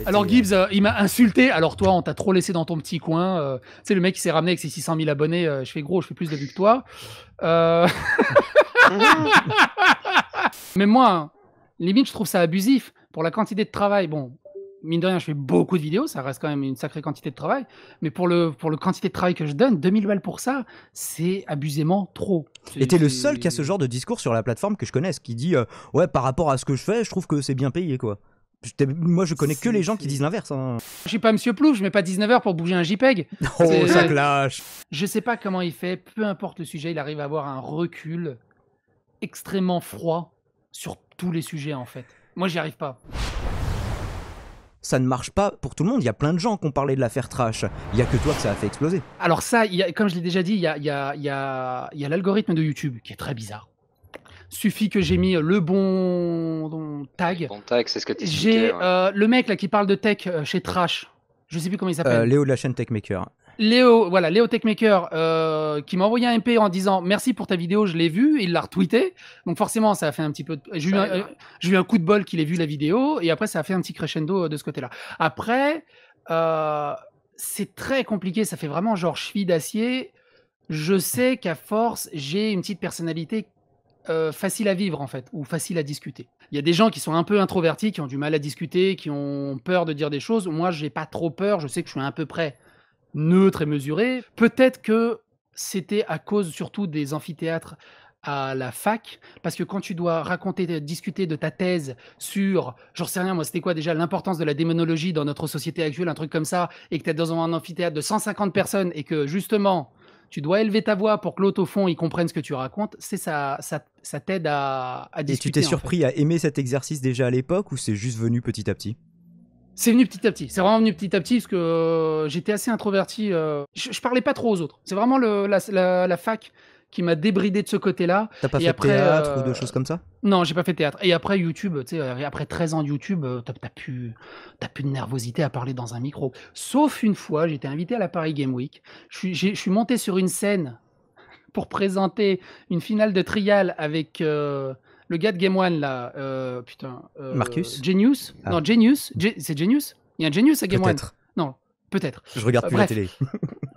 Alors Gibbs, il m'a insulté. Alors toi, on t'a trop laissé dans ton petit coin. Tu sais, le mec, il s'est ramené avec ses 600 000 abonnés. Je fais gros, je fais plus de vues que toi. Mais moi, hein, limite, je trouve ça abusif pour la quantité de travail. Bon, mine de rien, je fais beaucoup de vidéos, ça reste quand même une sacrée quantité de travail. Mais pour le quantité de travail que je donne, 2000 balles pour ça, c'est abusément trop. Et t'es le seul qui a ce genre de discours sur la plateforme que je connaisse, qui dit ouais, par rapport à ce que je fais, je trouve que c'est bien payé, quoi. Moi, je connais que les gens qui disent l'inverse. Hein. Je suis pas Monsieur Plouf, je mets pas 19 heures pour bouger un JPEG. Oh, ça clash. Je sais pas comment il fait, peu importe le sujet, il arrive à avoir un recul extrêmement froid sur tous les sujets, en fait. Moi, j'y arrive pas. Ça ne marche pas pour tout le monde. Il y a plein de gens qui ont parlé de l'affaire Trash. Il y a que toi que ça a fait exploser. Alors ça, comme je l'ai déjà dit, il y a l'algorithme de YouTube qui est très bizarre. Suffit que j'ai mis le bon tag. Bon tag, c'est ce que tu J'ai le mec là qui parle de tech chez Trash. Je sais plus comment il s'appelle. Léo de la chaîne Techmaker. Léo Techmaker, qui m'a envoyé un MP en disant merci pour ta vidéo, je l'ai vue, il l'a retweeté. Donc forcément, ça a fait un petit peu. J'ai eu un coup de bol qu'il ait vu la vidéo, et après ça a fait un petit crescendo de ce côté-là. Après, c'est très compliqué, ça fait vraiment genre cheville d'acier. Je sais qu'à force, j'ai une petite personnalité facile à vivre en fait, ou facile à discuter. Il y a des gens qui sont un peu introvertis, qui ont du mal à discuter, qui ont peur de dire des choses. Moi, j'ai pas trop peur, je sais que je suis à peu près neutre et mesuré. Peut-être que c'était à cause surtout des amphithéâtres à la fac, parce que quand tu dois discuter de ta thèse sur, j'en sais rien moi, c'était quoi déjà l'importance de la démonologie dans notre société actuelle, un truc comme ça, et que tu es dans un amphithéâtre de 150 personnes, et que justement, tu dois élever ta voix pour que l'autre au fond, il comprenne ce que tu racontes, ça t'aide à discuter. Et tu t'es surpris à aimer cet exercice déjà à l'époque, ou c'est juste venu petit à petit ? C'est venu petit à petit. C'est vraiment venu petit à petit parce que j'étais assez introverti. Je parlais pas trop aux autres. C'est vraiment la fac qui m'a débridé de ce côté-là. T'as pas fait théâtre ou de choses comme ça ? Non, j'ai pas fait théâtre. Et après YouTube, tu sais, après 13 ans de YouTube, t'as plus de nervosité à parler dans un micro. Sauf une fois, j'étais invité à la Paris Game Week. Je suis monté sur une scène pour présenter une finale de trial avec le gars de Game One là, Marcus Genius. Ah. Non, Genius. C'est Genius. Il y a un Genius à Game One. Peut-être. Non, peut-être. Je regarde plus la télé.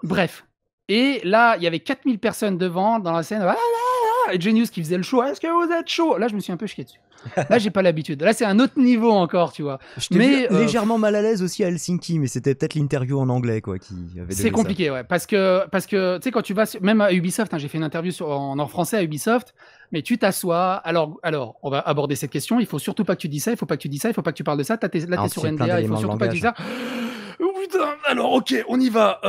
Bref. Et là, il y avait 4000 personnes devant dans la scène. Et Genius qui faisait le show. Est-ce que vous êtes chaud ? Là, je me suis un peu chié dessus. Là, j'ai pas l'habitude. Là, c'est un autre niveau encore, tu vois. Je t'ai vu légèrement mal à l'aise aussi à Helsinki, mais c'était peut-être l'interview en anglais quoi qui avait. C'est compliqué, ouais, parce que tu sais quand tu vas même à Ubisoft, hein, j'ai fait une interview en français à Ubisoft, mais tu t'assois. Alors, on va aborder cette question. Il faut surtout pas que tu dis ça. Il faut pas que tu dis ça. Il faut pas que tu parles de ça. Là, t'es sur NDA. Il faut surtout pas que tu dis ça. Oh putain, alors ok, on y va.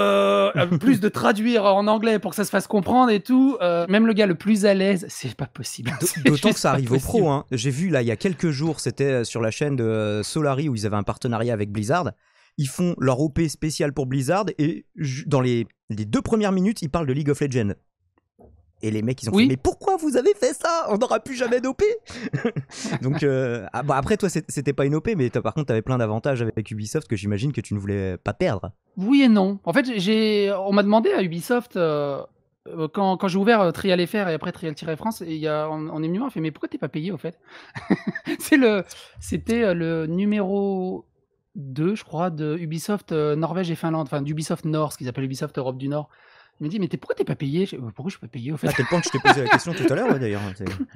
Plus de traduire en anglais pour que ça se fasse comprendre et tout. Même le gars le plus à l'aise, c'est pas possible. D'autant que ça arrive aux pros. Hein. J'ai vu là il y a quelques jours, c'était sur la chaîne de Solari où ils avaient un partenariat avec Blizzard. Ils font leur OP spécial pour Blizzard et dans les 2 premières minutes, ils parlent de League of Legends. Et les mecs, ils ont fait, mais pourquoi vous avez fait ça ? On n'aura plus jamais d'OP. Donc, après, toi, c'était pas une OP, mais par contre, t'avais plein d'avantages avec Ubisoft que j'imagine que tu ne voulais pas perdre. Oui et non. En fait, on m'a demandé à Ubisoft, quand j'ai ouvert Trial FR et après Trial-France, on est venu voir, on fait, mais pourquoi t'es pas payé, au fait ? C'était le numéro 2, je crois, de Ubisoft Norvège et Finlande, enfin d'Ubisoft Nord, ce qu'ils appellent Ubisoft Europe du Nord. Il me dit, mais pourquoi t'es pas payé ? Pourquoi je suis pas payé, au fait ? À tel point que je t'ai posé la question tout à l'heure, d'ailleurs.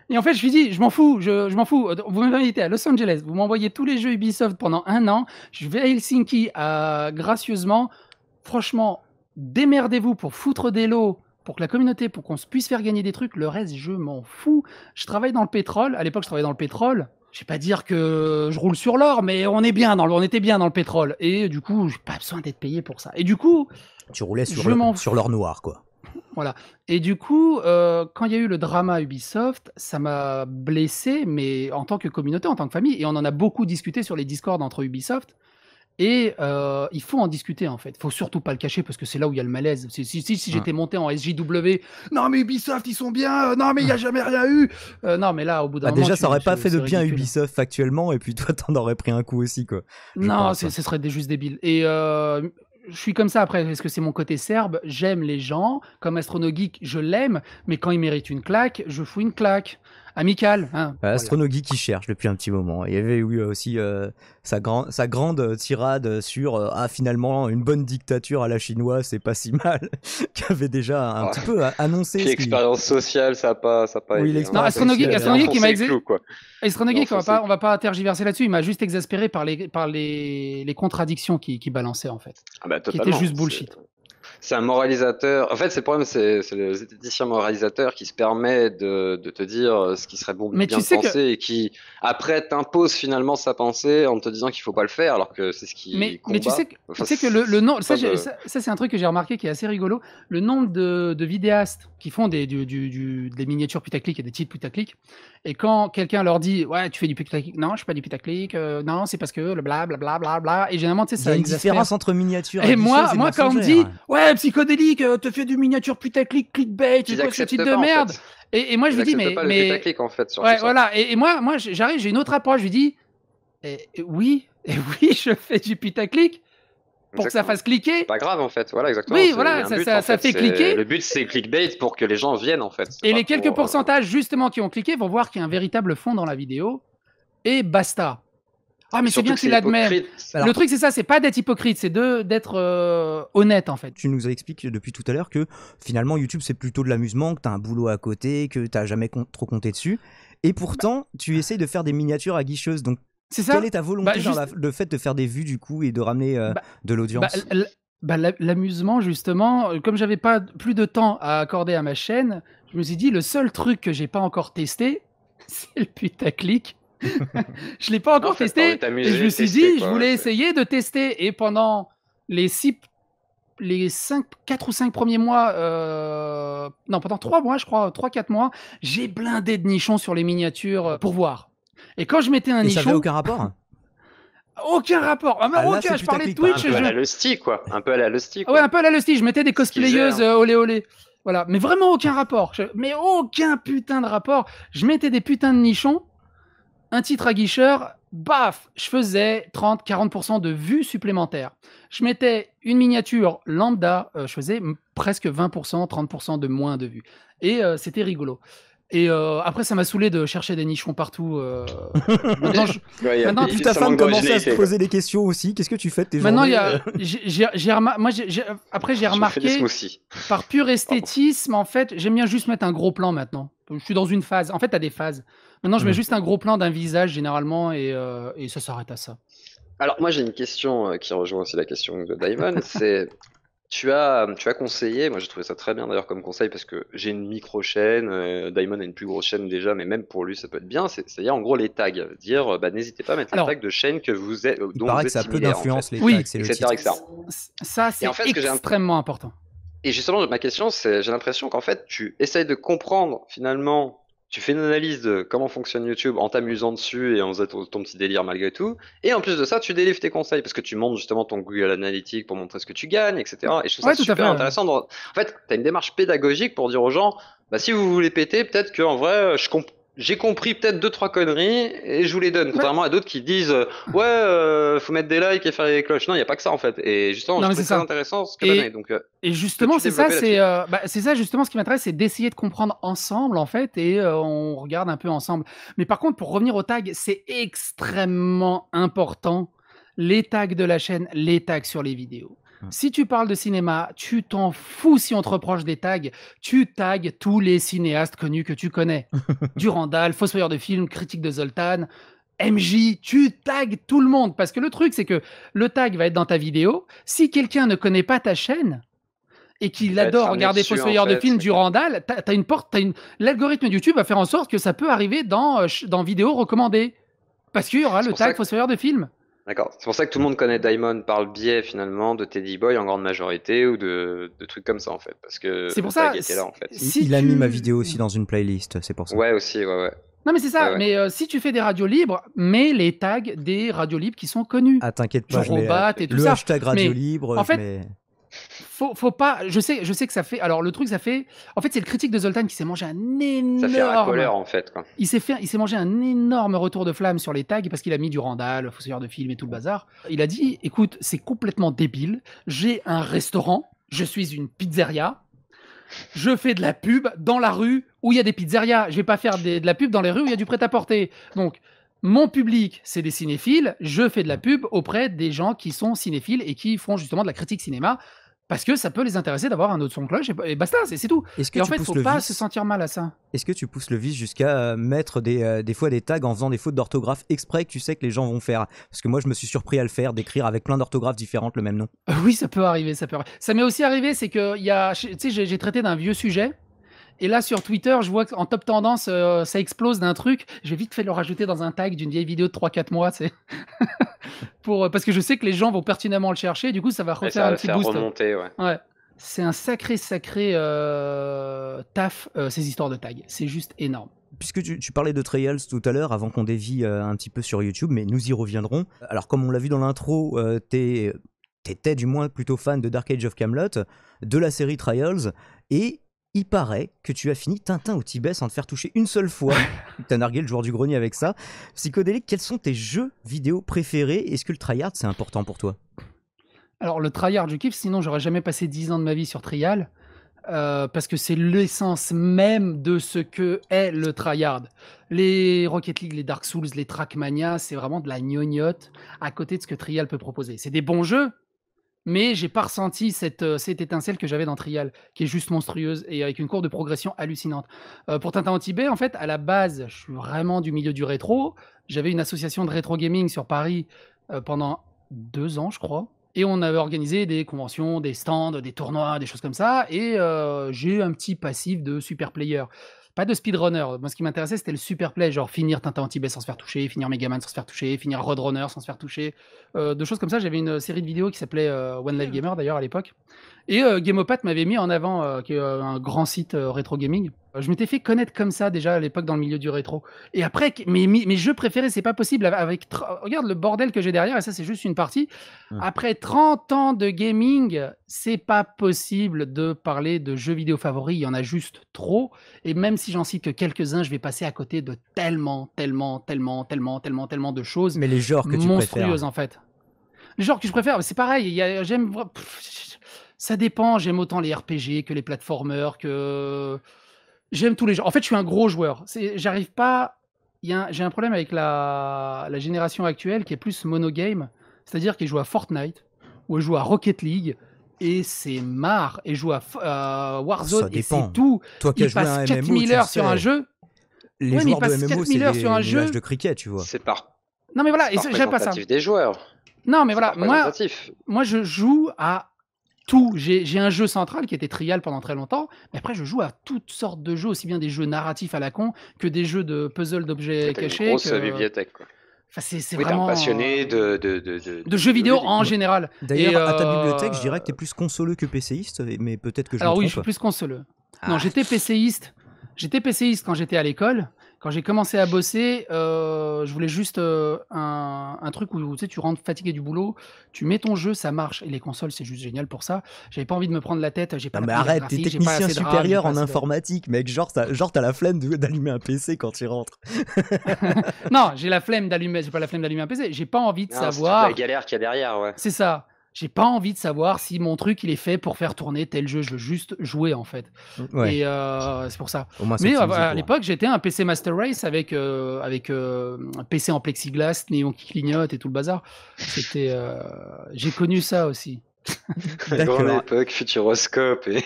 Et en fait, je lui dis, je m'en fous, je m'en fous. Vous m'avez invité à Los Angeles, vous m'envoyez tous les jeux Ubisoft pendant 1 an, je vais à Helsinki gracieusement. Franchement, démerdez-vous pour foutre des lots, pour que la communauté, pour qu'on puisse faire gagner des trucs. Le reste, je m'en fous. Je travaille dans le pétrole. À l'époque, je travaillais dans le pétrole. Je vais pas dire que je roule sur l'or, mais on était bien dans le pétrole. Et du coup, j'ai pas besoin d'être payé pour ça. Et du coup, tu roulais sur l'or noir, quoi. Voilà. Et du coup, quand il y a eu le drama Ubisoft, ça m'a blessé, mais en tant que communauté, en tant que famille. Et on en a beaucoup discuté sur les Discord entre Ubisoft. Et il faut en discuter, en fait. Il faut surtout pas le cacher, parce que c'est là où il y a le malaise. Si j'étais monté en SJW, non mais Ubisoft, ils sont bien, non mais il n'y a jamais rien eu. Non mais là, au bout d'un moment... Déjà, ça aurait pas fait de bien Ubisoft factuellement, et puis toi, t'en aurais pris un coup aussi, quoi. Non, ce serait juste débile. Et... je suis comme ça après, parce que c'est mon côté serbe, j'aime les gens, comme Astronogeek, je l'aime, mais quand il mérite une claque, je fous une claque. amical. Hein, voilà. Astronogie qui cherche depuis un petit moment. Il y avait eu aussi sa grande tirade sur finalement une bonne dictature à la chinoise, c'est pas si mal, qui avait déjà un petit peu annoncé. Puis l'expérience sociale, ça a pas Oui, aidé. Non, Astronogie qui m'a Astronogie, Non, on va pas tergiverser là-dessus. Il m'a juste exaspéré par les contradictions qu'il balançait en fait, Ah bah, qui étaient totalement. juste bullshit. C'est un moralisateur. En fait, c'est le problème, c'est le zététicien moralisateur qui se permet de te dire ce qui serait bon de Mais bien tu sais penser et qui, après, t'impose finalement sa pensée en te disant qu'il faut pas le faire alors que c'est ce qui Mais combat. tu sais Enfin, que le nom, ça, pas de- ça c'est un truc que j'ai remarqué qui est assez rigolo. Le nombre de vidéastes qui font des miniatures putaclic et des titres putaclic, et quand quelqu'un leur dit ouais tu fais du putaclic, non je fais pas du putaclic, non c'est parce que le bla bla bla bla bla, et généralement tu sais Il y a ça une exaspère. différence entre miniature Et moi quand on me dit mensongère. ouais psychodélique, te fais du miniature putaclic, clickbait, Ils quoi ce acceptent titre pas, de en merde. fait. Et moi je Ils lui dis acceptent pas le putaclic, en fait, surtout ouais ça. voilà, et moi j'arrive, j'ai une autre approche, je lui dis oui je fais du putaclic pour que ça Exactement. fasse cliquer. C'est pas grave, en fait. Voilà, exactement. Oui, C'est- voilà, il y a un but, ça en fait. fait cliquer. Le but, c'est clickbait pour que les gens viennent, en fait. C'est Et pas les quelques pour, pourcentages justement qui ont cliqué vont voir qu'il y a un véritable fond dans la vidéo. Et basta. Ah mais c'est Surtout bien que qu'il c'est admet. hypocrite. Alors- Le truc c'est ça, c'est pas d'être hypocrite, c'est d'être honnête en fait. Tu nous as expliqué depuis tout à l'heure que finalement YouTube c'est plutôt de l'amusement, que t'as un boulot à côté, que t'as jamais trop compté dessus. Et pourtant, tu essayes de faire des miniatures aguicheuses. Donc, C'est ça. quelle est ta volonté Bah, dans le fait de faire des vues du coup et de ramener de l'audience L'amusement justement, comme j'avais pas plus de temps à accorder à ma chaîne, je me suis dit le seul truc que j'ai pas encore testé, c'est le putaclic. Je l'ai pas encore En fait, testé. t'as envie de t'amuser, Et je me suis tester, dit, quoi, je voulais ouais, c'est- essayer de tester. Et pendant les 4 ou 5 premiers mois, non, pendant 3 mois, je crois, 3-4 mois, j'ai blindé de nichons sur les miniatures pour voir. Et quand je mettais un Et ça nichon. avait aucun rapport Aucun rapport. Ah, mais Ah, là, aucun, c'est je parlais de putaclic, Twitch. Un peu à la Lusty, quoi. Un peu à la Lusty, quoi. Ouais, un peu à la Lusty. Je mettais des Ce qu'ils cosplayeuses faisaient, olé olé. Voilà. Mais vraiment aucun rapport. Mais aucun putain de rapport. Je mettais des putains de nichons, un titre à guicheur, baf, je faisais 30-40% de vues supplémentaires. Je mettais une miniature lambda, je faisais presque 20%, 30% de moins de vues. Et c'était rigolo. Et après, ça m'a saoulé de chercher des nichons partout. Maintenant, Ouais, Maintenant, Puis ta ça femme manque commençait à se d'originalité, quoi. poser des questions aussi. Qu'est-ce que tu fais de tes Maintenant, il journées y a, après, j'ai Je fais des remarqué, smoothies. par pur esthétisme, en fait, j'aime bien juste mettre un gros plan maintenant. Je suis dans une phase. En fait, t'as des phases. Maintenant, je mets juste un gros plan d'un visage, généralement, et ça s'arrête à ça. Alors, moi, j'ai une question qui rejoint aussi la question de Diamond. C'est, tu as conseillé, moi j'ai trouvé ça très bien d'ailleurs comme conseil parce que j'ai une micro-chaîne, Diamond a une plus grosse chaîne déjà, mais même pour lui ça peut être bien. C'est-à-dire en gros les tags. Dire, bah, n'hésitez pas à mettre Alors, les tags de chaînes que vous êtes, Il dont paraît vous que êtes ça a peu similaires, en d'influence fait. les Oui, tags, c'est le etc., titre. etc. Ça, c'est en fait, ce que j'ai extrêmement important. Et justement, ma question, c'est, j'ai l'impression qu'en fait, tu essayes de comprendre finalement, tu fais une analyse de comment fonctionne YouTube en t'amusant dessus et en faisant ton petit délire malgré tout. Et en plus de ça, tu délivres tes conseils parce que tu montes justement ton Google Analytics pour montrer ce que tu gagnes, etc. Et je trouve Ouais, ça tout à super fait. intéressant. En fait, tu as une démarche pédagogique pour dire aux gens, bah, si vous voulez péter, peut-être qu'en vrai, j'ai compris peut-être 2-3 conneries et je vous les donne. Contrairement à d'autres qui disent, ouais, faut mettre des likes et faire les cloches. Non, il n'y a pas que ça en fait. Et justement, Non, je mais trouve c'est très ça. intéressant ce que Et- tu as donné. Donc, Et justement, Peux-tu c'est ça, développer c'est ça justement ce qui m'intéresse, c'est d'essayer de comprendre ensemble en fait, et on regarde un peu ensemble. Mais par contre, pour revenir aux tags, c'est extrêmement important, les tags de la chaîne, les tags sur les vidéos. Si tu parles de cinéma, tu t'en fous si on te reproche des tags, tu tags tous les cinéastes connus que tu connais. Durandal, Fossoyeur de films, Critique de Zoltan, MJ, tu tags tout le monde. Parce que le truc, c'est que le tag va être dans ta vidéo. Si quelqu'un ne connaît pas ta chaîne et qu'il va être adore ramené regarder dessus, Fossoyeur en de fait, films, c'est Durandal, l'algorithme de YouTube va faire en sorte que ça peut arriver dans vidéos recommandées. Parce qu'il y aura C'est le pour ça tag que- Fossoyeur de films. D'accord. C'est pour ça que tout le monde connaît Diamond par le biais finalement de Teddy Boy en grande majorité ou de trucs comme ça en fait. Parce que C'est pour le ça, tag était là en fait. si Il a mis tu- ma vidéo aussi dans une playlist, c'est pour ça. Ouais, aussi, ouais. Non, mais c'est ça. Ouais, ouais. Mais si tu fais des radios libres, mets les tags des radios libres qui sont connus. Ah, t'inquiète pas, Genre je mets Robat et tout le ça. hashtag Radio Mais, Libre. en je fait, mets- faut pas. Je sais que ça fait. Alors le truc, ça fait. En fait, c'est le critique de Zoltan qui s'est mangé un Ça fait racoleur énorme. en fait quoi. Il s'est mangé un énorme retour de flamme sur les tags parce qu'il a mis du Randall, Fossoyeur de film et tout le bazar. Il a dit, écoute, c'est complètement débile. J'ai un restaurant, je suis une pizzeria. Je fais de la pub dans la rue où il y a des pizzerias. Je vais pas faire de la pub dans les rues où il y a du prêt-à-porter. Donc, mon public, c'est des cinéphiles. Je fais de la pub auprès des gens qui sont cinéphiles et qui font justement de la critique cinéma parce que ça peut les intéresser d'avoir un autre son de cloche et basta, c'est tout. Et en fait, il ne faut pas se sentir mal à ça. Est-ce que tu pousses le vice jusqu'à mettre des fois des tags en faisant des fautes d'orthographe exprès que tu sais que les gens vont faire? Parce que moi, je me suis surpris à le faire, d'écrire avec plein d'orthographes différentes le même nom. Oui, ça peut arriver, ça peut arriver. Ça m'est aussi arrivé, c'est que tu sais, j'ai traité d'un vieux sujet. Et là, sur Twitter, je vois qu'en top tendance, ça explose d'un truc. J'ai vite fait le rajouter dans un tag d'une vieille vidéo de 3-4 mois, tu sais. Parce que je sais que les gens vont pertinemment le chercher. Du coup, ça va refaire un petit boost. Remonter, ouais. C'est un sacré taf, ces histoires de tags. C'est juste énorme. Puisque tu parlais de Trials tout à l'heure, avant qu'on dévie un petit peu sur YouTube, mais nous y reviendrons. Alors, comme on l'a vu dans l'intro, t'étais du moins plutôt fan de Dark Age of Camelot, de la série Trials, et il paraît que tu as fini Tintin au Tibet sans te faire toucher une seule fois. T'as nargué le joueur du grenier avec ça. Psychodélique, quels sont tes jeux vidéo préférés? Est-ce que le tryhard, c'est important pour toi? Alors, le tryhard, je kiffe, sinon j'aurais jamais passé 10 ans de ma vie sur Trial. Parce que c'est l'essence même de ce que est le tryhard. Les Rocket League, les Dark Souls, les Trackmania, c'est vraiment de la gnognotte à côté de ce que Trial peut proposer. C'est des bons jeux, mais j'ai pas ressenti cette étincelle que j'avais dans Trial, qui est juste monstrueuse et avec une courbe de progression hallucinante. Pour Tintin au Tibet, en fait, à la base, je suis vraiment du milieu du rétro. J'avais une association de rétro gaming sur Paris pendant 2 ans, je crois. Et on avait organisé des conventions, des stands, des tournois, des choses comme ça. Et j'ai eu un petit passif de super player. Pas de speedrunner. Moi, ce qui m'intéressait, c'était le super play. Genre finir Tintin au Tibet sans se faire toucher, finir Megaman sans se faire toucher, finir Roadrunner sans se faire toucher. De choses comme ça. J'avais une série de vidéos qui s'appelait One Life Gamer, d'ailleurs, à l'époque. Et Gameopat m'avait mis en avant, qui est un grand site rétro gaming. Je m'étais fait connaître comme ça déjà à l'époque dans le milieu du rétro. Et après, mes jeux préférés, c'est pas possible. Regarde le bordel que j'ai derrière, et ça, c'est juste une partie. Après 30 ans de gaming, c'est pas possible de parler de jeux vidéo favoris. Il y en a juste trop. Et même si j'en cite que quelques-uns, je vais passer à côté de tellement de choses. Mais les genres que tu monstrueuses, préfères. En fait. Les genres que je préfère, c'est pareil. Ça dépend. J'aime autant les RPG que les platformers, que. J'aime tous les genres. En fait, je suis un gros joueur. J'arrive pas. J'ai un problème avec la génération actuelle qui est plus monogame. C'est-à-dire qu'ils jouent à Fortnite ou ils jouent à Rocket League et c'est marre. Et joue à Warzone et c'est tout. Toi qui as joué à un MMO, 4000 heures sur un jeu. Les joueurs de MMO, c'est des nuages de cricket, tu vois. C'est pas. Non mais voilà, j'aime pas ça. Des joueurs. Non mais voilà, moi je joue à tout. J'ai un jeu central qui était Trial pendant très longtemps, mais après je joue à toutes sortes de jeux, aussi bien des jeux narratifs à la con que des jeux de puzzle d'objets cachés. Une grosse bibliothèque, quoi. Enfin, c'est vraiment passionné de jeux vidéo en général. D'ailleurs, à ta bibliothèque, je dirais que tu es plus consoleux que PCiste, mais peut-être que je me trompe. Alors oui, je suis plus consoleux. Non, j'étais PCiste. J'étais PCiste quand j'étais à l'école. Quand j'ai commencé à bosser, je voulais juste un truc où tu sais, tu rentres fatigué du boulot, tu mets ton jeu, ça marche. Et les consoles, c'est juste génial pour ça. J'avais pas envie de me prendre la tête. J'ai pas. Non, mais arrête, t'es technicien supérieur en informatique, mec. Genre, t'as la flemme d'allumer un PC quand tu rentres. Non, j'ai la flemme d'allumer. J'ai pas la flemme d'allumer un PC. J'ai pas envie de savoir. C'est la galère qu'il y a derrière, ouais. C'est ça. J'ai pas envie de savoir si mon truc il est fait pour faire tourner tel jeu. Je veux juste jouer en fait. Ouais. Et c'est pour ça. Mais à l'époque, j'étais un PC Master Race avec un PC en plexiglas, néon qui clignote et tout le bazar. C'était, j'ai connu ça aussi. Grande époque, futuroscope et.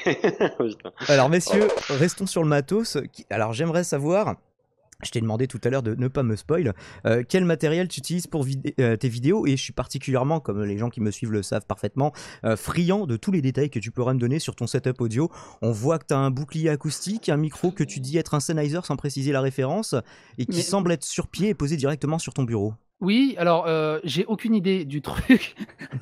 Alors messieurs, restons sur le matos. Alors j'aimerais savoir. Je t'ai demandé tout à l'heure de ne pas me spoil. Quel matériel tu utilises pour tes vidéos? Et je suis particulièrement, comme les gens qui me suivent le savent parfaitement, friand de tous les détails que tu pourrais me donner sur ton setup audio. On voit que tu as un bouclier acoustique, un micro que tu dis être un Sennheiser sans préciser la référence, et qui semble être sur pied et posé directement sur ton bureau. Oui, alors j'ai aucune idée du truc. Tu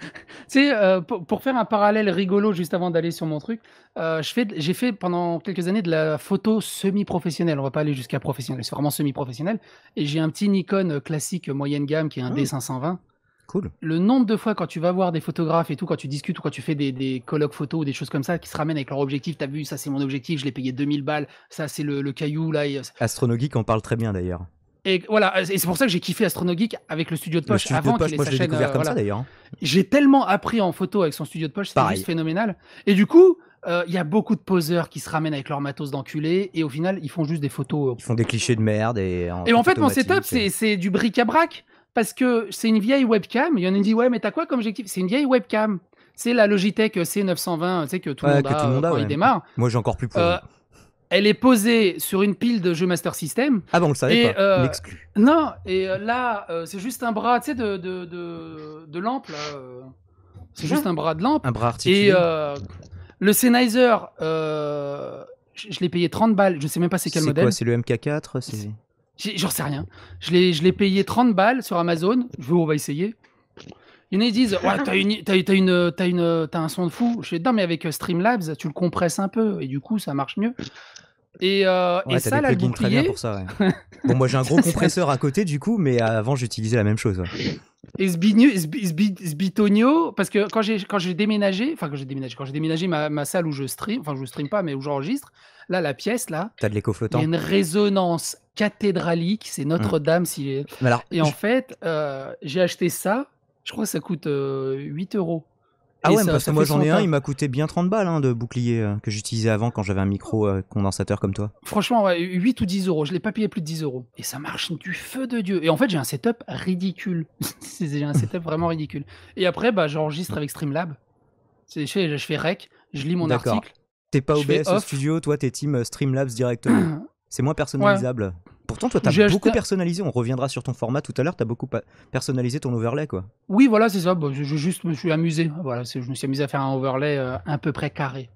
sais, pour faire un parallèle rigolo juste avant d'aller sur mon truc, j'ai fait pendant quelques années de la photo semi-professionnelle. On va pas aller jusqu'à professionnel, c'est vraiment semi-professionnel. Et j'ai un petit Nikon classique moyenne gamme qui est un D520. Cool. Le nombre de fois quand tu vas voir des photographes et tout, quand tu discutes ou quand tu fais des colloques photos ou des choses comme ça, qui se ramènent avec leur objectif, t'as vu, ça c'est mon objectif, je l'ai payé 2000 balles, ça c'est le caillou là. Astronogeek en parle très bien d'ailleurs. Et voilà, et c'est pour ça que j'ai kiffé Astronogeek avec le studio de poche avant qu'il ait moi sa je l'ai chaîne. découvert comme ça d'ailleurs. J'ai tellement appris en photo avec son studio de poche, c'était juste phénoménal. Et du coup, Il y a beaucoup de poseurs qui se ramènent avec leur matos d'enculé et au final, ils font juste des photos. Ils font des clichés de merde et Et en fait, mon setup, c'est du bric-à-brac parce que c'est une vieille webcam. Il y en a qui me dit ouais, mais t'as quoi comme objectif? C'est une vieille webcam. C'est la Logitech C920, tu sais que tout le monde a quand il démarre. Moi, j'ai encore plus pour. Elle est posée sur une pile de jeux Master System. Ah bon, on le savait pas. L'exclu. Non, et là, c'est juste un bras, tu sais, de lampe là. C'est juste un bras de lampe. Un bras articulé. Et le Sennheiser, je l'ai payé 30 balles. Je sais même pas c'est quel modèle. C'est quoi? C'est le MK4? J'en sais rien. Je l'ai payé 30 balles sur Amazon. On va essayer. Il y en a qui disent ouais, t'as un son de fou. Je dis non, mais avec Streamlabs, tu le compresses un peu et du coup, ça marche mieux. Et ça, là, le bouclier... très bien pour ça, ouais. Bon, moi, j'ai un gros compresseur à côté, du coup, mais avant, j'utilisais la même chose. Ouais. Et Sbitonio, parce que quand j'ai déménagé ma salle où je stream, enfin, je stream pas, mais où j'enregistre, là, la pièce, là, t'as de l'écho flottant. Il y a une résonance cathédralique, c'est Notre-Dame. Et en fait, j'ai acheté ça, je crois que ça coûte 8 €. Ah ouais, parce que moi j'en ai un, il m'a coûté bien 30 balles de bouclier que j'utilisais avant quand j'avais un micro condensateur comme toi. Franchement, ouais, 8 ou 10 €. Je l'ai pas payé plus de 10 €. Et ça marche du feu de Dieu. Et en fait, j'ai un setup ridicule. J'ai un setup vraiment ridicule. Et après, j'enregistre avec Streamlabs. Je fais rec, je lis mon article. T'es pas OBS Studio, toi t'es team Streamlabs directement. C'est moins personnalisable. Ouais. Pourtant, toi, t'as beaucoup personnalisé. On reviendra sur ton format tout à l'heure. T'as beaucoup personnalisé ton overlay, quoi. Oui, voilà, c'est ça. Je me suis amusé. Voilà, je me suis amusé à faire un overlay à peu près carré,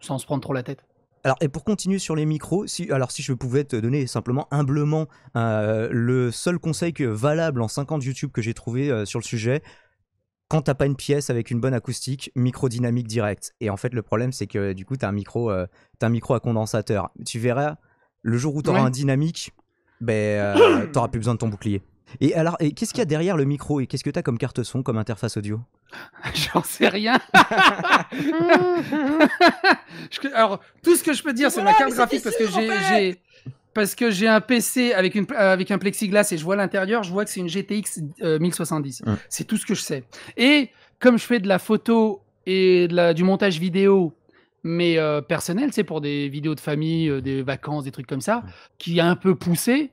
sans se prendre trop la tête. Alors, et pour continuer sur les micros, si je pouvais te donner simplement humblement le seul conseil valable en 5 ans de YouTube que j'ai trouvé sur le sujet, quand t'as pas une pièce avec une bonne acoustique, micro dynamique direct. Et en fait, le problème, c'est que du coup, t'as un micro à condensateur. Tu verras. Le jour où tu auras un dynamique, t'auras plus besoin de ton bouclier. Et alors, qu'est-ce qu'il y a derrière le micro et qu'est-ce que tu as comme carte son, comme interface audio? J'en sais rien. Alors, tout ce que je peux dire, c'est ma carte graphique parce que j'ai un PC avec un plexiglas et je vois l'intérieur, je vois que c'est une GTX 1070. C'est tout ce que je sais. Et comme je fais de la photo et du montage vidéo, mais personnel, tu sais, pour des vidéos de famille, des vacances, des trucs comme ça, qui est un peu poussé,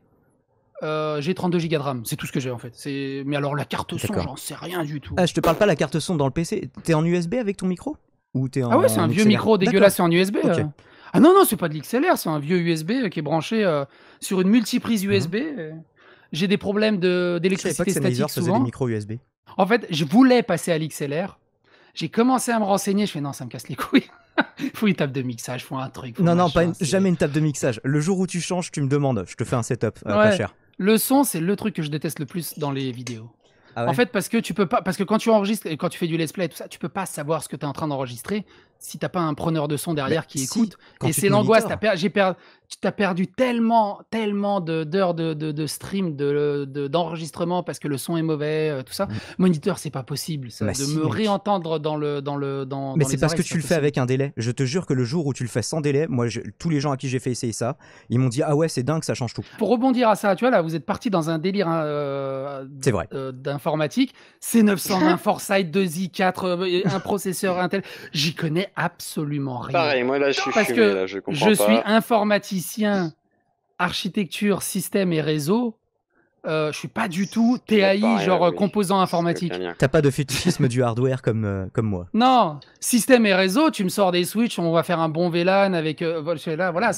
j'ai 32 Go de RAM. C'est tout ce que j'ai en fait. Mais alors la carte son, j'en sais rien du tout. Ah, je te parle pas la carte son dans le PC. T'es en USB avec ton micro? Ou t'es en Ah ouais, c'est un vieux micro dégueulasse, c'est en USB. Okay. Ah non, c'est pas de l'XLR, c'est un vieux USB qui est branché sur une multiprise USB. J'ai des problèmes d'électricité statique souvent. Des micros USB. En fait, je voulais passer à l'XLR. J'ai commencé à me renseigner, je fais non, ça me casse les couilles. Faut une table de mixage, faut un truc. Non, jamais une table de mixage. Le jour où tu changes, tu me demandes, je te fais un setup pas cher. Le son, c'est le truc que je déteste le plus dans les vidéos. Ah ouais. En fait, parce que quand tu enregistres et quand tu fais du let's play et tout ça, tu peux pas savoir ce que tu es en train d'enregistrer si t'as pas un preneur de son derrière qui écoute. Et c'est l'angoisse. T'as perdu tellement d'heures de stream, d'enregistrement parce que le son est mauvais, tout ça. Moniteur, c'est pas possible me réentendre Mais c'est parce que tu le fais avec un délai. Je te jure que le jour où tu le fais sans délai, moi, tous les gens à qui j'ai fait essayer ça, ils m'ont dit ah ouais, c'est dingue, ça change tout. Pour rebondir à ça, tu vois là, vous êtes parti dans un délire c'est vrai. D'informatique. C920, Foresight 2i4, un processeur Intel. J'y connais absolument rien. Pareil, moi là je suis fumé, là, je comprends pas. Je suis informaticien, architecture, système et réseau. Je suis pas du tout TAI, composant informatique. T'as pas de fétichisme du hardware comme moi. Non, système et réseau, tu me sors des switches, on va faire un bon VLAN avec là, voilà,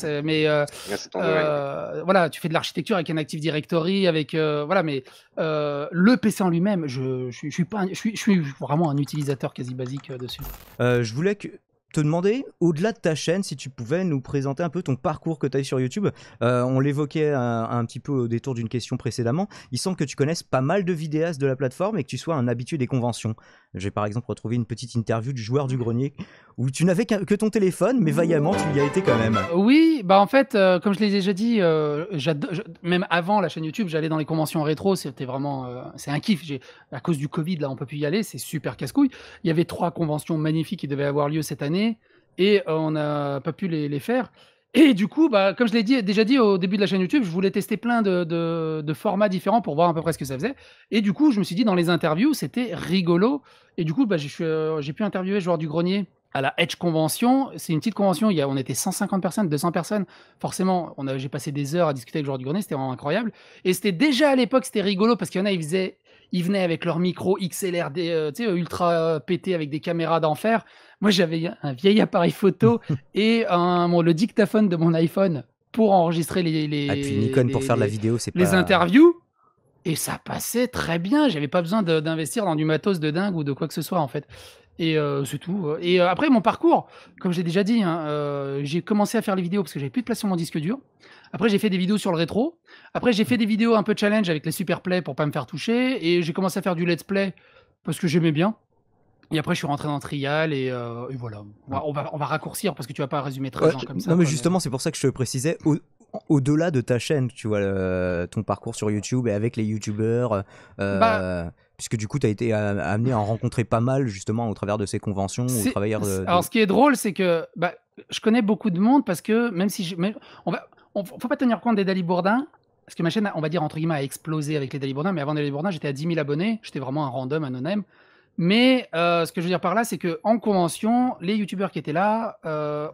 voilà, tu fais de l'architecture avec un Active Directory, avec voilà, mais le PC en lui-même, je suis vraiment un utilisateur quasi basique dessus. Je voulais te demander, au-delà de ta chaîne, si tu pouvais nous présenter un peu ton parcours que tu as eu sur YouTube. On l'évoquait un petit peu au détour d'une question précédemment. Il semble que tu connaisses pas mal de vidéastes de la plateforme et que tu sois un habitué des conventions. J'ai par exemple retrouvé une petite interview du joueur du grenier où tu n'avais que ton téléphone, mais vaillamment tu y as été quand même. Oui, en fait, comme je l'ai déjà dit, même avant la chaîne YouTube, j'allais dans les conventions rétro, c'était vraiment, c'est un kiff. À cause du Covid, là, on peut plus y aller, c'est super casse-couille. Il y avait 3 conventions magnifiques qui devaient avoir lieu cette année et on n'a pas pu les faire. Et du coup, comme je l'ai déjà dit au début de la chaîne YouTube, je voulais tester plein de formats différents pour voir à peu près ce que ça faisait. Et du coup, je me suis dit, dans les interviews, c'était rigolo. Et du coup, j'ai pu interviewer le joueur du grenier à la Edge Convention. C'est une petite convention, on était 150 personnes, 200 personnes. Forcément, j'ai passé des heures à discuter avec Jordi Grenet, c'était vraiment incroyable. Et c'était déjà à l'époque, c'était rigolo parce qu'il y en a, ils venaient avec leur micro XLR, ultra pété avec des caméras d'enfer. Moi, j'avais un vieil appareil photo et le dictaphone de mon iPhone pour enregistrer Et puis Nikon pour faire de la vidéo, c'est les pas... interviews. Et ça passait très bien. J'avais pas besoin d'investir dans du matos de dingue ou de quoi que ce soit, en fait. Et c'est tout. Et après, mon parcours, comme j'ai déjà dit, j'ai commencé à faire les vidéos parce que j'avais plus de place sur mon disque dur. Après, j'ai fait des vidéos sur le rétro. Après, j'ai fait des vidéos un peu challenge avec les super plays pour pas me faire toucher. Et j'ai commencé à faire du let's play parce que j'aimais bien. Et après, je suis rentré dans Trial et voilà. On va raccourcir parce que tu vas pas résumer 13 ans comme ça. Non, mais justement, c'est pour ça que je te précisais, au-delà de ta chaîne, tu vois, ton parcours sur YouTube et avec les YouTubeurs, puisque du coup, tu as été amené à en rencontrer pas mal, justement, au travers de ces conventions. Alors, ce qui est drôle, c'est que je connais beaucoup de monde parce que même si faut pas tenir compte des Dali Bourdin. Parce que ma chaîne, on va dire, entre guillemets, a explosé avec les Dali Bourdin. Mais avant les Dali Bourdin, j'étais à 10 000 abonnés. J'étais vraiment un random, un no-name. Mais ce que je veux dire par là, c'est qu'en convention, les youtubeurs qui étaient là,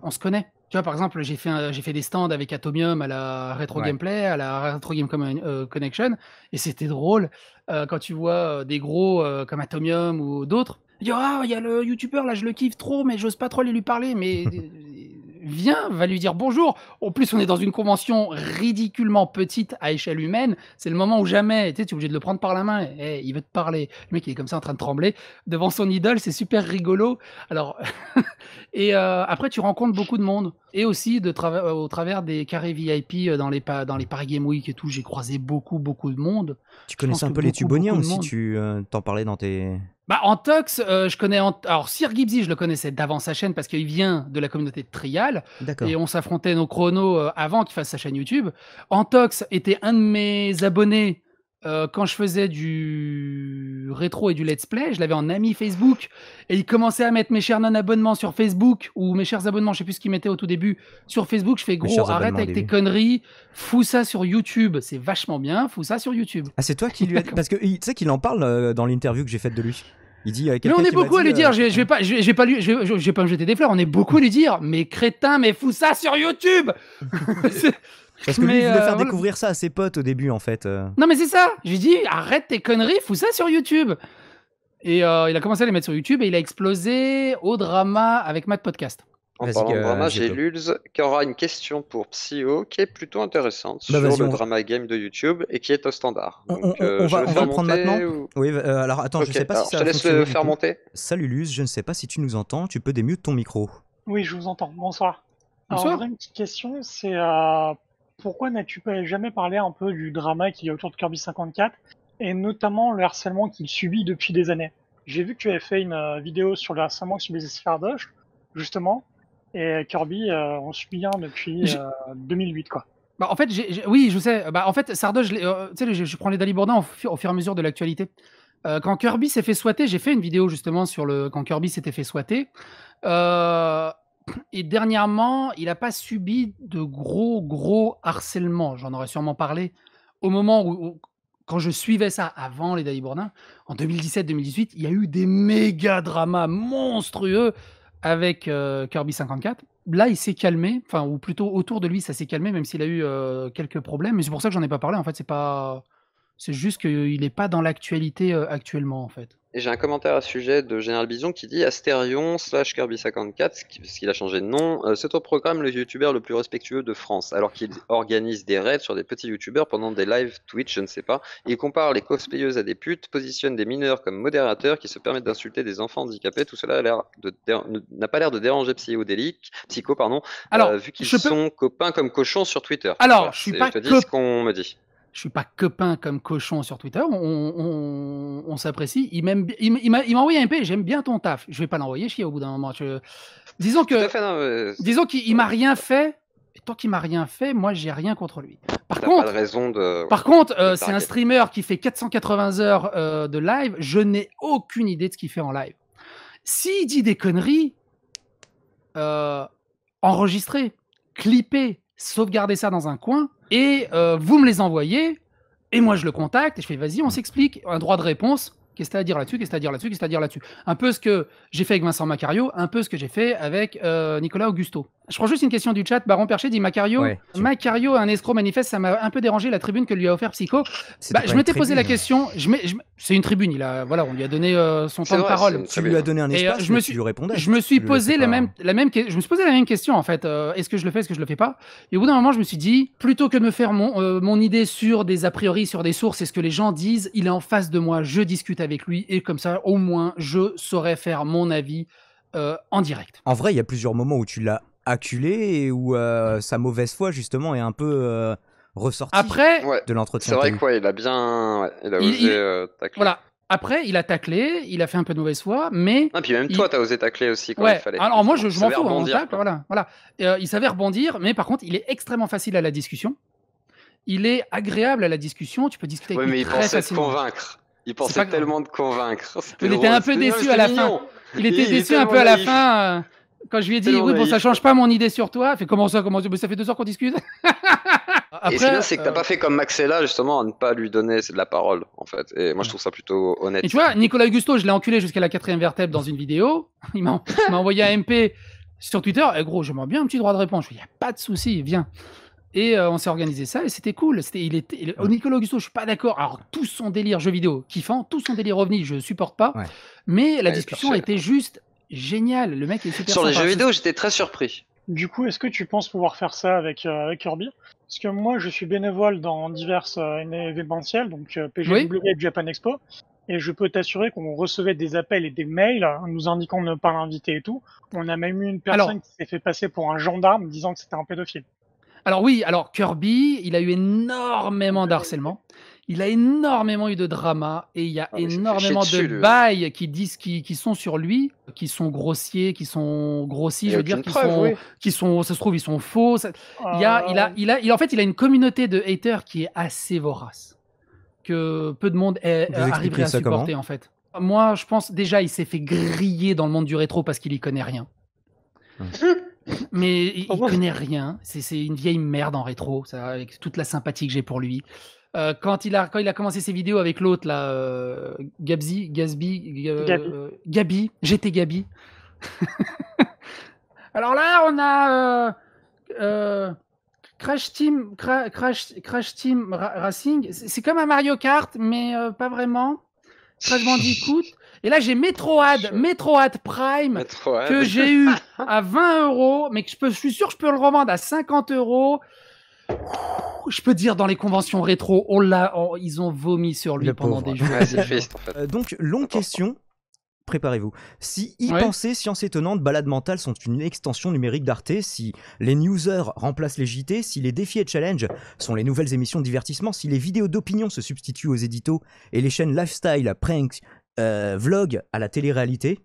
on se connaît. Tu vois, par exemple, j'ai fait des stands avec Atomium à la Retro Gameplay, à la Retro Game Connection, et c'était drôle quand tu vois des gros comme Atomium ou d'autres. Il y a le youtubeur là, je le kiffe trop, mais j'ose pas trop lui parler. Mais viens, va lui dire bonjour. En plus, on est dans une convention ridiculement petite à échelle humaine. C'est le moment où jamais, tu es obligé de le prendre par la main. Il veut te parler. Le mec, il est comme ça en train de trembler devant son idole. C'est super rigolo. Alors, et après, tu rencontres beaucoup de monde. Et aussi, au travers des carrés VIP dans les Paris Game Week et tout, j'ai croisé beaucoup de monde. Tu connaissais un peu les Tuboniens aussi, tu t'en parlais dans tes... En Tox, je connais... Alors, Sir Gibbsy, je le connaissais d'avant sa chaîne parce qu'il vient de la communauté de Trial. Et on s'affrontait nos chronos avant qu'il fasse sa chaîne YouTube. Antox était un de mes abonnés quand je faisais du rétro et du let's play. Je l'avais en ami Facebook. Et il commençait à mettre mes chers non-abonnements sur Facebook ou mes chers abonnements, je sais plus ce qu'il mettait au tout début, sur Facebook. Je fais gros, arrête avec tes conneries. Fous ça sur YouTube. C'est vachement bien. Fous ça sur YouTube. Ah, c'est toi qui lui as... Parce que tu sais qu'il en parle dans l'interview que j'ai faite de lui. Il dit, mais on est beaucoup à lui dire, je vais pas me jeter des fleurs, on est beaucoup à lui dire, mais crétin, mais fous ça sur YouTube. Parce que lui, il voulait faire découvrir ça à ses potes au début, en fait. Non, mais c'est ça. Je lui dis, arrête tes conneries, fous ça sur YouTube. Et il a commencé à les mettre sur YouTube et il a explosé au drama avec Mad Podcast. En parlant de drama, j'ai Lulz qui aura une question pour Psyo qui est plutôt intéressante sur le drama game de YouTube et qui est au standard. Donc, on va le prendre maintenant. Oui, alors attends, je sais pas si ça je te laisse le faire monter. Salut Luz, je ne sais pas si tu nous entends, tu peux démute ton micro. Oui, je vous entends. Bonsoir. Alors, en vrai, une petite question, c'est pourquoi n'as-tu jamais parlé un peu du drama qu'il y a autour de Kirby 54 et notamment le harcèlement qu'il subit depuis des années? J'ai vu que tu avais fait une vidéo sur le harcèlement que subissait Sardoche, justement. Et Kirby, on subit un depuis 2008, quoi. En fait, oui, je sais. En fait, Sardoche, je prends les Dali Bourdin au fur et à mesure de l'actualité. Quand Kirby s'est fait swatter, j'ai fait une vidéo justement sur quand Kirby s'était fait swatter. Et dernièrement, il n'a pas subi de gros harcèlement. J'en aurais sûrement parlé au moment où quand je suivais ça avant les Dali Bourdin, en 2017-2018, il y a eu des méga dramas monstrueux avec Kirby 54. Là, il s'est calmé, ou plutôt autour de lui, ça s'est calmé, même s'il a eu quelques problèmes. Mais c'est pour ça que j'en ai pas parlé. En fait, c'est juste qu'il n'est pas dans l'actualité actuellement, en fait. Et j'ai un commentaire à ce sujet de Général Bison qui dit Astérion / Kirby 54, parce qu'il a changé de nom, c'est au programme le youtubeur le plus respectueux de France, alors qu'il organise des raids sur des petits youtubeurs pendant des lives Twitch, je ne sais pas. Il compare les cosplayeuses à des putes, positionne des mineurs comme modérateurs qui se permettent d'insulter des enfants handicapés. Tout cela n'a pas l'air de déranger Psycho, vu qu'ils sont copains comme cochons sur Twitter. Alors, voilà, je suis pas te dis ce qu'on me dit. Je suis pas copain comme cochon sur Twitter, on s'apprécie. Il m'a envoyé un MP, j'aime bien ton taf. Je vais pas l'envoyer chier au bout d'un moment. Disons qu'il m'a rien fait. Et tant qu'il m'a rien fait, moi j'ai rien contre lui. Par contre, c'est un streamer qui fait 480 heures de live. Je n'ai aucune idée de ce qu'il fait en live. S'il dit des conneries, enregistrez, clippez, sauvegardez ça dans un coin. Et vous me les envoyez, et moi je le contacte, et je fais vas-y, on s'explique, un droit de réponse, Qu'est-ce que t'as à dire là-dessus? Qu'est-ce que t'as à dire là-dessus? Qu'est-ce que t'as à dire là-dessus? Un peu ce que j'ai fait avec Vincent Macario, un peu ce que j'ai fait avec Nicolas Augusto. Je prends juste une question du chat. Baron Percher dit Macario, Macario, un escroc manifeste, ça m'a un peu dérangé la tribune que lui a offert Psycho. Je m'étais posé la question. C'est une tribune. On lui a donné son temps de parole. Tu lui as donné un espace, tu lui répondais. Je me suis posé la même question en fait. Est-ce que je le fais, est-ce que je le fais pas? Et au bout d'un moment, je me suis dit, plutôt que de me faire mon idée sur des a priori, sur des sources, et ce que les gens disent, il est en face de moi, je discute avec lui, et comme ça, au moins, je saurais faire mon avis en direct. En vrai, il y a plusieurs moments où tu l'as acculé et où sa mauvaise foi, justement, est un peu ressortie de l'entretien. C'est vrai qu'il a bien... il a osé tacler. Voilà. Après, il a taclé, il a fait un peu de mauvaise foi, mais... Ah, puis même toi, t'as osé tacler aussi quand il fallait. Alors moi, je m'en fous, on tacle, voilà. Il savait rebondir, mais par contre, il est extrêmement facile à la discussion. Il est agréable à la discussion, tu peux discuter avec lui très facilement. Oui, mais il pensait te convaincre. Il pensait tellement te convaincre. Il était un peu déçu à la fin. Il était déçu un peu à la fin, quand je lui ai dit, oui, bon, ça change pas mon idée sur toi. Fait comment ça, ça fait 2 heures qu'on discute. Après, et ce bien, c'est que t'as pas fait comme Maxella, justement, à ne pas lui donner de la parole, en fait. Et moi, je trouve ça plutôt honnête. Et tu vois, Nicolas Augusto, je l'ai enculé jusqu'à la 4e vertèbre dans une vidéo. Il m'a envoyé un MP sur Twitter. Et gros, j'aimerais bien un petit droit de réponse. Je lui ai dit, y a pas de souci, viens. Et on s'est organisé ça et c'était cool. Nicolas Augusto, je suis pas d'accord. Alors, tout son délire jeux vidéo kiffant, tout son délire ovni, je supporte pas. Mais la discussion était juste géniale. Le mec est super Sur sympa. les jeux vidéo, j'étais très surpris. Du coup, est-ce que tu penses pouvoir faire ça avec Kirby? Parce que moi, je suis bénévole dans divers événementiels, donc PGW et Japan Expo, et je peux t'assurer qu'on recevait des appels et des mails nous indiquant de ne pas l'inviter et tout. On a même eu une personne qui s'est fait passer pour un gendarme disant que c'était un pédophile. Alors Kirby, il a eu énormément d'harcèlement. Il a énormément eu de drama et il y a énormément de bails qui sont sur lui, qui sont grossiers, qui sont grossis, je veux dire, qui sont, ça se trouve, ils sont faux. En fait, il a une communauté de haters qui est assez vorace, que peu de monde arriverait à supporter en fait. Moi, je pense déjà, il s'est fait griller dans le monde du rétro parce qu'il y connaît rien. Mais il connaît rien. C'est une vieille merde en rétro, ça, avec toute la sympathie que j'ai pour lui. Quand il a commencé ses vidéos avec l'autre là, Gabi, j'étais Gabi. Alors là, on a Crash Team Racing. C'est comme un Mario Kart, mais pas vraiment. Crash Bandicoot. Et là, j'ai Metroid Prime que j'ai eu à 20 €, mais que je suis sûr que je peux le revendre à 50 €. Je peux dire, dans les conventions rétro, ils ont vomi sur lui pendant des jours. C'est triste, en fait. Donc, longue question. Préparez-vous. Si pensait, Science Étonnante, Balade Mentale sont une extension numérique d'Arte, si les newsers remplacent les JT, si les défis et challenges sont les nouvelles émissions de divertissement, si les vidéos d'opinion se substituent aux éditos et les chaînes lifestyle, prank, vlog à la télé-réalité,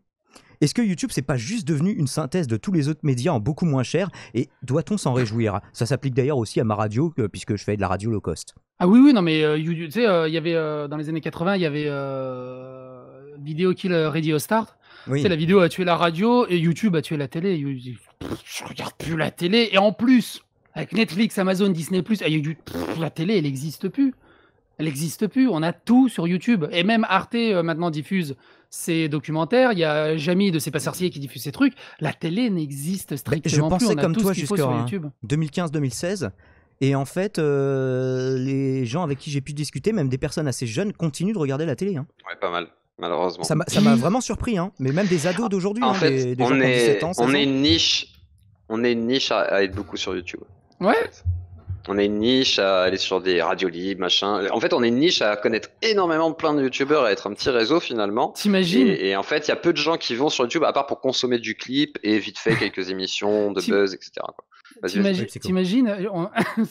est-ce que YouTube c'est pas juste devenu une synthèse de tous les autres médias en beaucoup moins cher, et doit-on s'en réjouir? Ça s'applique d'ailleurs aussi à ma radio, puisque je fais de la radio low cost. Ah oui, non mais tu sais, il y avait dans les années 80, il y avait Video Kill Radio Start. Tu sais, la vidéo a tué la radio et YouTube a tué la télé. Je regarde plus la télé, et en plus avec Netflix, Amazon, Disney+, la télé elle n'existe plus. Elle n'existe plus. On a tout sur YouTube, et même Arte maintenant diffuse ses documentaires. Il y a Jamie de C'est pas sorcier qui diffuse ses trucs. La télé n'existe strictement plus. Je pensais comme toi jusqu'à 2015-2016. Et en fait, les gens avec qui j'ai pu discuter, même des personnes assez jeunes, continuent de regarder la télé. Ouais, pas mal, malheureusement. Ça m'a vraiment surpris, mais même des ados d'aujourd'hui. En fait, des gens qui ont 17 ans, on est une niche à être beaucoup sur YouTube. Ouais. En fait. On est une niche à aller sur des radios libres, machin. En fait, on est une niche à connaître énormément plein de youtubeurs, à être un petit réseau finalement. T'imagines ? Et en fait, il y a peu de gens qui vont sur YouTube, à part pour consommer du clip et vite fait quelques émissions de buzz, etc. T'imagines,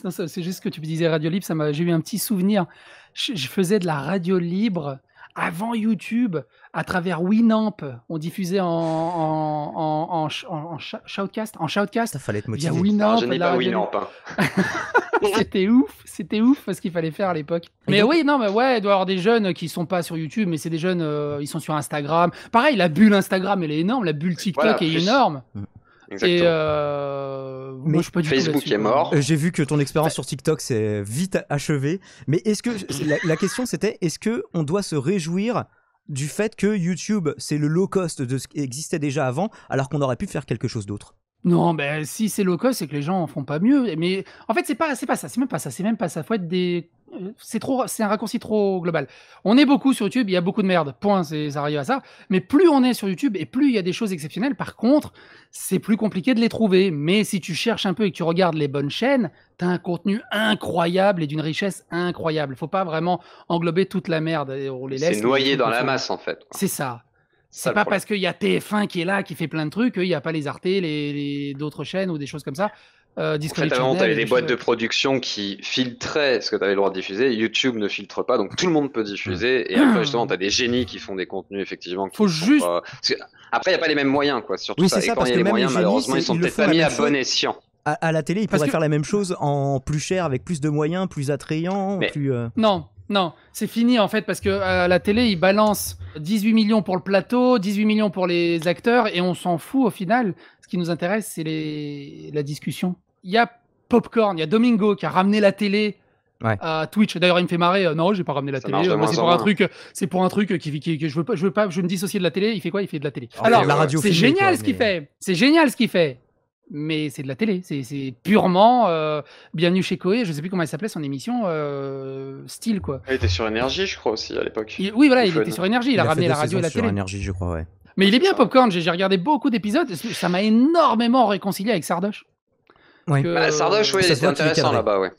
c'est juste ce que tu disais, radio libre, j'ai eu un petit souvenir. Je faisais de la radio libre avant YouTube, à travers Winamp. On diffusait en shoutcast. Ça fallait être motivé. Winamp, je n'ai pas Winamp. C'était ouf ce qu'il fallait faire à l'époque. Mais il doit y avoir des jeunes qui sont pas sur YouTube, mais c'est des jeunes, ils sont sur Instagram. Pareil, la bulle Instagram, elle est énorme, la bulle TikTok est énorme. Exactement. Et moi, je suis pas du Facebook est mort. J'ai vu que ton expérience sur TikTok s'est vite achevée. Mais est-ce que la question c'était, est-ce que on doit se réjouir du fait que YouTube, c'est le low cost de ce qui existait déjà avant, alors qu'on aurait pu faire quelque chose d'autre. Non, ben si c'est low cost, c'est que les gens en font pas mieux. Mais en fait, c'est pas ça, c'est même pas ça, c'est même pas ça. Faut être c'est un raccourci trop global. On est beaucoup sur YouTube, il y a beaucoup de merde. Point, ça arrive à ça. Mais plus on est sur YouTube et plus il y a des choses exceptionnelles. Par contre, c'est plus compliqué de les trouver. Mais si tu cherches un peu et que tu regardes les bonnes chaînes, t'as un contenu incroyable et d'une richesse incroyable. Faut pas vraiment englober toute la merde. Et on les laisse. C'est noyé dans la masse en fait. C'est ça. C'est pas parce qu'il y a TF1 qui est là, qui fait plein de trucs, qu'il n'y a pas les Arte, d'autres chaînes ou des choses comme ça. En fait, avant, tu avais des boîtes de production qui filtraient ce que tu avais le droit de diffuser. YouTube ne filtre pas, donc tout le monde peut diffuser. Et après, justement, tu as des génies qui font des contenus, effectivement. Faut juste. Après, il n'y a pas les mêmes moyens, quoi. Surtout oui, ça. C'est ça, et quand il y a les moyens, malheureusement, ils sont peut-être pas mis à bon escient. À la télé, ils pourraient faire la même chose en plus cher, avec plus de moyens, plus attrayant. Plus, Non, c'est fini en fait parce que à la télé ils balancent 18 millions pour le plateau, 18 millions pour les acteurs et on s'en fout au final. Ce qui nous intéresse c'est la discussion. Il y a Popcorn, il y a Domingo qui a ramené la télé à Twitch. D'ailleurs il me fait marrer. Non, j'ai pas ramené la télé. C'est pour un truc que je veux pas. Je me dissocier de la télé. Il fait quoi? Il fait de la télé. Alors la radio c'est génial ce qu'il fait. C'est génial ce qu'il fait. Mais c'est de la télé, c'est purement Bienvenue chez Koé, je sais plus comment elle s'appelait son émission, style quoi. Il était sur Énergie, je crois aussi à l'époque. Oui, voilà, il était sur Énergie, il a ramené la radio et la télé. Sur Énergie, je crois, ouais. Mais il est bien Popcorn, j'ai regardé beaucoup d'épisodes, ça m'a énormément réconcilié avec Sardoche. Oui. Sardoche, oui, c'était intéressant là-bas, ouais.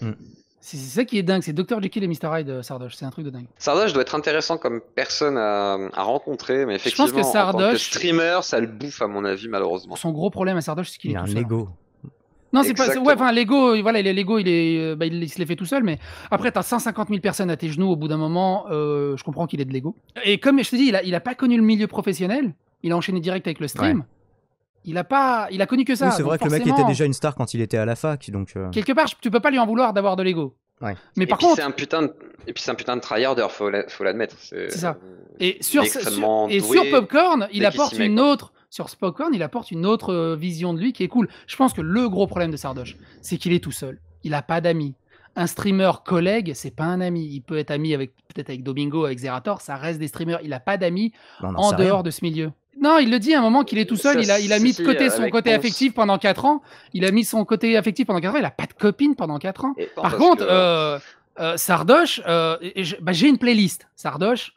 C'est ça qui est dingue, c'est Dr Jekyll et Mr Hyde, Sardoche, c'est un truc de dingue. Sardoche doit être intéressant comme personne à rencontrer, mais effectivement, je pense que Sardoche, en tant que streamer, ça le bouffe à mon avis, malheureusement. Son gros problème à Sardoche, c'est qu'il est tout seul. Lego. Non, c'est pas. Ouais, enfin, Lego, voilà, Lego, il se les fait tout seul, mais après, t'as 150 000 personnes à tes genoux au bout d'un moment. Je comprends qu'il est de Lego. Et comme je te dis, il a pas connu le milieu professionnel. Il a enchaîné direct avec le stream. Ouais. Il a connu que ça. Oui, c'est vrai que le mec était déjà une star quand il était à la fac, donc. Quelque part, tu peux pas lui en vouloir d'avoir de Lego. Ouais. Mais par contre, c'est un putain de tryharder, faut l'admettre. C'est ça. Et sur Popcorn, il apporte une autre. Sur Popcorn, il apporte une autre vision de lui qui est cool. Je pense que le gros problème de Sardoche, c'est qu'il est tout seul. Il n'a pas d'amis. Un streamer collègue, c'est pas un ami. Il peut être ami peut-être avec Domingo, avec Zerator, ça reste des streamers. Il n'a pas d'amis en dehors de ce milieu. Non, il le dit à un moment qu'il est tout seul. Il a mis de côté son côté affectif pendant 4 ans. Il a mis son côté affectif pendant 4 ans. Il n'a pas de copine pendant 4 ans. Par contre, Sardoche, j'ai une playlist Sardoche.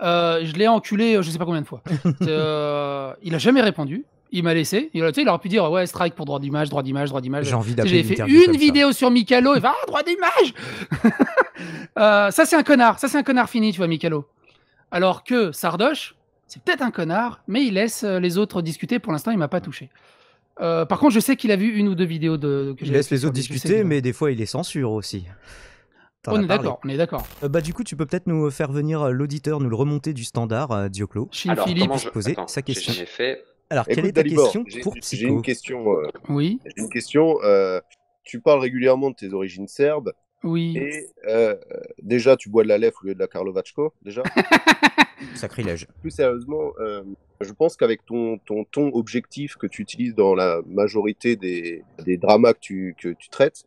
Je l'ai enculé je sais pas combien de fois. Il a jamais répondu. Il m'a laissé. Il aurait pu dire ouais strike pour droit d'image. J'ai envie d'appeler. J'ai fait une vidéo sur Mikalo. Il va droit d'image. Ça c'est un connard fini, tu vois Mikalo. Alors que Sardoche, c'est peut-être un connard, mais il laisse les autres discuter. Pour l'instant, il m'a pas touché. Par contre, je sais qu'il a vu 1 ou 2 vidéos que il laisse les autres discuter, mais des fois il les censure aussi. On est d'accord. Du coup, tu peux peut-être nous faire venir l'auditeur, nous le remonter du standard, Dioclo. Alors, Philippe poser sa question. Alors, quelle est ta question pour Psycho ? J'ai une question. Oui. J'ai une question. Tu parles régulièrement de tes origines serbes. Oui. Et déjà, tu bois de la lèvre au lieu de la Karlovačko, déjà. Sacrilège. Plus sérieusement, je pense qu'avec ton ton objectif que tu utilises dans la majorité des dramas que tu traites,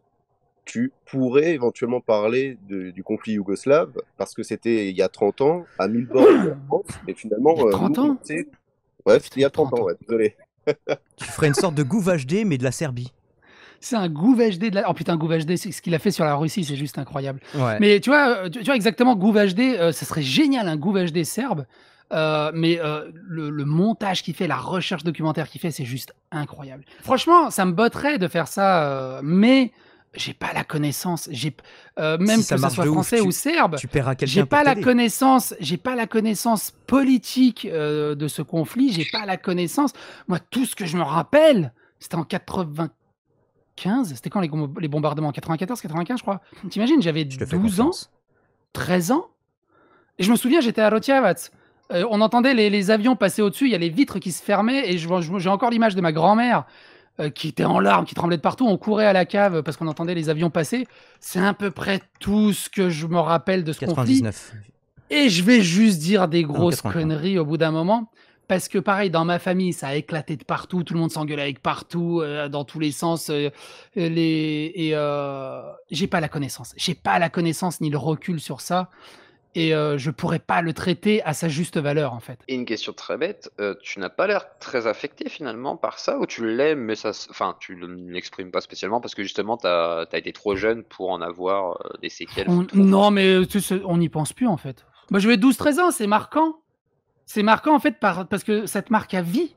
tu pourrais éventuellement parler du conflit yougoslave, parce que c'était il y a 30 ans, à 1000 bornes en France, et finalement... Il y a 30 ans Ouais, c'était il y a 30 ans, ouais, désolé. Tu ferais une sorte de Gouv HD, mais de la Serbie. C'est un Gouv HD de la... Oh putain, Gouv HD, ce qu'il a fait sur la Russie, c'est juste incroyable. Ouais. Mais tu vois exactement, Gouv HD, ça serait génial, un Gouv HD serbe. Mais le montage qu'il fait, la recherche documentaire qu'il fait, c'est juste incroyable. Franchement, ça me botterait de faire ça, mais j'ai pas la connaissance. Même si que ça soit français ou serbe, tu paieras quelqu'un j'ai pas la connaissance. J'ai pas la connaissance politique de ce conflit. J'ai pas la connaissance. Moi, tout ce que je me rappelle, c'était en 95. C'était quand les bombardements? 94, 95, je crois. T'imagines, j'avais 12 ans, 13 ans, et je me souviens, j'étais à Rotjavac. On entendait les avions passer au-dessus, il y a les vitres qui se fermaient, et j'ai encore l'image de ma grand-mère qui était en larmes, qui tremblait de partout. On courait à la cave parce qu'on entendait les avions passer. C'est à peu près tout ce que je me rappelle de ce 99. conflit. Et je vais juste dire des grosses conneries au bout d'un moment. Parce que pareil, dans ma famille, ça a éclaté de partout. Tout le monde s'engueulait avec partout, dans tous les sens. J'ai pas la connaissance. J'ai pas la connaissance ni le recul sur ça. et je pourrais pas le traiter à sa juste valeur en fait. Et une question très bête, tu n'as pas l'air très affecté finalement par ça, ou tu l'aimes, mais enfin, tu ne l'exprimes pas spécialement parce que justement t'as été trop jeune pour en avoir des séquelles. Non, mais on n'y pense plus en fait. Moi, je vais 12-13 ans, c'est marquant. C'est marquant en fait parce que ça te marque à vie.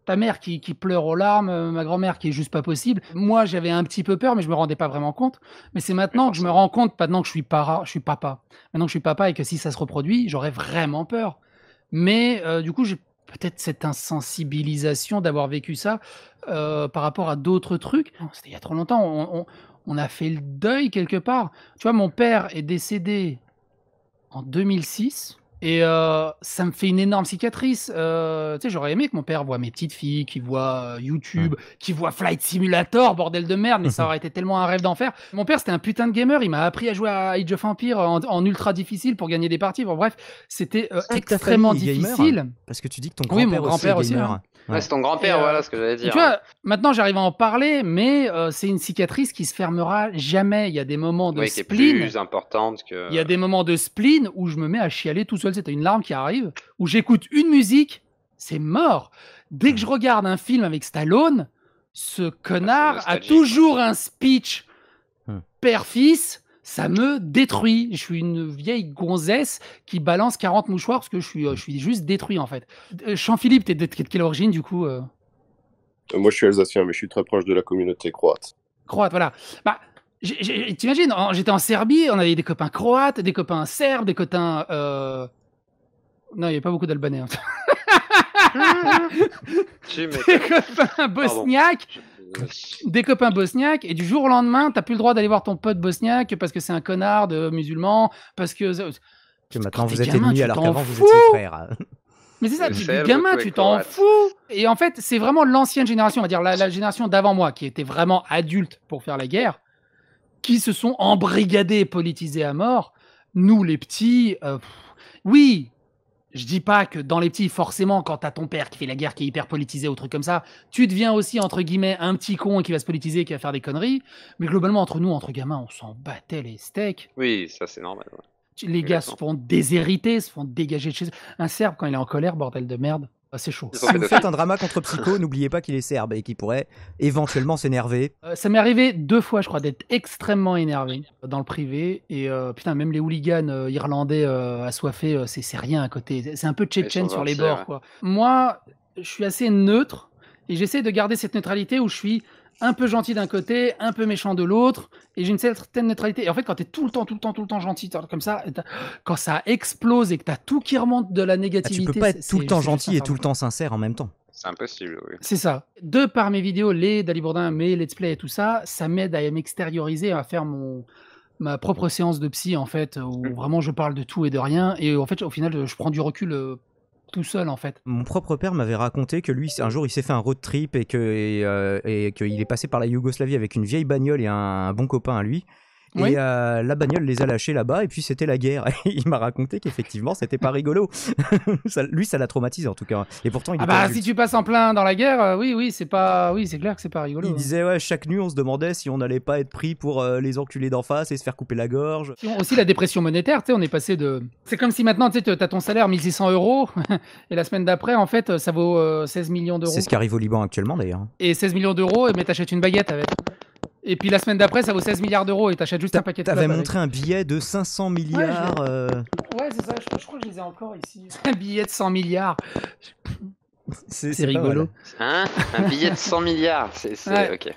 Ta mère qui pleure aux larmes, ma grand-mère qui est juste pas possible. Moi, j'avais un petit peu peur, mais je me rendais pas vraiment compte. Mais c'est maintenant que je me rends compte, maintenant que je suis papa. Maintenant que je suis papa et que si ça se reproduit, j'aurais vraiment peur. Mais du coup, j'ai peut-être cette insensibilisation d'avoir vécu ça par rapport à d'autres trucs. C'était il y a trop longtemps. On a fait le deuil quelque part. Tu vois, mon père est décédé en 2006. Et ça me fait une énorme cicatrice. Tu sais, j'aurais aimé que mon père voit mes petites filles, qu'il voit YouTube, qu'il voit Flight Simulator, bordel de merde, mais ça aurait été tellement un rêve d'enfer. Mon père, c'était un putain de gamer. Il m'a appris à jouer à Age of Empires en ultra difficile pour gagner des parties. Bon, bref, c'était extrêmement difficile. Gamer, parce que tu dis que ton grand-père aussi est gamer. Ouais, c'est ton grand-père, voilà ce que j'allais dire. Tu vois, maintenant j'arrive à en parler, mais c'est une cicatrice qui se fermera jamais. Il y a des moments de spleen. Qui est plus importante que... Il y a des moments de spleen où je me mets à chialer tout seul. C'était une larme qui arrive, où j'écoute une musique, c'est mort. Dès que je regarde un film avec Stallone, ce connard a toujours un speech père-fils. Ça me détruit. Je suis une vieille gonzesse qui balance 40 mouchoirs parce que je suis juste détruit en fait. Jean-Philippe, t'es de quelle origine du coup Moi je suis alsacien, mais je suis très proche de la communauté croate. Croate, voilà. Bah, t'imagines, j'étais en Serbie, on avait des copains croates, des copains serbes, des copains... Non, il n'y avait pas beaucoup d'Albanais. Des copains bosniaques. Des copains bosniaques, et du jour au lendemain, t'as plus le droit d'aller voir ton pote bosniaque parce que c'est un connard de musulman, parce que maintenant vous êtes ennemis alors qu'avant vous étiez frères. Mais c'est ça, du gamin, tu t'en fous. Et en fait, c'est vraiment l'ancienne génération, on va dire la génération d'avant moi, qui était vraiment adulte pour faire la guerre, qui se sont embrigadés et politisés à mort. Nous, les petits, oui. Je dis pas que dans les petits, forcément, quand t'as ton père qui fait la guerre, qui est hyper politisé ou truc comme ça, tu deviens aussi, entre guillemets, un petit con qui va se politiser, qui va faire des conneries. Mais globalement, entre nous, entre gamins, on s'en battait les steaks. Oui, ça c'est normal. Ouais. Les gars se font déshériter, se font dégager de chez eux. Un Serbe, quand il est en colère, bordel de merde, c'est chaud. Si vous faites un drama contre Psycho, n'oubliez pas qu'il est serbe et qu'il pourrait éventuellement s'énerver. Ça m'est arrivé 2 fois, je crois, d'être extrêmement énervé dans le privé. Et putain, même les hooligans irlandais assoiffés, c'est rien à côté. C'est un peu tchétchène sur les bords, quoi. Moi, je suis assez neutre et j'essaie de garder cette neutralité où je suis un peu gentil d'un côté, un peu méchant de l'autre, et j'ai une certaine neutralité. Et en fait, quand t'es tout le temps gentil, comme ça, quand ça explose et que t'as tout qui remonte de la négativité... tu peux pas être tout le temps gentil et tout le temps sincère en même temps. C'est impossible, oui. C'est ça. De par mes vidéos, les Dali Bourdin, mes let's play et tout ça, ça m'aide à m'extérioriser, à faire ma propre séance de psy, en fait, où vraiment je parle de tout et de rien, et en fait, au final, je prends du recul... tout seul en fait. Mon propre père m'avait raconté que lui, un jour, il s'est fait un road trip et qu'il est passé par la Yougoslavie avec une vieille bagnole et un bon copain à lui. Oui. Et la bagnole les a lâchés là-bas et puis c'était la guerre. Et il m'a raconté qu'effectivement, c'était pas rigolo. Lui, ça l'a traumatisé en tout cas. Et pourtant, il était adulte. Si tu passes en plein dans la guerre, oui, c'est clair que c'est pas rigolo. Il disait, ouais, chaque nuit, on se demandait si on n'allait pas être pris pour les enculés d'en face et se faire couper la gorge. Aussi la dépression monétaire, tu sais, on est passé de... C'est comme si maintenant, tu sais, t'as ton salaire 1600 € et la semaine d'après, en fait, ça vaut 16 millions d'euros. C'est ce qui arrive au Liban actuellement d'ailleurs. Et 16 millions d'euros, mais t'achètes une baguette avec. Et puis la semaine d'après, ça vaut 16 milliards d'euros et t'achètes juste un paquet de clopes. T'avais montré un billet de 500 milliards. Ouais, c'est ça, je crois que je les ai encore ici. Un billet de 100 milliards. C'est rigolo. Hein, un billet de 100 milliards, ouais. Ok.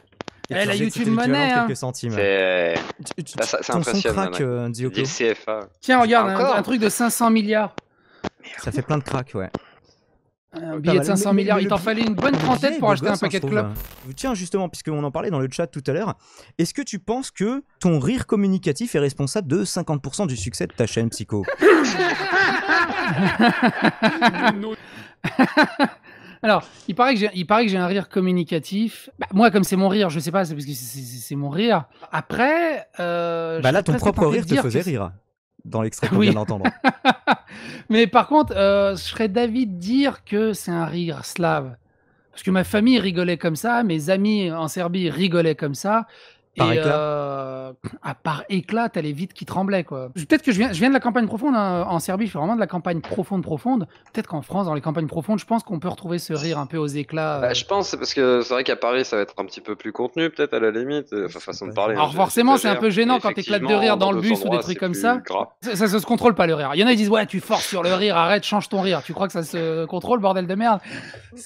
La YouTube monnaie, hein. Quelques centimes. C'est ton impressionnant. Son crack, Dioko. CFA. Tiens, regarde, un truc de 500 milliards. Ça fait plein de cracks, ouais. Un billet de 500 milliards, il t'en fallait une bonne trentaine pour acheter un paquet de clopes. Tiens, justement, puisqu'on en parlait dans le chat tout à l'heure, est-ce que tu penses que ton rire communicatif est responsable de 50% du succès de ta chaîne, Psycho? Alors, il paraît que j'ai un rire communicatif. Bah, moi, comme c'est mon rire, je sais pas, c'est parce que c'est mon rire. Après, là, ton propre rire te faisait rire. Dans l'extrait qu'on vient d'entendre. Mais par contre, je serais d'avis de dire que c'est un rire slave. Parce que ma famille rigolait comme ça, mes amis en Serbie rigolaient comme ça, Par Et éclat par éclat, t'as les vides qui tremblaient, quoi. Peut-être que je viens de la campagne profonde, hein. En Serbie, je fais vraiment de la campagne profonde. Peut-être qu'en France, dans les campagnes profondes, je pense qu'on peut retrouver ce rire un peu aux éclats. Bah, je pense, parce que c'est vrai qu'à Paris, ça va être un petit peu plus contenu, peut-être à la limite. Enfin, façon de parler. Alors forcément, c'est un peu gênant quand t'éclates de rire dans le bus ou des trucs comme ça. Ça se contrôle pas le rire. Il y en a qui disent ouais, tu forces sur le rire, arrête, change ton rire. Tu crois que ça se contrôle, bordel de merde?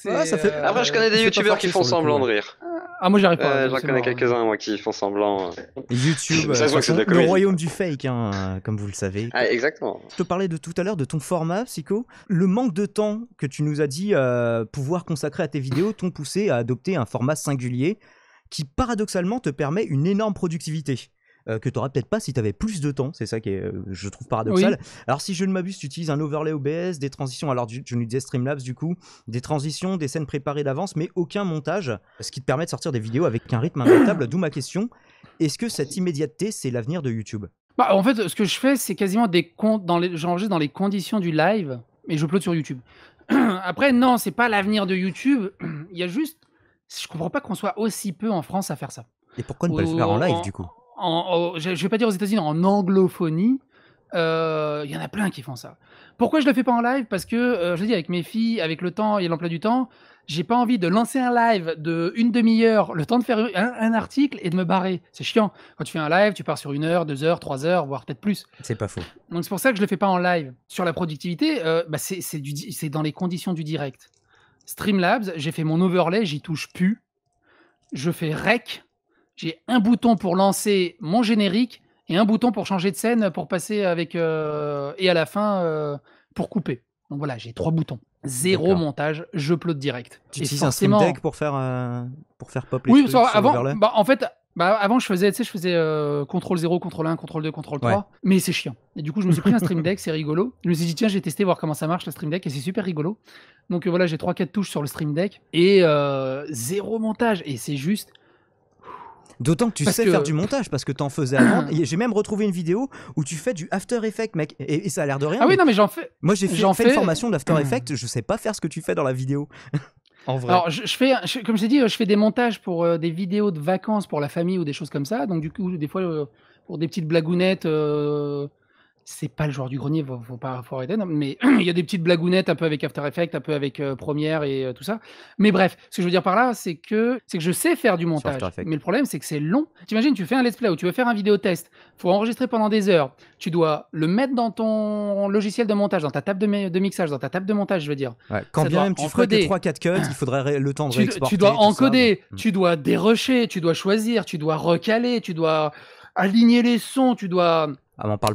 Ouais, ça fait- Après, je connais des youtubeurs qui font semblant de rire. Ah, moi j'arrive pas. J'en connais quelques-uns, moi, qui font semblant. YouTube, Ça se voit que c'est de la le comédie. royaume du fake, hein, comme vous le savez. Ah, exactement. Je te parlais de tout à l'heure de ton format, Psycho. Le manque de temps que tu nous as dit pouvoir consacrer à tes vidéos t'ont poussé à adopter un format singulier qui, paradoxalement, te permet une énorme productivité. Que tu n'aurais peut-être pas si tu avais plus de temps, c'est ça qui est, je trouve, paradoxal. Oui. Alors si je ne m'abuse, tu utilises un overlay OBS, des transitions, alors je nous disais Streamlabs du coup, des transitions, des scènes préparées d'avance, mais aucun montage, ce qui te permet de sortir des vidéos avec un rythme imbattable, d'où ma question, est-ce que cette immédiateté, c'est l'avenir de YouTube? Bah, en fait, ce que je fais, c'est quasiment des comptes j'enregistre dans les conditions du live et je upload sur YouTube. Après, non, c'est pas l'avenir de YouTube. Il y a juste, je comprends pas qu'on soit aussi peu en France à faire ça. Et pourquoi ne pas le faire en live du coup? Je vais pas dire aux États-Unis, en anglophonie, il y en a plein qui font ça. Pourquoi je le fais pas en live? Parce que, je dis, avec mes filles, avec le temps et l'emploi du temps, j'ai pas envie de lancer un live de une demi-heure, le temps de faire un article et de me barrer. C'est chiant. Quand tu fais un live, tu pars sur 1 heure, 2 heures, 3 heures, voire peut-être plus. C'est pas faux. Donc c'est pour ça que je le fais pas en live. Sur la productivité, c'est dans les conditions du direct. Streamlabs, j'ai fait mon overlay, j'y touche plus. Je fais rec. J'ai un bouton pour lancer mon générique et un bouton pour changer de scène pour passer avec et à la fin pour couper. Donc voilà, j'ai 3 boutons. Zéro montage, je upload direct. Tu utilises un Stream Deck pour faire pop les oui, trucs sur avant, l'overlay? en fait, avant je faisais CTRL 0, CTRL 1, CTRL 2, CTRL 3, Ouais. mais c'est chiant. Et du coup, je me suis pris un Stream Deck, c'est rigolo. Je me suis dit tiens, j'ai testé voir comment ça marche le Stream Deck et c'est super rigolo. Donc voilà, j'ai 3-4 touches sur le Stream Deck et zéro montage et c'est juste. D'autant que tu sais faire du montage parce que t'en faisais avant. J'ai même retrouvé une vidéo où tu fais du After Effects, mec, et ça a l'air de rien. Ah oui, non, mais j'en fais. Moi, j'ai fait une formation d'After Effects, je sais pas faire ce que tu fais dans la vidéo. En vrai. Alors, comme je t'ai dit, je fais des montages pour des vidéos de vacances pour la famille ou des choses comme ça. Donc, du coup, des fois, pour des petites blagounettes, c'est pas le joueur du grenier, faut arrêter. Non, mais il y a des petites blagounettes un peu avec After Effects, un peu avec Premiere et tout ça. Mais bref, ce que je veux dire par là, c'est que je sais faire du montage. Mais le problème, c'est que c'est long. T'imagines, tu fais un let's play ou tu veux faire un vidéo test. Faut enregistrer pendant des heures. Tu dois le mettre dans ton logiciel de montage, dans ta table de mixage, dans ta table de montage, je veux dire. Ouais, quand bien même tu ferais que 3-4 cuts, il faudrait le temps de réexporter. Tu dois encoder, tu dois dérusher, tu dois choisir, tu dois recaler, tu dois aligner les sons, tu dois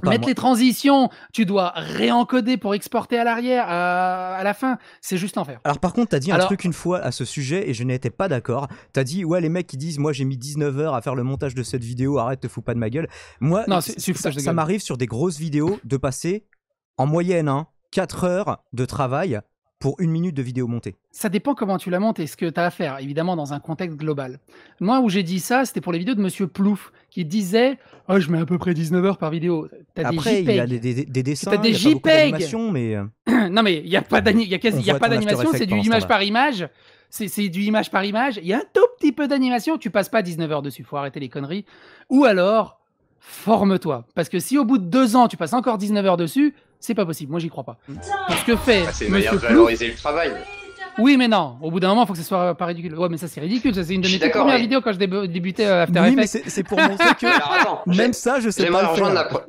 mettre les transitions, tu dois réencoder pour exporter à l'arrière, à la fin. C'est juste l'enfer. Alors par contre, t'as dit un truc une fois à ce sujet et je n'étais pas d'accord. T'as dit, ouais, les mecs qui disent, moi j'ai mis 19 heures à faire le montage de cette vidéo, arrête, te fous pas de ma gueule. Moi, non, ça m'arrive sur des grosses vidéos de passer en moyenne 4 heures de travail pour 1 minute de vidéo montée. Ça dépend comment tu la montes et ce que tu as à faire, évidemment, dans un contexte global. Moi, où j'ai dit ça, c'était pour les vidéos de Monsieur Plouf, qui disait « Oh, je mets à peu près 19 heures par vidéo. » Après, il y a des dessins, il y a des JPEG. Mais... non, mais il n'y a pas d'animation, c'est du image par image. C'est du image par image. Il y a un tout petit peu d'animation, tu passes pas 19 heures dessus, faut arrêter les conneries. Ou alors, forme-toi. Parce que si au bout de 2 ans, tu passes encore 19 heures dessus, c'est pas possible, moi j'y crois pas. Pour ce que fait c'est une manière de Monsieur valoriser le travail. Oui, mais non, au bout d'un moment, il faut que ce soit pas ridicule. Ouais, mais ça c'est ridicule, ça c'est une de mes premières vidéos quand je débutais After Effects. Mais c'est pour montrer que alors, attends, même ça, je sais pas le faire.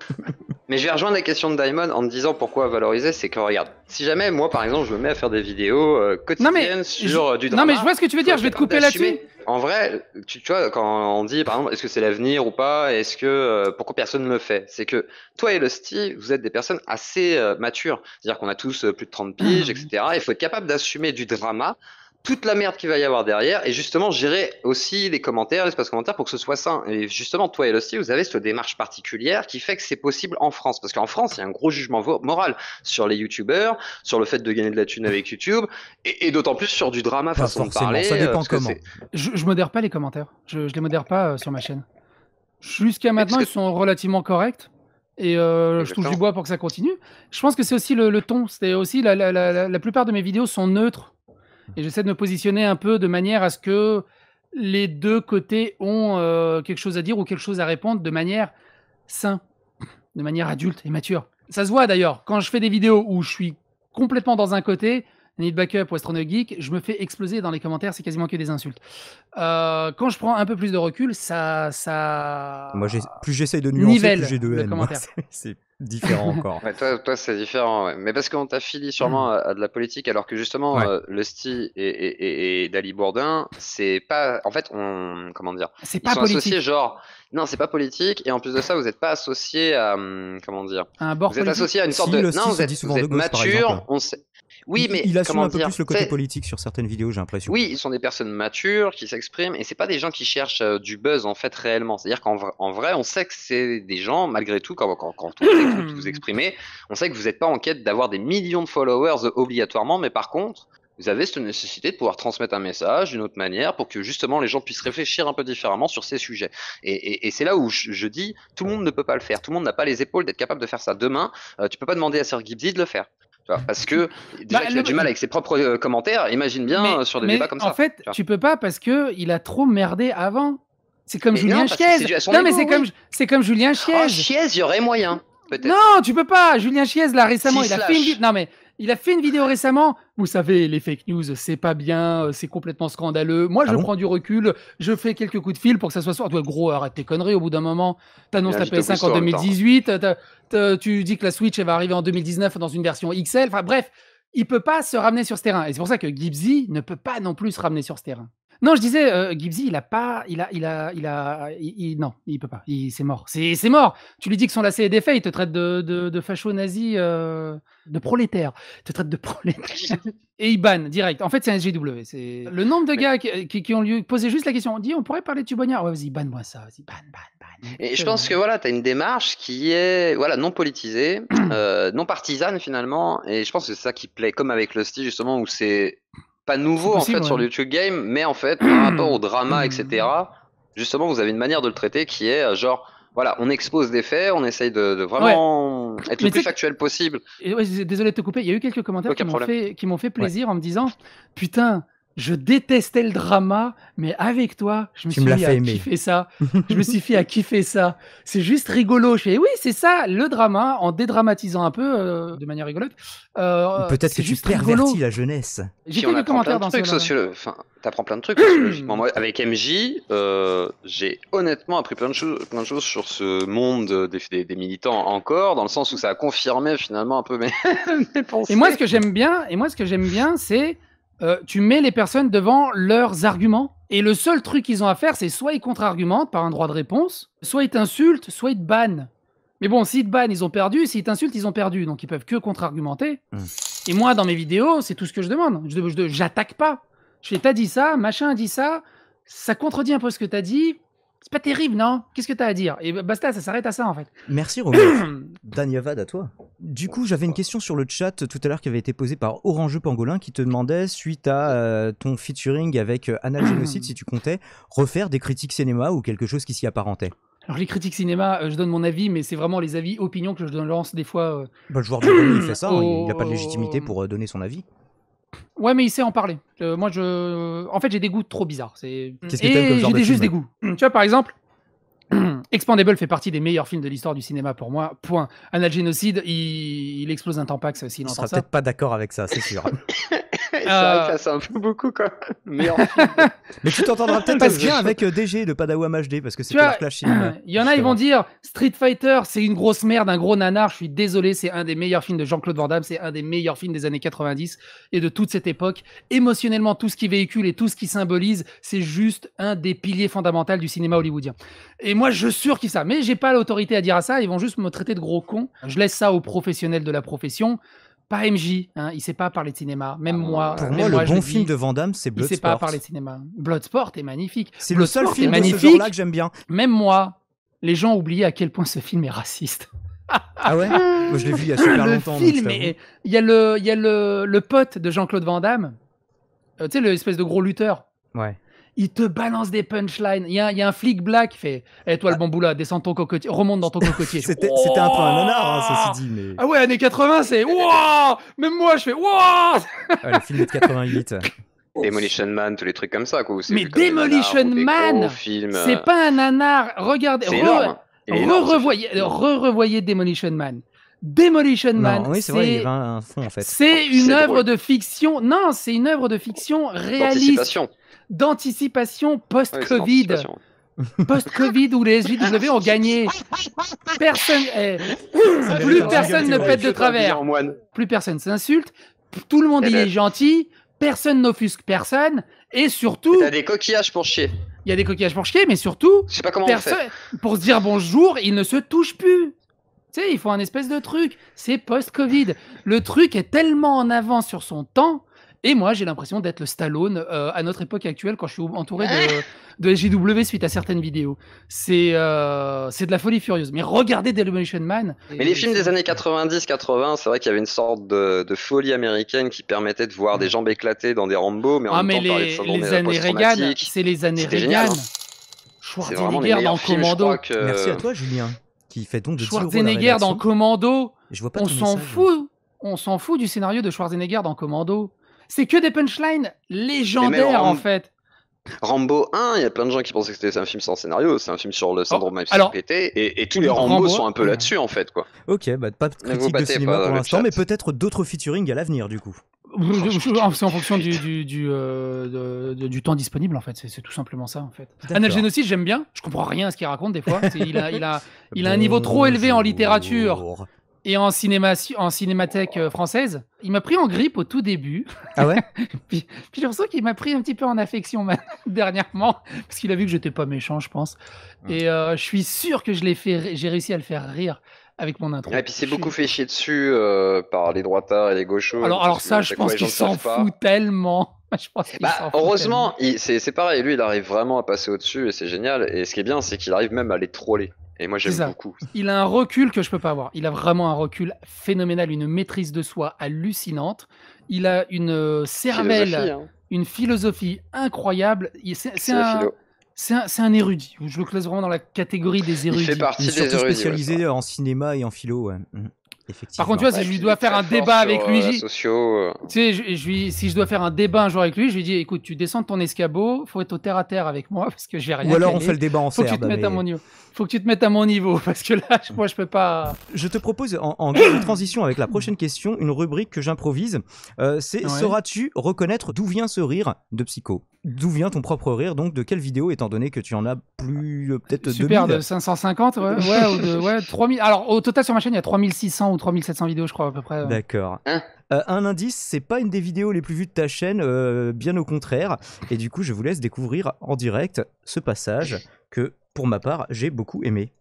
Mais je vais rejoindre la question de Diamond en te disant pourquoi valoriser, c'est que regarde, si jamais moi par exemple je me mets à faire des vidéos quotidiennes sur du drama. Non mais je vois ce que tu veux dire, je vais te couper là-dessus. En vrai, tu vois, quand on dit par exemple est-ce que c'est l'avenir ou pas, est-ce que pourquoi personne ne le fait, c'est que toi et Lusty, vous êtes des personnes assez matures, c'est-à-dire qu'on a tous plus de 30 piges, etc. Il faut être capable d'assumer du drama, toute la merde qu'il va y avoir derrière et justement gérer aussi les commentaires, l'espace commentaire pour que ce soit sain. Et justement, toi et Lusty, vous avez cette démarche particulière qui fait que c'est possible en France. Parce qu'en France, il y a un gros jugement moral sur les youtubeurs, sur le fait de gagner de la thune avec YouTube et d'autant plus sur du drama façon de parler. Ça dépend comment. Je modère pas les commentaires. Je les modère pas sur ma chaîne. Jusqu'à maintenant, ils sont relativement corrects. Et je touche du bois pour que ça continue. Je pense que c'est aussi le ton. C'est aussi la plupart de mes vidéos sont neutres. Et j'essaie de me positionner un peu de manière à ce que les deux côtés ont quelque chose à dire ou quelque chose à répondre de manière saine, de manière adulte et mature. Ça se voit d'ailleurs, quand je fais des vidéos où je suis complètement dans un côté, Need Backup ou Astronaut Geek, je me fais exploser dans les commentaires, c'est quasiment que des insultes. Quand je prends un peu plus de recul, ça Moi, plus j'essaye de nuancer, plus j'ai de haine. Moi, c'est différent encore. Ouais, toi c'est différent, ouais. Mais parce qu'on t'affilie sûrement à de la politique, alors que justement, le Sti et Dali Bourdin, c'est pas. En fait, comment dire, c'est ils pas sont politique. associés, genre. Non, c'est pas politique, et en plus de ça, vous n'êtes pas associé à. Comment dire, un bord vous êtes politique. associé à une sorte Si, de. le Non, Sti vous se êtes, dit souvent vous de êtes gauche, par mature, exemple. on sait. Oui, mais il assume comment un peu dire, plus le côté politique sur certaines vidéos, j'ai l'impression. oui, ils sont des personnes matures qui s'expriment et c'est pas des gens qui cherchent du buzz en fait réellement. C'est-à-dire qu'en vrai, on sait que c'est des gens, malgré tout, quand on vous écoute vous exprimer, on sait que vous n'êtes pas en quête d'avoir des millions de followers obligatoirement, mais par contre, vous avez cette nécessité de pouvoir transmettre un message d'une autre manière pour que justement les gens puissent réfléchir un peu différemment sur ces sujets. Et c'est là où je dis, tout le monde ne peut pas le faire. Tout le monde n'a pas les épaules d'être capable de faire ça. Demain, tu peux pas demander à Sir Gibbsy de le faire. Parce que déjà qu'il a du mal avec ses propres commentaires, imagine bien sur des débats comme ça. En fait, tu peux pas parce que il a trop merdé avant. C'est comme Julien Chiez. Non, mais c'est comme Julien Chiez. Oh, Chiez, il y aurait moyen, peut-être. Non, tu peux pas. Julien Chiez, là, récemment, Si, il a fait une vidéo récemment. Vous savez, les fake news, c'est pas bien, c'est complètement scandaleux. Moi, je prends du recul, je fais quelques coups de fil pour que ça soit soit. Toi, gros, arrête tes conneries au bout d'un moment. T'annonces ta PS5 en 2018, tu dis que la Switch, elle va arriver en 2019 dans une version XL. Enfin, bref, il peut pas se ramener sur ce terrain. Et c'est pour ça que Gibbsy ne peut pas non plus se ramener sur ce terrain. Non, je disais, Gibbsy, non, il peut pas. C'est mort. C'est mort. Tu lui dis que son lacet est défait, il te traite de facho nazi, de prolétaire. Il te traite de prolétaire. Et il banne direct. En fait, c'est un SJW. C'est le nombre de gars qui ont lui posé juste la question. On dit, on pourrait parler de Tubognard. Ouais, vas-y, banne-moi ça. Vas-y, banne. Et je pense que voilà, t'as une démarche qui est non politisée, non partisane finalement. Et je pense que c'est ça qui plaît, comme avec le style justement où c'est pas nouveau possible, en fait sur le YouTube Game, mais en fait par rapport au drama, etc. Justement, vous avez une manière de le traiter qui est genre voilà, on expose des faits, on essaye de vraiment être le plus factuel possible. Et désolé de te couper, il y a eu quelques commentaires qui m'ont fait plaisir en me disant putain, je détestais le drama, mais avec toi, je me suis mis à kiffer ça. Je me suis fait à kiffer ça. C'est juste rigolo. Je fais oui, c'est ça, le drama, en dédramatisant un peu de manière rigolote. Peut-être que tu pervertis la jeunesse. J'ai fait des commentaires dans t'apprends plein de trucs sociologiquement. Moi, avec MJ, j'ai honnêtement appris plein de choses sur ce monde des militants encore, dans le sens où ça a confirmé finalement un peu mes pensées. Et moi, ce que j'aime bien, c'est tu mets les personnes devant leurs arguments et le seul truc qu'ils ont à faire, c'est soit ils contre-argumentent par un droit de réponse, soit ils t'insultent, soit ils te bannent. Mais bon, s'ils te bannent, ils ont perdu, s'ils t'insultent, ils ont perdu, donc ils peuvent que contre-argumenter. Et moi, dans mes vidéos, c'est tout ce que je demande. J'attaque pas. Je fais, t'as dit ça, machin a dit ça, ça contredit un peu ce que t'as dit. C'est pas terrible, non? Qu'est-ce que t'as à dire? Et basta, ça s'arrête à ça, en fait. Merci, Romain. Danyavad, à toi. Du coup, j'avais une question sur le chat tout à l'heure qui avait été posée par Orangeux Pangolin qui te demandait, suite à ton featuring avec Anal Génocide, si tu comptais refaire des critiques cinéma ou quelque chose qui s'y apparentait. Alors, les critiques cinéma, je donne mon avis, mais c'est vraiment les avis, opinions que je lance des fois. Le joueur du Rony, il fait ça, il n'a pas de légitimité pour donner son avis. Ouais, mais il sait en parler. En fait, j'ai des goûts trop bizarres. Qu'est-ce que t'aimes comme genre de film? J'ai juste des goûts. Tu vois, par exemple, Expandable fait partie des meilleurs films de l'histoire du cinéma pour moi. Point. Anal Génocide, il explose un tampax s'il entend ça. Tu seras peut-être pas d'accord avec ça, c'est sûr. C'est vrai que ça, c'est un peu beaucoup quand même. Mais, mais tu t'entendras peut-être bien avec DG de Padawam HD parce que c'est leur clash cinéma. Il y en a, ils vont dire Street Fighter, c'est une grosse merde, un gros nanar. Je suis désolé, c'est un des meilleurs films de Jean-Claude Van Damme, c'est un des meilleurs films des années 90 et de toute cette époque. Émotionnellement, tout ce qui véhicule et tout ce qui symbolise, c'est juste un des piliers fondamentaux du cinéma hollywoodien. Et moi, je surkiffe ça, mais j'ai pas l'autorité à dire à ça. Ils vont juste me traiter de gros con. Je laisse ça aux professionnels de la profession. Pas MJ, hein, il sait pas parler de cinéma. Même moi. Pour moi, le bon film de Van Damme, c'est Bloodsport. Il sait pas parler de cinéma. Bloodsport est magnifique. C'est le seul film de ce genre-là que j'aime bien. Même moi, les gens ont oublié à quel point ce film est raciste. Ah ouais? Moi, je l'ai vu il y a super longtemps. Il y a le pote de Jean-Claude Van Damme. Tu sais, l'espèce de gros lutteur. Ouais. Il te balance des punchlines. Il y a un flic black qui fait toi le bamboula, descends ton cocotier, remonte dans ton cocotier. C'était un peu un nanar, ceci dit. Mais... Ah ouais, années 80, c'est wouah. Même moi, je fais wouah. Le film de 88. Demolition Man, tous les trucs comme ça, quoi. Mais Demolition Man, c'est pas un nanar. Regardez, revoyez Demolition Man. Demolition Man, oui, c'est vrai, il y avait un fond en fait. C'est une œuvre de fiction. Non, c'est une œuvre de fiction réaliste. D'anticipation post-Covid. Post-Covid où les SJW ont gagné. Personne, plus personne ne pète de travers. Plus personne s'insulte. Tout le monde est gentil. Personne n'offusque personne. Et surtout. T'as des coquillages pour chier. Il y a des coquillages pour chier, mais surtout. Je sais pas comment on fait. Pour se dire bonjour, ils ne se touchent plus. Tu sais, il faut un espèce de truc. C'est post-Covid. Le truc est tellement en avance sur son temps. Et moi, j'ai l'impression d'être le Stallone à notre époque actuelle quand je suis entouré de SJW suite à certaines vidéos. C'est de la folie furieuse. Mais regardez Demolition Man. Mais les films des années 90-80, c'est vrai qu'il y avait une sorte de folie américaine qui permettait de voir des jambes éclatées dans des Rambo, mais en même temps parler de syndrome post-traumatique. C'est les années Reagan. Schwarzenegger dans Commando. Merci à toi, Julien, qui fait donc de Schwarzenegger dans Commando. Je vois pas on s'en fout. On s'en fout du scénario de Schwarzenegger dans Commando. C'est que des punchlines légendaires en fait. Rambo 1, il y a plein de gens qui pensaient que c'était un film sans scénario, c'est un film sur le syndrome pété, et tous les Rambo sont un peu là-dessus en fait, quoi. Ok, pas de critique de cinéma pour l'instant, mais peut-être d'autres featuring à l'avenir du coup. C'est en fonction du temps disponible en fait, c'est tout simplement ça en fait. Anal Génocide, j'aime bien, je comprends rien à ce qu'il raconte des fois, il a un niveau trop élevé en littérature. Et en cinémathèque française, il m'a pris en grippe au tout début. Ah ouais. puis j'ai l'impression qu'il m'a pris un petit peu en affection dernièrement, parce qu'il a vu que j'étais pas méchant, je pense. Et je suis sûr que j'ai réussi à le faire rire avec mon intro. Et puis c'est beaucoup fait chier dessus par les droitards et les gauchos. Alors ça, je pense qu'il s'en fout tellement. Heureusement, c'est pareil, lui il arrive vraiment à passer au-dessus et c'est génial. Et ce qui est bien, c'est qu'il arrive même à les troller. Et moi j'aime beaucoup. Il a un recul que je peux pas avoir. Il a vraiment un recul phénoménal, une maîtrise de soi hallucinante. Il a une cervelle, une philosophie incroyable. C'est un érudit. Je le classe vraiment dans la catégorie des érudits. Il fait partie des érudits. Spécialisé en cinéma et en philo. Ouais. Par contre, tu vois, si je lui dois faire un débat avec lui, tu sais, si je dois faire un débat un jour avec lui, je lui dis, écoute, tu descends de ton escabeau, faut être au terre à terre avec moi parce que j'ai rien. Ou alors on fait le débat en serbe. Faut que tu te mettes à mon niveau parce que là, moi, je peux pas. Je te propose en guise de transition avec la prochaine question, une rubrique que j'improvise. Sauras-tu reconnaître d'où vient ce rire de Psycho? D'où vient ton propre rire, donc de quelle vidéo, étant donné que tu en as plus, peut-être 2000? Super, de 550, ouais, 3000. Alors, au total, sur ma chaîne, il y a 3600 ou 3700 vidéos, je crois, à peu près. D'accord. Un indice, c'est pas une des vidéos les plus vues de ta chaîne, bien au contraire. Et du coup, je vous laisse découvrir en direct ce passage que, pour ma part, j'ai beaucoup aimé.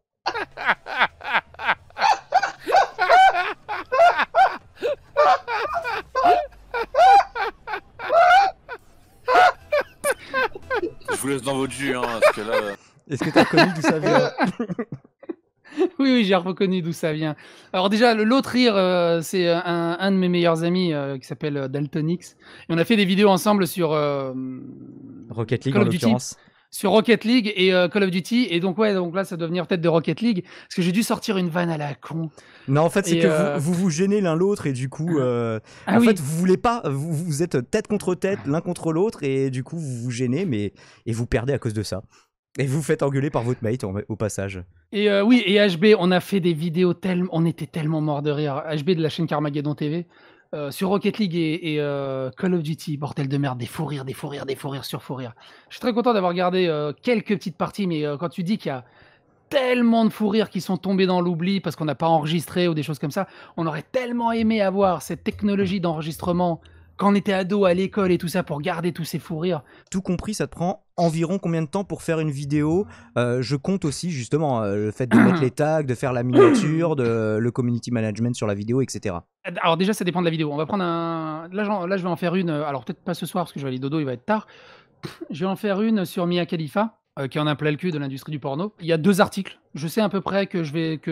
Je vous laisse dans votre jus, parce que là... Est-ce que tu as reconnu d'où ça vient? Oui, j'ai reconnu d'où ça vient. Alors déjà, l'autre rire, c'est un de mes meilleurs amis qui s'appelle Daltonix. Et on a fait des vidéos ensemble sur Rocket League en l'occurrence. Sur Rocket League et Call of Duty. Et donc là, ça doit venir peut-être de Rocket League. Parce que j'ai dû sortir une vanne à la con. Non, en fait, c'est que vous gênez l'un l'autre et du coup, en fait, vous voulez pas, vous êtes tête contre tête, l'un contre l'autre et du coup, vous vous gênez, et vous perdez à cause de ça. Et vous faites engueuler par votre mate au passage. Et oui, et HB, on a fait des vidéos on était tellement morts de rire. HB de la chaîne Carmageddon TV. Sur Rocket League et Call of Duty, bordel de merde, des fous rires sur fous rires. Je suis très content d'avoir gardé quelques petites parties, mais quand tu dis qu'il y a tellement de fous rires qui sont tombés dans l'oubli parce qu'on n'a pas enregistré ou des choses comme ça, on aurait tellement aimé avoir cette technologie d'enregistrement quand on était ado à l'école et tout ça pour garder tous ces fous rires. Tout compris, ça te prend environ combien de temps pour faire une vidéo? Je compte aussi justement le fait de mettre les tags, de faire la miniature, le community management sur la vidéo, etc. Alors déjà, ça dépend de la vidéo. On va prendre Là, je vais en faire une. Alors peut-être pas ce soir parce que je vais aller dodo, il va être tard. Je vais en faire une sur Mia Khalifa, qui en a plein le cul de l'industrie du porno. Il y a 2 articles. Je sais à peu près que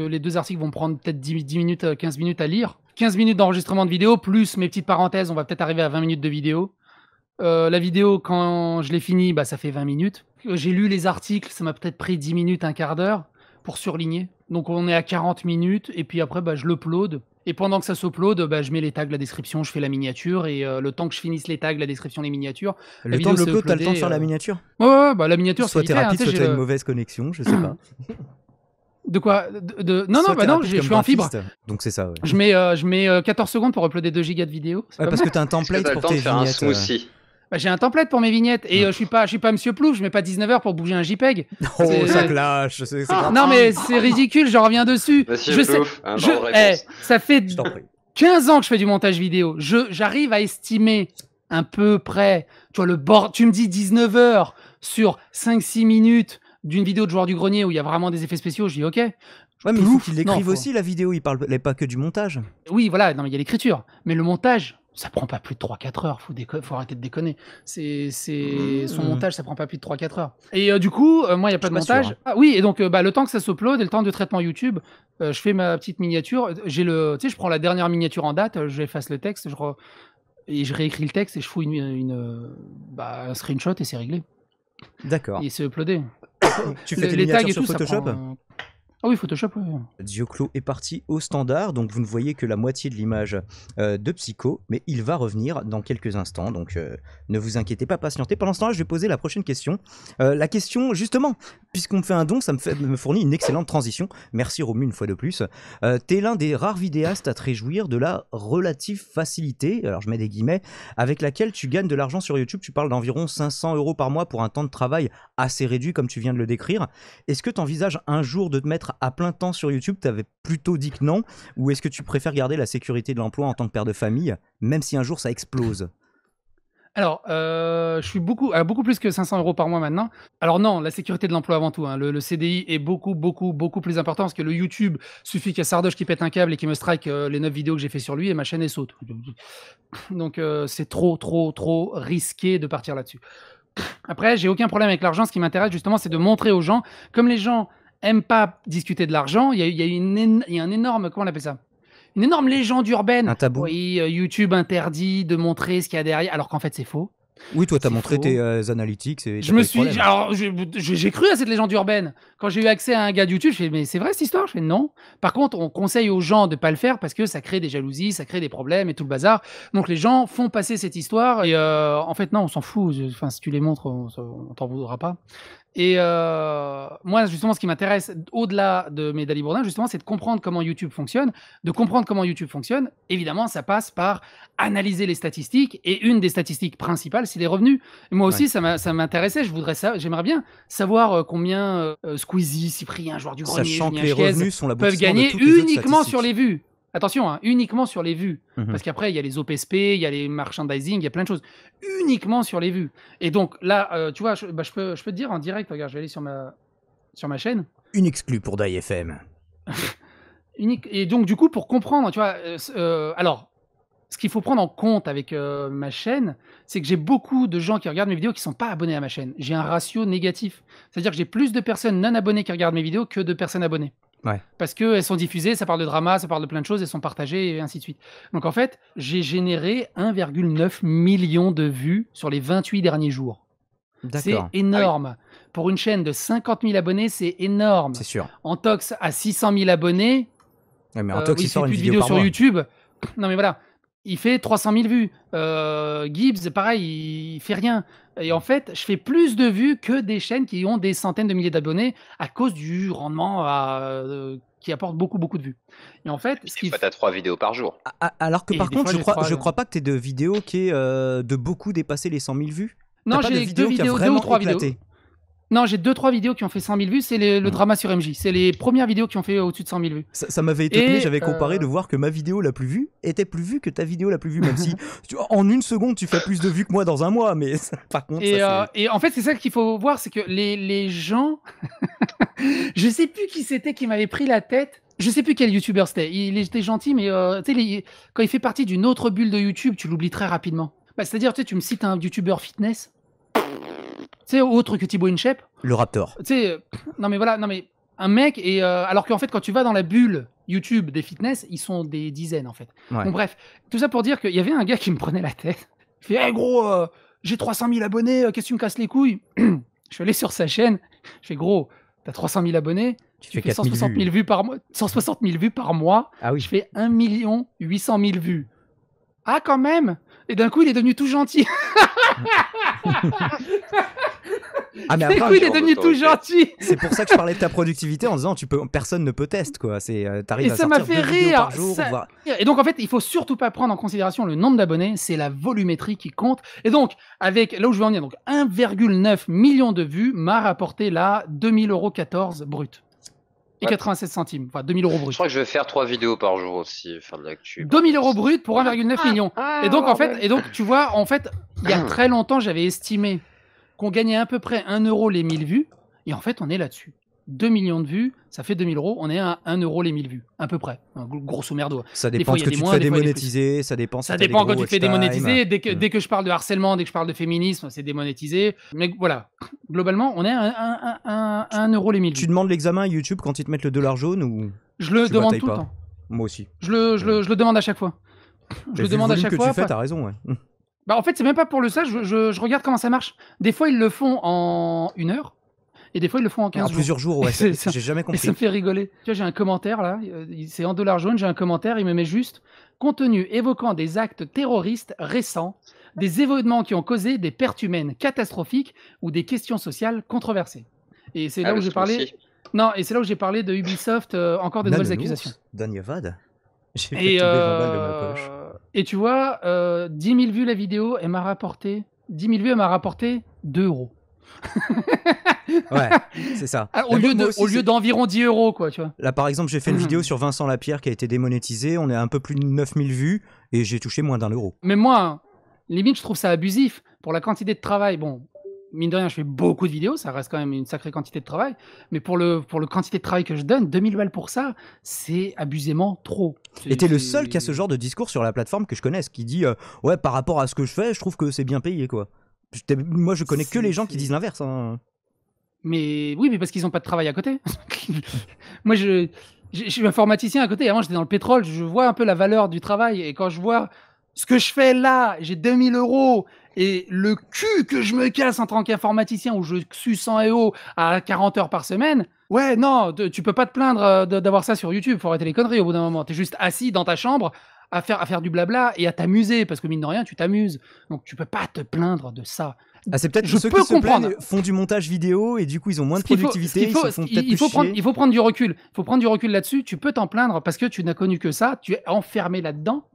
les 2 articles vont prendre peut-être 10 minutes, 15 minutes à lire. 15 minutes d'enregistrement de vidéo, plus mes petites parenthèses, on va peut-être arriver à 20 minutes de vidéo. La vidéo, quand je l'ai finie, ça fait 20 minutes. J'ai lu les articles, ça m'a peut-être pris 10 minutes, un quart d'heure pour surligner. Donc on est à 40 minutes, et puis après, je l'upload. Et pendant que ça s'upload, bah, je mets les tags, la description, je fais la miniature et le temps que je finisse les tags, la description, les miniatures. Le temps de l'upload, t'as le temps de faire la miniature? Ouais, bah la miniature, soit t'es rapide, soit t'as une mauvaise connexion, je sais pas. De quoi? Non, je suis en fibre. Donc c'est ça, ouais. Je mets 14 secondes pour uploader 2 gigas de vidéo. Ouais, parce que t'as un template pour tes vignettes. Bah, j'ai un template pour mes vignettes et je suis pas Monsieur Plouf, je mets pas 19 heures pour bouger un JPEG. Oh, ça clash. Non mais c'est ridicule, j'en reviens dessus. Monsieur Plouf, ça fait 15 ans que je fais du montage vidéo. J'arrive à estimer un peu près, tu vois, le bord, tu me dis 19 heures sur 5-6 minutes d'une vidéo de Joueur du Grenier où il y a vraiment des effets spéciaux, je dis ok. Ouais, mais il faut qu'il l'écrive aussi, la vidéo, il parle pas que du montage. Oui, voilà, non, mais il y a l'écriture. Mais le montage, ça prend pas plus de 3-4 heures, faut arrêter de déconner. Son montage, ça prend pas plus de 3-4 heures. Et du coup, moi, il n'y a pas de montage. Sûr, hein. Ah oui, et donc le temps que ça s'upload et le temps de traitement YouTube, je fais ma petite miniature. Je prends la dernière miniature en date, j'efface le texte, et je réécris le texte et je fous un screenshot et c'est réglé. D'accord. Et c'est uploadé. Tu fais tes miniatures sur Photoshop ? Ah oui, Photoshop, oui. Dioclo est parti au standard, donc vous ne voyez que la moitié de l'image de Psycho, mais il va revenir dans quelques instants, donc ne vous inquiétez pas, patientez. Pendant ce temps-là, je vais poser la prochaine question. La question, justement, puisqu'on me fait un don, ça me fournit une excellente transition. Merci Romu, une fois de plus. T'es l'un des rares vidéastes à te réjouir de la relative facilité, alors je mets des guillemets, avec laquelle tu gagnes de l'argent sur YouTube. Tu parles d'environ 500 € par mois pour un temps de travail assez réduit, comme tu viens de le décrire. Est-ce que tu envisages un jour de te mettre à plein temps sur YouTube? Tu avais plutôt dit que non, ou est-ce que tu préfères garder la sécurité de l'emploi en tant que père de famille, même si un jour ça explose? Alors, je suis beaucoup plus que 500 € par mois maintenant. Alors non, la sécurité de l'emploi avant tout. Hein. Le CDI est beaucoup plus important parce que le YouTube, suffit qu'il y a Sardoche qui pète un câble et qui me strike les 9 vidéos que j'ai fait sur lui et ma chaîne est saute. Donc c'est trop risqué de partir là-dessus. Après, j'ai aucun problème avec l'argent. Ce qui m'intéresse justement, c'est de montrer aux gens, comme les gens aiment pas discuter de l'argent, il y a un énorme, comment on appelle ça, une énorme légende urbaine. Un tabou. Oui, YouTube interdit de montrer ce qu'il y a derrière, alors qu'en fait c'est faux. Oui, toi, tu as montré tes analytics. Et j'ai cru à cette légende urbaine. Quand j'ai eu accès à un gars de YouTube, je fais, mais c'est vrai cette histoire? Je fais, non. Par contre, on conseille aux gens de ne pas le faire parce que ça crée des jalousies, ça crée des problèmes et tout le bazar. Donc les gens font passer cette histoire et en fait, non, on s'en fout. Enfin, si tu les montres, on t'en voudra pas. Et moi, justement, ce qui m'intéresse, au-delà de mes Dali Bourdin, justement, c'est de comprendre comment YouTube fonctionne. De comprendre comment YouTube fonctionne, évidemment, ça passe par analyser les statistiques. Et une des statistiques principales, c'est les revenus. Et moi aussi, Ouais. ça m'intéressait. J'aimerais bien savoir combien Squeezie, Cyprien, Joueur du Grenier, Sachant que Julien les Chiez revenus sont peuvent l'aboutissement de gagner toutes les autres uniquement statistiques. sur les vues. Attention, hein, uniquement sur les vues. Mhm. Parce qu'après, il y a les OPSP, il y a les merchandising, il y a plein de choses. Uniquement sur les vues. Et donc là, tu vois, je peux te dire en direct, regarde, je vais aller sur ma chaîne. Une exclue pour DaiFM. Et donc, du coup, pour comprendre, tu vois, alors, ce qu'il faut prendre en compte avec ma chaîne, c'est que j'ai beaucoup de gens qui regardent mes vidéos qui ne sont pas abonnés à ma chaîne. J'ai un ratio négatif. C'est-à-dire que j'ai plus de personnes non abonnées qui regardent mes vidéos que de personnes abonnées. Ouais. Parce qu'elles sont diffusées, ça parle de drama, ça parle de plein de choses, elles sont partagées et ainsi de suite. Donc en fait, j'ai généré 1,9 million de vues sur les 28 derniers jours. C'est D'accord. énorme. Pour une chaîne de 50 000 abonnés, c'est énorme. C'est sûr. Antox à 600 000 abonnés. Ouais, mais Antox, il il fait sort une plus de vidéo vidéos par sur mois. YouTube. Non mais voilà, il fait 300 000 vues. Gibbs, pareil, il fait rien. Et en fait, je fais plus de vues que des chaînes qui ont des centaines de milliers d'abonnés à cause du rendement qui apporte beaucoup de vues. Et en fait, Des fois, t'as 3 vidéos par jour. Alors que Et par des contre, fois, je crois pas que t'aies de vidéo qui est de beaucoup dépassé les 100 000 vues. Non, T'as pas de j'ai vidéo deux qui a vidéos, vraiment 2 ou 3 éclaté. vidéos. Non, j'ai 2-3 vidéos qui ont fait 100 000 vues. C'est le drama sur MJ. C'est les premières vidéos qui ont fait au-dessus de 100 000 vues. Ça m'avait étonné, Et, j'avais comparé de voir que ma vidéo la plus vue était plus vue que ta vidéo la plus vue, même si en une seconde tu fais plus de vues que moi dans un mois, mais par contre... Et en fait, c'est ça qu'il faut voir, c'est que les gens... Je sais plus qui c'était qui m'avait pris la tête. Je sais plus quel youtubeur c'était. Il était gentil, mais tu sais, quand il fait partie d'une autre bulle de YouTube, tu l'oublies très rapidement. Bah, c'est-à-dire, tu me cites un youtubeur fitness, tu sais, autre que Thibaut InShape. Le Raptor. Tu sais, non mais voilà, non mais un mec, et alors qu'en fait, quand tu vas dans la bulle YouTube des fitness, ils sont des dizaines en fait. Ouais. Bon, bref, tout ça pour dire qu'il y avait un gars qui me prenait la tête. Il fait, hey, gros, j'ai 300 000 abonnés, qu'est-ce que tu me casses les couilles? Je suis allé sur sa chaîne, je fais, gros, t'as 300 000 abonnés, Tu fais 160 000 vues par mois. 160 000 vues par mois. Ah oui. Je fais 1 800 000 vues. Ah, quand même. Et d'un coup, il est devenu tout gentil. Ah, mais D'un après, coup, il est devenu tout gentil. c'est pour ça que je parlais de ta productivité en disant personne ne peut tester, quoi. T'arrives Et à ça m'a sortir fait 2 vidéos rire. par jour, voire- Et donc, en fait, il faut surtout pas prendre en considération le nombre d'abonnés. C'est la volumétrie qui compte. Et donc, là où je veux en venir, donc 1,9 million de vues m'a rapporté là 2014 € brut. Et 96 centimes. Enfin, 2000 € Je brut. crois que je vais faire 3 vidéos par jour aussi, faire de l'actu. 2000 € brut pour 1,9 million. Et donc, en fait, tu vois, en fait, il y a très longtemps, j'avais estimé qu'on gagnait à peu près 1 € les 1000 vues. Et en fait, on est là-dessus. 2 millions de vues, ça fait 2000 €. On est à 1 € les 1000 vues, à peu près. Grosso merdo. Ça Des dépend fois, ce il y a que des tu te moins, fais des fois, il y a des démonétiser, ça dépend si Ça t'as des dépend gros quand tu te fais watch time. démonétiser. Dès que je parle de harcèlement, dès que je parle de féminisme, c'est démonétisé. Mais voilà, globalement, on est à 1 € les 1000 Tu vues. demandes l'examen à YouTube quand ils te mettent le $, jaune ou Je le tu demande batailles tout le pas temps. Moi aussi. Je le demande à chaque fois. Je le demande à chaque que fois. tu fais, t'as raison, ouais. Bah, en fait, c'est même pas pour le ça. Je regarde comment ça marche. Des fois, ils le font en 1 heure. Et des fois, ils le font en 15 En jours. plusieurs jours, ouais, C'est- j'ai jamais Et compris. ça me fait rigoler. Tu vois, j'ai un commentaire là, c'est en $ jaune, j'ai un commentaire, il me met juste contenu évoquant des actes terroristes récents, des événements qui ont causé des pertes humaines catastrophiques ou des questions sociales controversées. Et c'est là où j'ai parlé. Non, et c'est là où j'ai parlé de Ubisoft, encore de nouvelles accusations. Dan Yavad. J'ai fait Et, tomber 20 balles de ma poche. et tu vois, 10 000 vues la vidéo, elle m'a rapporté 10 000 vues, elle m'a rapporté 2 €. Ouais, c'est ça. Ah, au lieu d'environ 10 €, quoi, tu vois. Là, par exemple, j'ai fait une vidéo sur Vincent Lapierre qui a été démonétisée. On est à un peu plus de 9000 vues et j'ai touché moins d'1 €. Mais moi, limite, je trouve ça abusif pour la quantité de travail. Bon, mine de rien, je fais beaucoup de vidéos, ça reste quand même une sacrée quantité de travail. Mais pour le quantité de travail que je donne, 2000 balles pour ça, c'est abusément trop. Et t'es le seul qui a ce genre de discours sur la plateforme que je connaisse, qui dit ouais, par rapport à ce que je fais, je trouve que c'est bien payé, quoi. Moi, je connais que les gens qui disent l'inverse. Hein. Mais oui, mais parce qu'ils n'ont pas de travail à côté. Moi, je suis informaticien à côté. Avant, j'étais dans le pétrole. Je vois un peu la valeur du travail. Et quand je vois ce que je fais là, j'ai 2000 € et le cul que je me casse en tant qu'informaticien où je suis 100 EO à 40 heures par semaine. Ouais, non, tu peux pas te plaindre d'avoir ça sur YouTube. Faut arrêter les conneries au bout d'un moment. T'es juste assis dans ta chambre à faire du blabla et à t'amuser parce que mine de rien, tu t'amuses. Donc tu peux pas te plaindre de ça. Ah, c'est peut-être Je ceux peux qui se comprendre. plaignent, font du montage vidéo et du coup ils ont moins de productivité, ils se font peut-être plus chier. Il faut prendre du recul. Il faut prendre du recul là-dessus. Tu peux t'en plaindre parce que tu n'as connu que ça. Tu es enfermé là-dedans.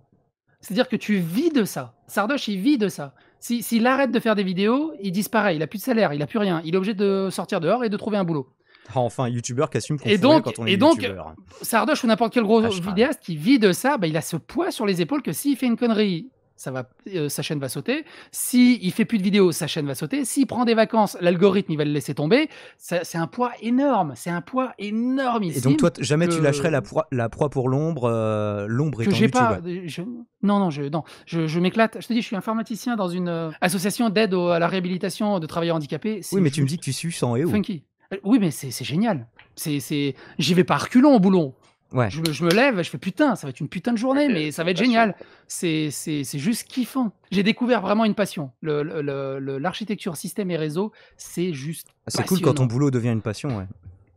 C'est-à-dire que tu vis de ça. Sardoche, il vit de ça. S'il arrête de faire des vidéos, il disparaît. Il a plus de salaire, il a plus rien. Il est obligé de sortir dehors et de trouver un boulot. Ah, enfin, un youtubeur qui assume qu'on quand on est youtubeur. Sardoche ou n'importe quel gros vidéaste qui vit de ça, bah, il a ce poids sur les épaules que s'il fait une connerie, sa chaîne va sauter. S'il fait plus de vidéos, sa chaîne va sauter. S'il prend des vacances, l'algorithme il va le laisser tomber. C'est un poids énorme. C'est un poids énormissime. Et donc toi, jamais tu lâcherais la proie pour l'ombre, l'ombre étant YouTube. Non, je m'éclate. Je te dis, je suis informaticien dans une association d'aide à la réhabilitation de travailleurs handicapés. Oui, mais tu me dis que tu sues 100 €. Funky. Oui, mais c'est génial. J'y vais pas reculons au boulot. Ouais. Je me lève, je fais putain, ça va être une putain de journée, mais ça va être génial. C'est juste kiffant. J'ai découvert vraiment une passion. L'architecture système et réseau, c'est juste c'est cool quand ton boulot devient une passion, ouais.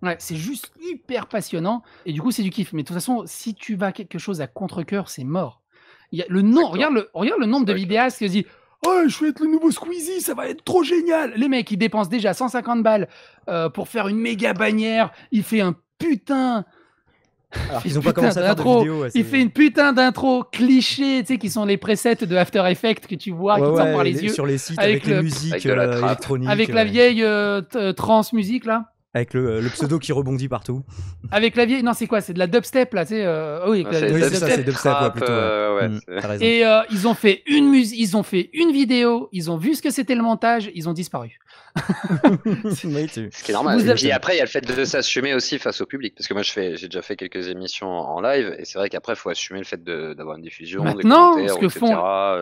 Ouais, c'est juste hyper passionnant. Et du coup, c'est du kiff. Mais de toute façon, si tu vas quelque chose à contre-cœur, c'est mort. Regarde le nombre de vidéastes qui se disent « Oh, je vais être le nouveau Squeezie, ça va être trop génial !» Les mecs, ils dépensent déjà 150 balles pour faire une méga bannière. Il fait un putain... Alors qu'ils n'ont pas commencé à faire de vidéo. Il fait une putain d'intro cliché, tu sais, qui sont les presets de After Effects que tu vois, qui te sortent par les yeux. Sur les sites avec les musiques électroniques. Avec la vieille trans musique, là. Avec le pseudo qui rebondit partout. Avec la vieille... Non, c'est quoi? C'est de la dubstep, là, tu sais. Oui, c'est ça, c'est dubstep, ouais, plutôt. T'as raison. Et ils ont fait ils ont fait une vidéo, ils ont vu ce que c'était le montage, ils ont disparu. Ce qui est normal. Et puis après, il y a le fait de s'assumer aussi face au public. Parce que moi, j'ai déjà fait quelques émissions en live, et c'est vrai qu'après, il faut assumer le fait d'avoir une diffusion, des commentaires, etc.,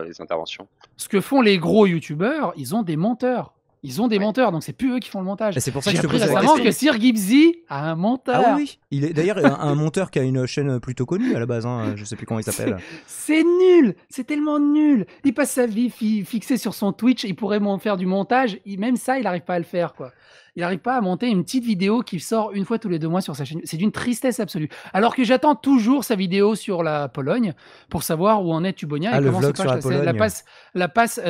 les interventions. Ce que font les gros youtubeurs, ils ont des monteurs. Ils ont des monteurs, donc c'est plus eux qui font le montage. C'est pour ça que j'ai appris récemment que Sir Gibbsy a un monteur. Ah oui, il est d'ailleurs un monteur qui a une chaîne plutôt connue à la base, hein, je sais plus comment il s'appelle. C'est nul, c'est tellement nul. Il passe sa vie fixée sur son Twitch, il pourrait faire du montage, même ça, il n'arrive pas à le faire, quoi. il n'arrive pas à monter une petite vidéo qui sort une fois tous les 2 mois sur sa chaîne. C'est d'une tristesse absolue. Alors que j'attends toujours sa vidéo sur la Pologne pour savoir où en est Tubonia et le comment vlog sur la Pologne.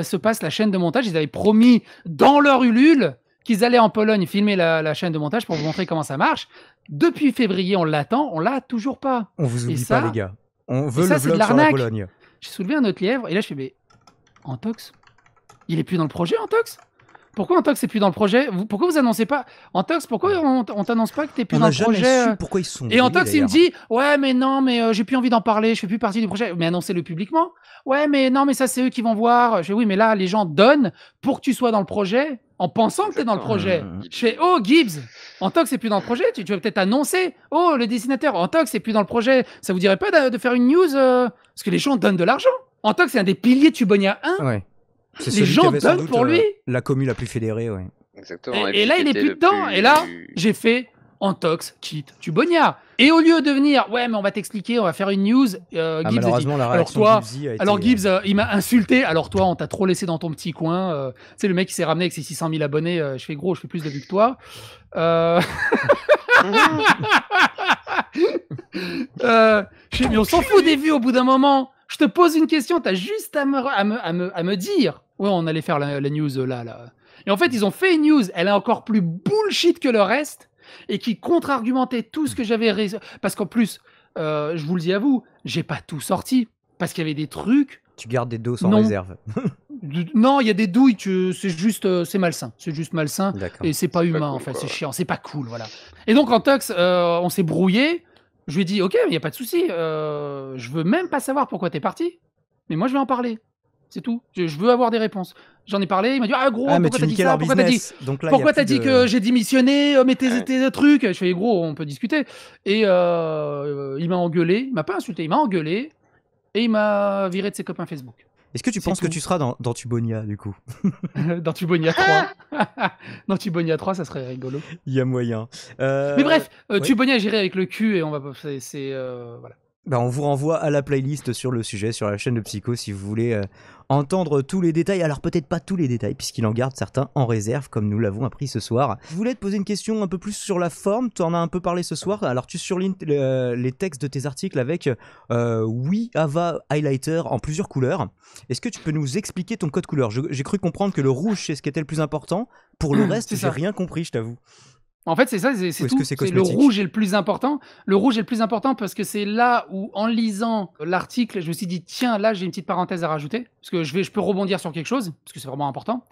se passe la chaîne de montage. Ils avaient promis dans leur Ulule qu'ils allaient en Pologne filmer la chaîne de montage pour vous montrer comment ça marche. Depuis février, on l'attend, on l'a toujours pas. On vous Et oublie ça- pas, les gars. On veut et ça, le c'est de vlog sur la l'arnaque. Pologne. J'ai soulevé un autre lièvre et là je fais mais Antox, il est plus dans le projet Antox? Pourquoi Antox est plus dans le projet? Pourquoi vous annoncez pas Antox? Pourquoi on t'annonce pas que t'es plus On dans n'a le jamais projet su pourquoi ils se sont Et mêlés, Antox il me d'ailleurs. dit ouais mais non mais j'ai plus envie d'en parler, je fais plus partie du projet. Mais annoncez-le publiquement. Ouais mais non mais ça c'est eux qui vont voir. Je fais oui mais là les gens donnent pour que tu sois dans le projet en pensant que t'es dans le projet. Je fais oh Gibbs, Antox c'est plus dans le projet, tu vas peut-être annoncer. Oh le dessinateur, Antox c'est plus dans le projet. Ça vous dirait pas de faire une news parce que les gens donnent de l'argent. Antox c'est un des piliers de Tubonia 1. Ouais. C'est Les celui qui gens avait sans donnent doute, pour lui. la commu la plus fédérée, ouais. Exactement. Et puis là, qui il est était plus le dedans. plus- Et là, j'ai fait Antox quitte Tubonia. Et au lieu de venir, ouais, mais on va t'expliquer, on va faire une news, Gibbs a dit, Malheureusement, la alors réaction toi, de Gibbsy a été, alors Gibbs, il m'a insulté, alors toi, on t'a trop laissé dans ton petit coin. Tu sais, le mec qui s'est ramené avec ses 600 000 abonnés, je fais gros, je fais plus de vues que toi. Je fais, mais on s'en fout des vues au bout d'un moment. Je te pose une question, t'as juste à me dire. Ouais, on allait faire la news là. Et en fait, ils ont fait une news, elle est encore plus bullshit que le reste, et qui contre-argumentait tout ce que j'avais... Parce qu'en plus, je vous le dis à vous, j'ai pas tout sorti, parce qu'il y avait des trucs... Tu gardes des doses en Non. réserve. Non, il y a des douilles, c'est juste... c'est malsain, c'est juste malsain, D'accord. et c'est pas humain, cool, en fait, quoi. c'est chiant, c'est pas cool, voilà. Et donc, en Tux, on s'est brouillé, je lui ai dit, ok, il n'y a pas de souci, je veux même pas savoir pourquoi t'es parti, mais moi, je vais en parler. C'est tout. Je veux avoir des réponses. J'en ai parlé, il m'a dit ah gros, mais pourquoi tu t'as dit niquais ça, leur pourquoi t'as dit, business. Donc là, il y a pourquoi plus t'as dit de- que j'ai démissionné, mais Ouais. tes trucs. Je fais gros, on peut discuter. Et il m'a engueulé, il m'a pas insulté, il m'a engueulé et il m'a viré de ses copains Facebook. Est-ce que tu C'est penses que tout. tu seras dans Tubonia, du coup? Dans Tubonia 3. Dans Tubonia 3, ça serait rigolo. Il y a moyen. Mais bref, ouais. Tubonia j'irai avec le cul et on va voilà. Bah, on vous renvoie à la playlist sur le sujet, sur la chaîne de Psycho, si vous voulez entendre tous les détails. Alors peut-être pas tous les détails, puisqu'il en garde certains en réserve, comme nous l'avons appris ce soir. Je voulais te poser une question un peu plus sur la forme. Tu en as un peu parlé ce soir. Alors tu surlignes les textes de tes articles avec oui, Ava Highlighter en plusieurs couleurs. Est-ce que tu peux nous expliquer ton code couleur? J'ai cru comprendre que le rouge, c'est ce qui était le plus important. Pour le reste, C'est j'ai ça. rien compris, je t'avoue. En fait, c'est ça, c'est Ou est-ce tout. que c'est Le cosmétique? rouge est le plus important. Le rouge est le plus important parce que c'est là où, en lisant l'article, je me suis dit, tiens, là, j'ai une petite parenthèse à rajouter. Parce que je peux rebondir sur quelque chose, parce que c'est vraiment important.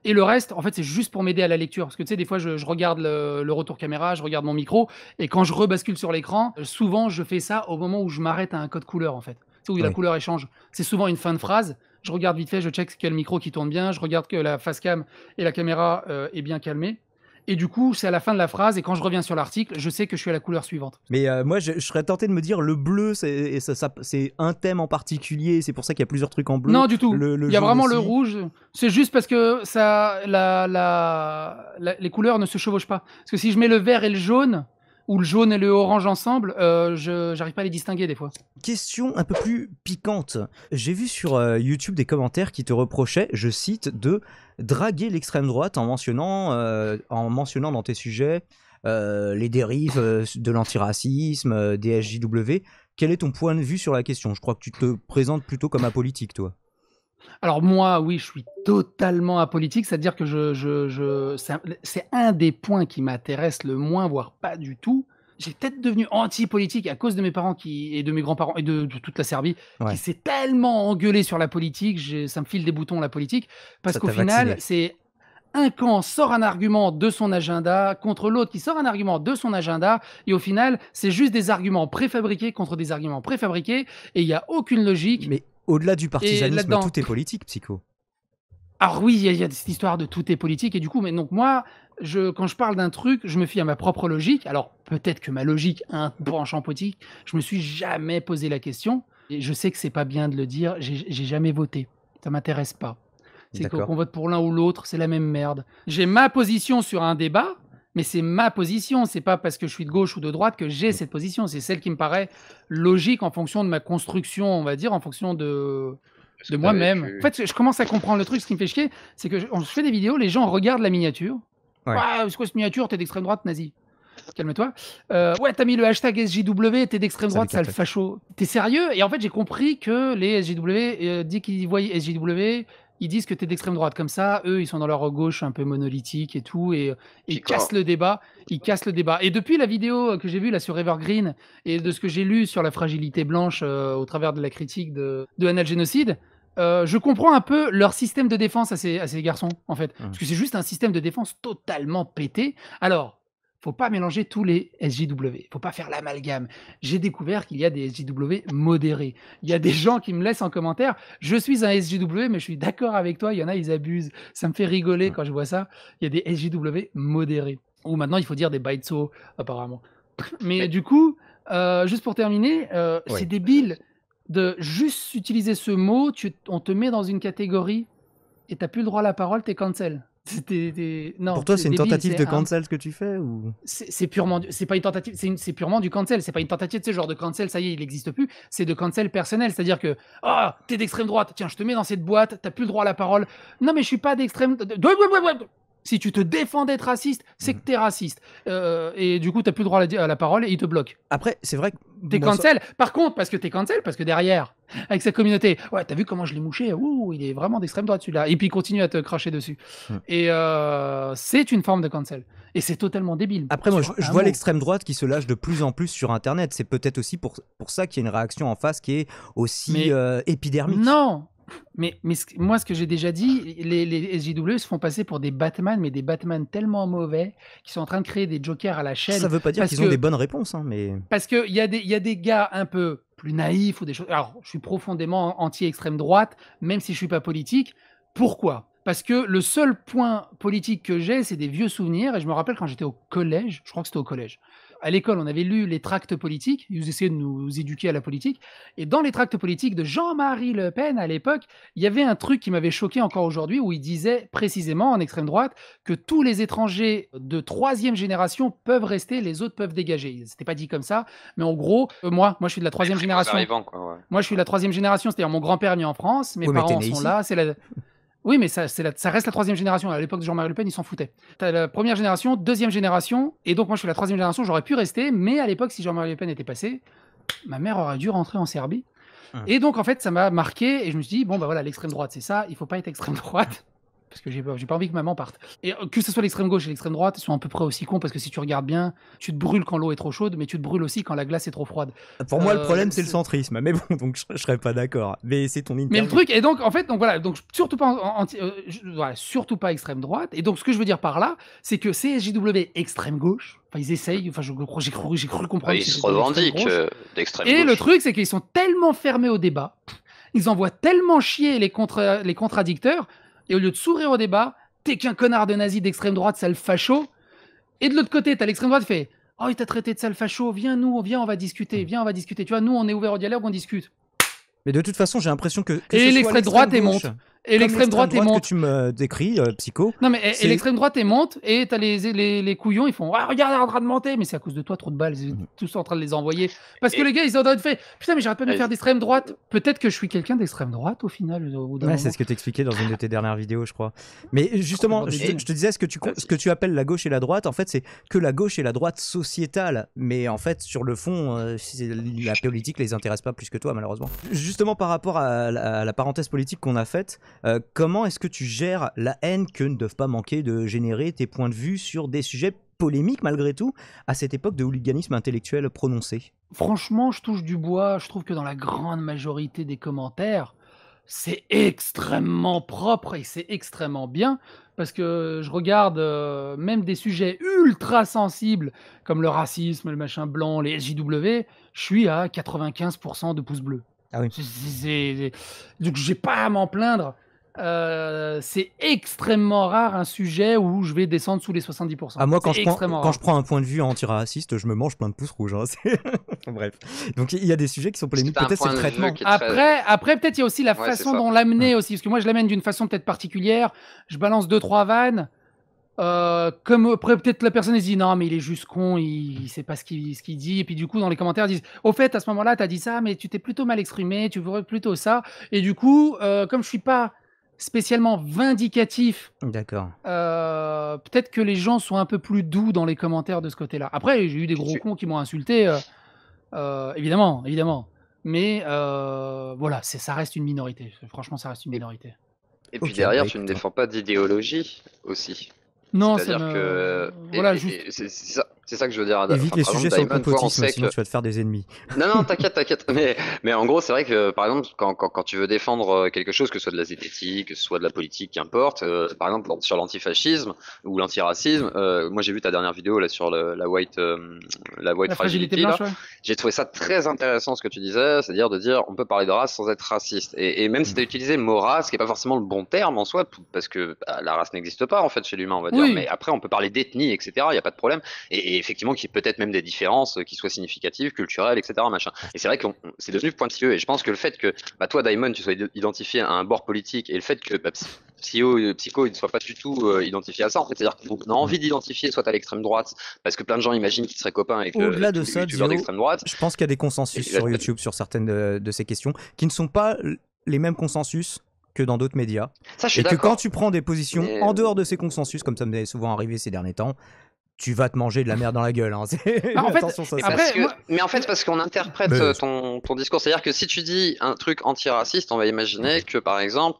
Et le reste, en fait, c'est juste pour m'aider à la lecture. Parce que tu sais, des fois, je regarde le retour caméra, je regarde mon micro. Et quand je rebascule sur l'écran, souvent, je fais ça au moment où je m'arrête à un code couleur, en fait. Tu sais, où la Oui. couleur échange. C'est souvent une fin de phrase. Je regarde vite fait, je check qu'il y a le micro qui tourne bien. Je regarde que la face cam et la caméra est bien calmée. Et du coup, c'est à la fin de la phrase, et quand je reviens sur l'article, je sais que je suis à la couleur suivante. Mais moi, je serais tenté de me dire le bleu, c'est un thème en particulier. C'est pour ça qu'il y a plusieurs trucs en bleu. Non, du tout. Le Il y a jaune vraiment aussi. le rouge. C'est juste parce que ça, les couleurs ne se chevauchent pas. Parce que si je mets le vert et le jaune, ou le jaune et le orange ensemble, j'arrive pas à les distinguer des fois. Question un peu plus piquante. J'ai vu sur YouTube des commentaires qui te reprochaient, je cite, de draguer l'extrême droite en mentionnant dans tes sujets les dérives de l'antiracisme, des SJW. Quel est ton point de vue sur la question? Je crois que tu te présentes plutôt comme apolitique, toi. Alors moi, oui, je suis totalement apolitique, c'est-à-dire que c'est un des points qui m'intéresse le moins, voire pas du tout. J'ai peut-être devenu anti-politique à cause de mes parents et de mes grands-parents et de toute la Serbie Ouais. qui s'est tellement engueulé sur la politique, ça me file des boutons la politique, parce Ça qu'au t'a final, vacciné. c'est un camp sort un argument de son agenda contre l'autre qui sort un argument de son agenda, et au final, c'est juste des arguments préfabriqués contre des arguments préfabriqués, et il n'y a aucune logique. Mais au-delà du partisanisme, là-dedans- tout est politique, Psycho. Alors oui, il y a cette histoire de tout est politique, et du coup, mais donc moi, quand je parle d'un truc, je me fie à ma propre logique. Alors peut-être que ma logique a un penchant politique, je me suis jamais posé la question, et je sais que c'est pas bien de le dire, j'ai jamais voté, ça m'intéresse pas. C'est D'accord. qu'on vote pour l'un ou l'autre, c'est la même merde. J'ai ma position sur un débat, mais c'est ma position, c'est pas parce que je suis de gauche ou de droite que j'ai cette position, c'est celle qui me paraît logique en fonction de ma construction, on va dire, en fonction de Est-ce que moi-même. t'avais pu- En fait, je commence à comprendre le truc. Ce qui me fait chier, c'est que je fais des vidéos, les gens regardent la miniature, Ouais. Ouais, c'est quoi cette miniature? T'es d'extrême droite, nazi. Calme-toi. Ouais, t'as mis le hashtag SJW, t'es d'extrême droite, sale facho. T'es sérieux? Et en fait, j'ai compris que les SJW, dès qu'ils voient SJW, ils disent que t'es d'extrême droite. Comme ça, eux, ils sont dans leur gauche un peu monolithique et tout, et ils cassent le débat. Ils cassent le débat. Et depuis la vidéo que j'ai vue là sur Evergreen, et de ce que j'ai lu sur la fragilité blanche au travers de la critique de Anal Génocide, je comprends un peu leur système de défense à ces garçons, en fait. Parce que c'est juste un système de défense totalement pété. Alors, faut pas mélanger tous les SJW. Faut pas faire l'amalgame. J'ai découvert qu'il y a des SJW modérés. Il y a des gens qui me laissent en commentaire. Je suis un SJW, mais je suis d'accord avec toi. Il y en a, ils abusent. Ça me fait rigoler quand je vois ça. Il y a des SJW modérés. Ou maintenant, il faut dire des baitso, apparemment. Mais du coup, juste pour terminer, c'est débile de juste utiliser ce mot. On te met dans une catégorie et t'as plus le droit à la parole, t'es cancel. Non, pour toi, c'est une débile, tentative de cancel ce que tu fais ou... C'est purement, c'est pas une tentative, c'est purement du cancel. C'est pas une tentative de ce genre de cancel, ça y est, il n'existe plus. C'est de cancel personnel, c'est-à-dire que t'es d'extrême droite, tiens, je te mets dans cette boîte, t'as plus le droit à la parole. Non, mais je suis pas d'extrême. Si tu te défends d'être raciste, c'est que t'es raciste. Et du coup, t'as plus le droit à la parole et ils te bloquent. Après, c'est vrai que... T'es cancel. Par contre, parce que derrière, avec cette communauté, ouais, t'as vu comment je l'ai mouché? Ouh, il est vraiment d'extrême droite celui-là. Et puis il continue à te cracher dessus. Et c'est une forme de cancel. Et c'est totalement débile. Après, moi, je vois l'extrême droite qui se lâche de plus en plus sur Internet. C'est peut-être aussi pour ça qu'il y a une réaction en face qui est aussi épidermique. Non. Mais moi, ce que j'ai déjà dit, les SJW se font passer pour des Batman, mais des Batman tellement mauvais qu'ils sont en train de créer des Jokers à la chaîne. Ça veut pas dire qu'ils ont des bonnes réponses, hein, mais... Parce qu'il y a des gars un peu plus naïfs ou des choses... Alors, je suis profondément anti-extrême droite, même si je suis pas politique. Pourquoi ? Parce que le seul point politique que j'ai, c'est des vieux souvenirs. Et je me rappelle quand j'étais au collège, je crois que c'était au collège. À l'école, on avait lu les tracts politiques. Ils essayaient de nous éduquer à la politique. Et dans les tracts politiques de Jean-Marie Le Pen, à l'époque, il y avait un truc qui m'avait choqué encore aujourd'hui, où il disait précisément, en extrême droite, que tous les étrangers de 3e génération peuvent rester, les autres peuvent dégager. C'était pas dit comme ça, mais en gros, moi je suis de la 3e génération. Moi, je suis de la 3e génération, c'est-à-dire mon grand-père né en France, mes parents sont là, c'est la... Oui, mais ça reste la 3e génération. À l'époque de Jean-Marie Le Pen, ils s'en foutaient. T'as la 1re génération, 2e génération, et donc moi je suis la 3e génération, j'aurais pu rester, mais à l'époque, si Jean-Marie Le Pen était passé, ma mère aurait dû rentrer en Serbie. Et donc en fait, ça m'a marqué, et je me suis dit, bon bah voilà, l'extrême droite, c'est ça, il faut pas être extrême droite. Parce que j'ai pas envie que maman parte. Et que ce soit l'extrême gauche et l'extrême droite, ils sont à peu près aussi cons, parce que si tu regardes bien, tu te brûles quand l'eau est trop chaude, mais tu te brûles aussi quand la glace est trop froide. Pour moi, le problème, c'est le centrisme. Mais bon, donc je serais pas d'accord. Mais c'est ton interview. Mais le truc, et donc, en fait, donc voilà, donc surtout pas, surtout pas extrême droite. Et donc, ce que je veux dire par là, c'est que CSJW extrême gauche, enfin, ils essayent, enfin, j'ai cru comprendre. Ils se revendiquent d'extrême gauche. Et le truc, c'est qu'ils sont tellement fermés au débat, ils envoient tellement chier les contradicteurs. Et au lieu de sourire au débat, t'es qu'un connard de nazi d'extrême droite, sale facho. Et de l'autre côté, t'as l'extrême droite qui fait « Oh, il t'a traité de sale facho, viens, on va discuter, Tu vois, nous, on est ouvert au dialogue, on discute. » Mais de toute façon, j'ai l'impression que et l'extrême droite est monte. Et l'extrême droite est monte. Que tu me décris, psycho. Non, mais et l'extrême droite est monte, et t'as les couillons, ils font « Ah, regarde, elle est en train de monter. » Mais c'est à cause de toi, trop de balles, ils sont tous en train de les envoyer. Parce que les gars, ils ont fait « Putain, mais j'arrête pas de me faire d'extrême droite. » Peut-être que je suis quelqu'un d'extrême droite, au final. Ouais, c'est ce que t'expliquais dans une de tes dernières vidéos, je crois. Mais justement, je te disais, ce que tu appelles la gauche et la droite, en fait, c'est que la gauche et la droite sociétale. Mais en fait, sur le fond, la politique les intéresse pas plus que toi, malheureusement. Justement, par rapport à la parenthèse politique qu'on a faite, comment est-ce que tu gères la haine que ne doivent pas manquer de générer tes points de vue sur des sujets polémiques malgré tout à cette époque de hooliganisme intellectuel prononcé? Franchement, je touche du bois. Je trouve que dans la grande majorité des commentaires, c'est extrêmement propre et c'est extrêmement bien. Parce que je regarde même des sujets ultra sensibles comme le racisme, le machin blanc, les SJW, je suis à 95% de pouces bleus. Ah oui. Donc j'ai pas à m'en plaindre. C'est extrêmement rare un sujet où je vais descendre sous les 70%. Ah, moi, quand je prends un point de vue antiraciste, je me mange plein de pouces rouges. Hein. Bref. Donc il y a des sujets qui sont polémiques. Peut-être c'est le traitement. Après peut-être il y a aussi la façon dont l'amener aussi. Parce que moi, je l'amène d'une façon peut-être particulière. Je balance 2-3 vannes. Comme après peut-être la personne elle se dit non mais il est juste con, il sait pas ce qu'il dit, et puis du coup dans les commentaires ils disent au fait à ce moment-là t'as dit ça mais tu t'es plutôt mal exprimé, tu voudrais plutôt ça, et du coup comme je suis pas spécialement vindicatif. D'accord. Peut-être que les gens sont un peu plus doux dans les commentaires de ce côté-là. Après, j'ai eu des gros cons qui m'ont insulté, évidemment. Mais voilà, ça reste une minorité. Franchement, ça reste une minorité. Et puis derrière, tu ne défends pas d'idéologie aussi. Non, c'est-à-dire que voilà, c'est ça que je veux dire. Évite les sujets sur le complotisme, sinon tu vas te faire des ennemis. Non, t'inquiète. Mais en gros, c'est vrai que par exemple, quand tu veux défendre quelque chose, que ce soit de la zététique, que ce soit de la politique, qu'importe, par exemple sur l'antifascisme ou l'antiracisme, moi j'ai vu ta dernière vidéo là sur la white fragility blanche, là. Ouais. J'ai trouvé ça très intéressant ce que tu disais, c'est-à-dire de dire on peut parler de race sans être raciste. Et même si tu as utilisé le mot race, qui est pas forcément le bon terme en soi, parce que la race n'existe pas en fait chez l'humain, on va dire. Mais après, on peut parler d'ethnie, etc. Il y a pas de problème. Et effectivement, qu'il y ait peut-être même des différences qui soient significatives, culturelles, etc. Machin. Et c'est vrai que c'est devenu pointilleux. Et je pense que le fait que toi, Daimon, tu sois identifié à un bord politique, et le fait que Psycho, il ne soit pas du tout identifié à ça, en fait, c'est-à-dire qu'on a envie d'identifier soit à l'extrême droite, parce que plein de gens imaginent qu'ils seraient copains avec au-delà de ça, d'extrême droite. Je pense qu'il y a des consensus sur YouTube sur certaines de ces questions qui ne sont pas les mêmes consensus que dans d'autres médias. Ça, je suis et que quand tu prends des positions en dehors de ces consensus, comme ça m'est souvent arrivé ces derniers temps, tu vas te manger de la merde dans la gueule. Hein. Attention, ça. Mais en fait, parce qu'on interprète ton discours. C'est-à-dire que si tu dis un truc antiraciste, on va imaginer que, par exemple,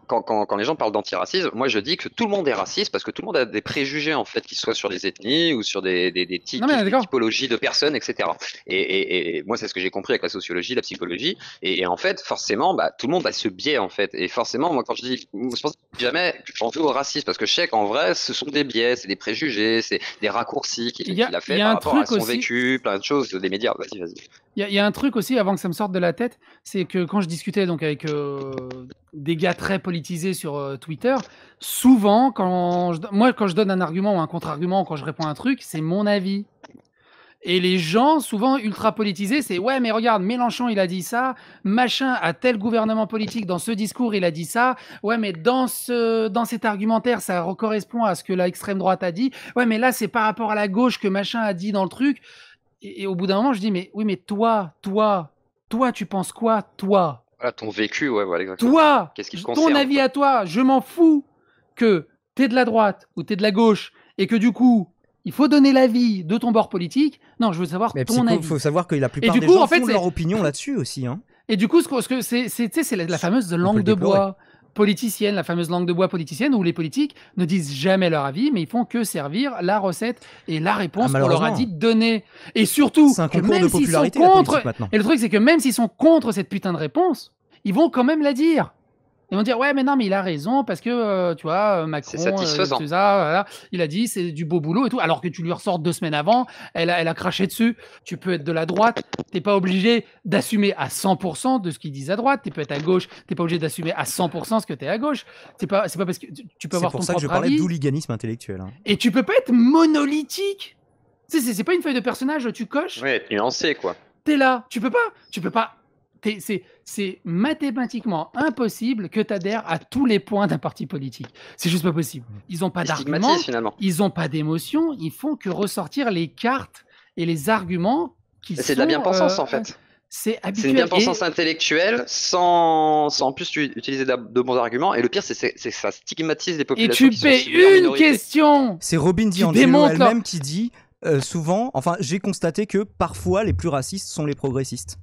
quand les gens parlent d'antiracisme, moi je dis que tout le monde est raciste parce que tout le monde a des préjugés, en fait, qu'ils soient sur les ethnies ou sur des typologies de personnes, etc. Et moi, c'est ce que j'ai compris avec la sociologie, la psychologie. Et en fait, forcément, tout le monde a ce biais, en fait. Et forcément, moi, quand je pense jamais que j'en veux au racisme parce que je sais qu'en vrai, ce sont des biais, c'est des préjugés. C'est des raccourcis qu'il a fait par rapport à son vécu, plein de choses, des médias. Vas-y. Il y a un truc aussi, avant que ça me sorte de la tête, c'est que quand je discutais donc avec des gars très politisés sur Twitter, souvent, quand je donne un argument ou un contre-argument, quand je réponds à un truc, c'est mon avis. Et les gens, souvent ultra politisés, c'est « Ouais, mais regarde, Mélenchon, il a dit ça, machin, à tel gouvernement politique, dans ce discours, il a dit ça. Ouais, mais dans cet argumentaire, ça correspond à ce que l'extrême droite a dit. Ouais, mais là, c'est par rapport à la gauche que machin a dit dans le truc. » Et au bout d'un moment, je dis « Mais oui, mais toi, tu penses quoi, toi ?» Voilà, ton vécu, ouais, voilà, exactement. Toi, qu'est-ce qui te concerne, ton avis à toi, je m'en fous que t'es de la droite ou t'es de la gauche et que du coup... Il faut donner l'avis de ton bord politique. Non, je veux savoir ton avis. Il faut savoir que la plupart des gens font leur opinion là-dessus aussi. Hein. Et du coup, c'est la fameuse langue de bois politicienne, la fameuse langue de bois politicienne où les politiques ne disent jamais leur avis, mais ils font que servir la recette et la réponse qu'on leur a dit de donner. Et surtout, c'est un concours de popularité maintenant. Et le truc, c'est que même s'ils sont contre cette putain de réponse, ils vont quand même la dire. Ils vont dire ouais mais non mais il a raison parce que tu vois Macron c'est satisfaisant. Voilà, il a dit c'est du beau boulot et tout alors que tu lui ressors 2 semaines avant elle a craché dessus. Tu peux être de la droite, t'es pas obligé d'assumer à 100% de ce qu'ils disent à droite. Tu peux être à gauche, t'es pas obligé d'assumer à 100% ce que t'es à gauche. C'est pas parce que tu peux avoir ton propre avis. C'est pour ça que je parlais d'hooliganisme intellectuel. Hein. Et tu peux pas être monolithique. C'est pas une feuille de personnage tu coches. Ouais, être nuancé quoi. T'es là, tu peux pas. C'est mathématiquement impossible que tu adhères à tous les points d'un parti politique. C'est juste pas possible. Ils n'ont pas d'arguments, ils n'ont pas d'émotion, ils font que ressortir les cartes et les arguments qui sont... C'est de la bien-pensance en fait. C'est habituel. C'est une bien-pensance intellectuelle sans en plus utiliser de bons arguments. Et le pire, c'est que ça stigmatise les populations. Et tu paies une question. C'est Robin DiAngelo elle-même qui dit souvent, enfin j'ai constaté que parfois les plus racistes sont les progressistes.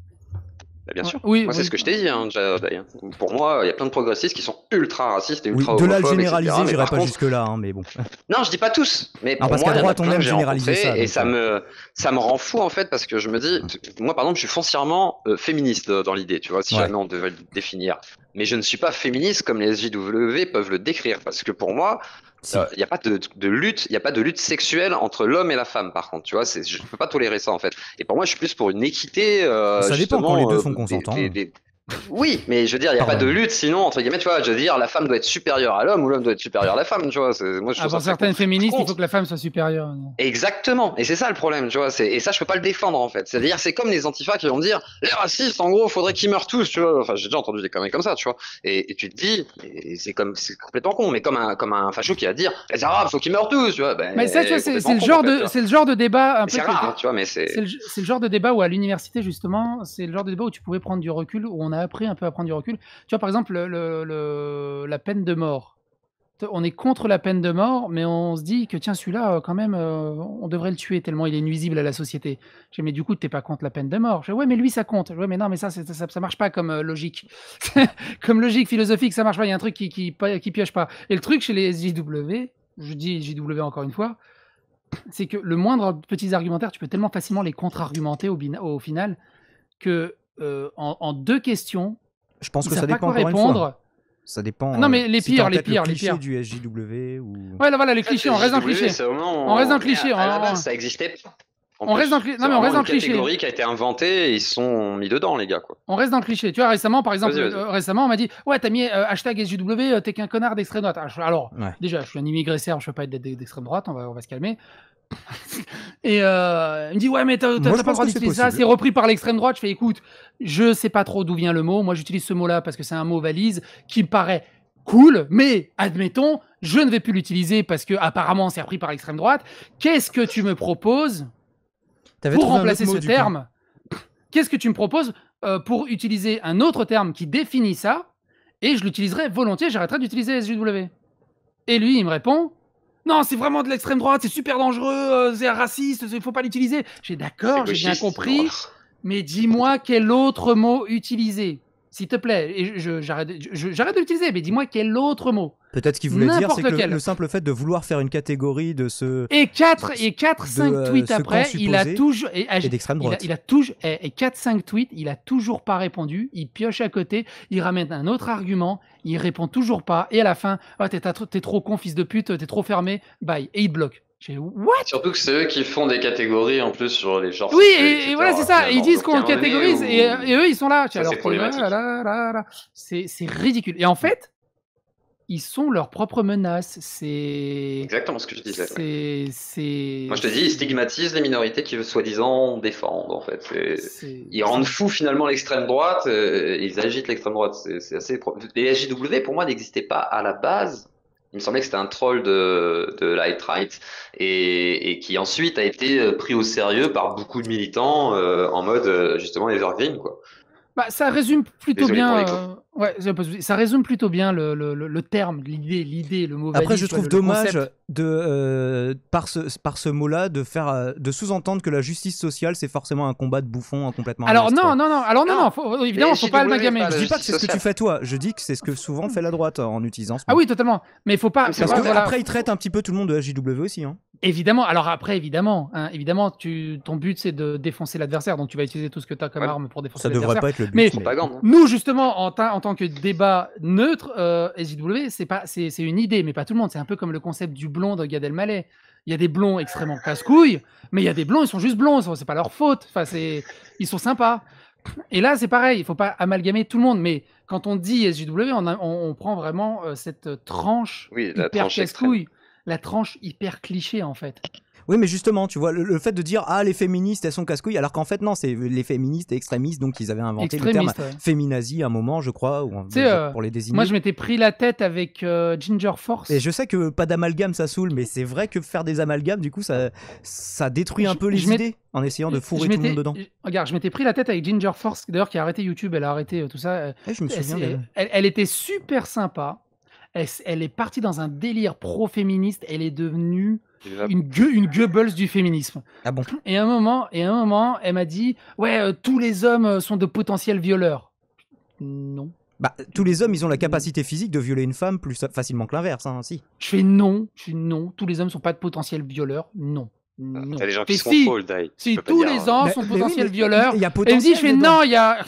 Bah bien sûr. Moi, c'est ce que je t'ai dit. Hein, d'ailleurs. Pour moi, il y a plein de progressistes qui sont ultra racistes et ultra homophobes. De là le généraliser, j'irai pas jusque-là, hein, mais bon. Non, je dis pas tous. Mais pour parce moi, qu'à droite, on aime généraliser ça. Et ça me rend fou, en fait, parce que je me dis, moi, par exemple, je suis foncièrement féministe dans l'idée, tu vois, si jamais on devait le définir. Mais je ne suis pas féministe comme les SJW peuvent le décrire. Parce que pour moi, il n'y a pas de lutte, il n'y a pas de lutte sexuelle entre l'homme et la femme, par contre, tu vois, je peux pas tolérer ça en fait. Et pour moi, je suis plus pour une équité. Ça dépend quand les deux sont consentants. Oui, mais je veux dire, il n'y a pas de lutte, sinon, entre guillemets, tu vois, je veux dire, la femme doit être supérieure à l'homme ou l'homme doit être supérieur à la femme, tu vois. Moi, pour certaines féministes, il faut que la femme soit supérieure. Exactement, et c'est ça le problème, tu vois, et ça, je peux pas le défendre, en fait. C'est-à-dire, c'est comme les antifas qui vont me dire, les racistes, en gros, faudrait qu'ils meurent tous, tu vois. Enfin, j'ai déjà entendu des conneries comme ça, tu vois. Et tu te dis, c'est complètement con, mais comme un facho qui va dire, les arabes, faut qu'ils meurent tous, tu vois. Mais ça, tu vois, c'est le genre de débat un peu. C'est rare, tu vois, mais c'est le genre de débat où, à l'université, justement, c'est le genre de débat où tu pouvais prendre du recul, où on a appris un peu à prendre du recul. Tu vois, par exemple, la peine de mort. On est contre la peine de mort, mais on se dit que tiens, celui-là, quand même, on devrait le tuer tellement il est nuisible à la société. Je dis, mais du coup, t'es pas contre la peine de mort. Je dis, ouais, mais lui, ça compte. Ouais, mais non, mais ça marche pas comme logique. Comme logique philosophique, ça marche pas. Il y a un truc qui pioche pas. Et le truc chez les SJW, je dis SJW encore une fois, c'est que le moindre petits argumentaires, tu peux tellement facilement les contre-argumenter au final que en 2 questions, Je pense que ils ça savent pas dépend quoi encore une répondre. fois. Ça dépend. Non, mais les si t'as en pires, tête le cliché du SJW ou. Ouais, là, voilà, les clichés, on reste dans le cliché. On reste dans le cliché. À la base, ça existait pas. On reste dans le cliché. Non, mais on reste dans le cliché. C'est une catégorie qui a été inventée et ils sont mis dedans, les gars, quoi. On reste dans le cliché. Tu vois, récemment, par exemple, Vas-y. récemment, on m'a dit ouais, t'as mis hashtag SJW, t'es qu'un connard d'extrême droite. Alors, déjà, je suis un immigré serbe, je peux pas être d'extrême droite, on va se calmer. Et il me dit ouais, mais t'as pas le droit d'utiliser ça, c'est repris par l'extrême droite. Je fais écoute, je sais pas trop d'où vient le mot. Moi, j'utilise ce mot-là parce que c'est un mot valise qui me paraît cool, mais admettons, je ne vais plus l'utiliser parce que apparemment c'est repris par l'extrême droite. Qu'est-ce que tu me proposes pour remplacer ce terme? Qu'est-ce que tu me proposes pour utiliser un autre terme qui définit ça? Et je l'utiliserai volontiers, j'arrêterai d'utiliser SJW. Et lui, il me répond non, c'est vraiment de l'extrême droite, c'est super dangereux, c'est raciste, il faut pas l'utiliser. J'ai d'accord, j'ai bien compris, mais dis-moi quel autre mot utiliser. S'il te plaît, et j'arrête de l'utiliser, mais dis-moi quel autre mot. Peut-être ce qu'il voulait dire, c'est que le simple fait de vouloir faire une catégorie de ce. Et 4-5 tweets après, il a toujours. Et d'extrême droite. Il a toujours. Et 4-5 tweets, il a toujours pas répondu. Il pioche à côté, il ramène un autre argument, il répond toujours pas. Et à la fin, oh, t'es trop con, fils de pute, t'es trop fermé, bye. Et il te bloque. What? Surtout que c'est eux qui font des catégories en plus sur les genres. Oui, et voilà, c'est ça. Ils disent qu'on le catégorise et eux, ils sont là. Ça, c'est problématique. C'est ridicule. Et en fait, ils sont leur propre menace. C'est exactement ce que je disais. C'est. Moi, je te dis, ils stigmatisent les minorités qui veulent soi-disant défendre. En fait, ils rendent fou finalement l'extrême droite. Ils agitent l'extrême droite. C'est assez. Les SJW pour moi n'existaient pas à la base. Il me semblait que c'était un troll de l'alt-right et qui ensuite a été pris au sérieux par beaucoup de militants en mode justement evergreen, quoi. Bah, ça résume plutôt bien. Ça résume plutôt bien le terme, l'idée, le mot. Après, valide, je trouve dommage par ce mot-là de sous-entendre que la justice sociale c'est forcément un combat de bouffons complètement. Alors non. Évidemment, faut pas amalgamer. Je dis pas que c'est ce que tu fais toi. Je dis que c'est ce que souvent fait la droite en utilisant ce mot. Ah oui, totalement. Mais il faut pas. Parce que après, ils traitent un petit peu tout le monde de SJW aussi. Hein. Évidemment. Alors après, évidemment, ton but c'est de défoncer l'adversaire, donc tu vas utiliser tout ce que tu as comme arme pour défoncer l'adversaire. Ça devrait pas être le but. Mais propagande. nous, justement, en tant que débat neutre, SJW, c'est une idée, mais pas tout le monde. C'est un peu comme le concept du blond de Gad Elmaleh. Il y a des blonds extrêmement casse-couilles, mais il y a des blonds, ils sont juste blonds, c'est pas leur faute. Enfin, ils sont sympas. Et là, c'est pareil, il faut pas amalgamer tout le monde, mais quand on dit SJW, on prend vraiment cette tranche hyper casse-couille, la tranche hyper cliché en fait. Oui, mais justement, tu vois, le fait de dire ah les féministes elles sont casse-couilles, alors qu'en fait non, c'est les féministes et extrémistes, donc ils avaient inventé le terme féminazie à un moment, je crois, pour les désigner. Moi, je m'étais pris la tête avec Ginger Force. Et je sais que pas d'amalgame ça saoule, mais c'est vrai que faire des amalgames, du coup, ça détruit un peu les idées en essayant de fourrer tout le monde dedans. Regarde, je m'étais pris la tête avec Ginger Force, d'ailleurs qui a arrêté YouTube, elle a arrêté tout ça. Je me souviens. Elle était super sympa. Elle est partie dans un délire pro-féministe. Elle est devenue une Goebbels du féminisme. Ah bon? Et à un moment, elle m'a dit ouais, tous les hommes sont de potentiels violeurs. Non. Bah, tous les hommes, ils ont la capacité physique de violer une femme plus facilement que l'inverse, hein, si. Je fais non. Tous les hommes sont pas de potentiels violeurs. Non. Non. T'as des gens qui se contrôlent, Dai. Si tous les hommes sont potentiels violeurs, et elle me dit, je fais non, il y a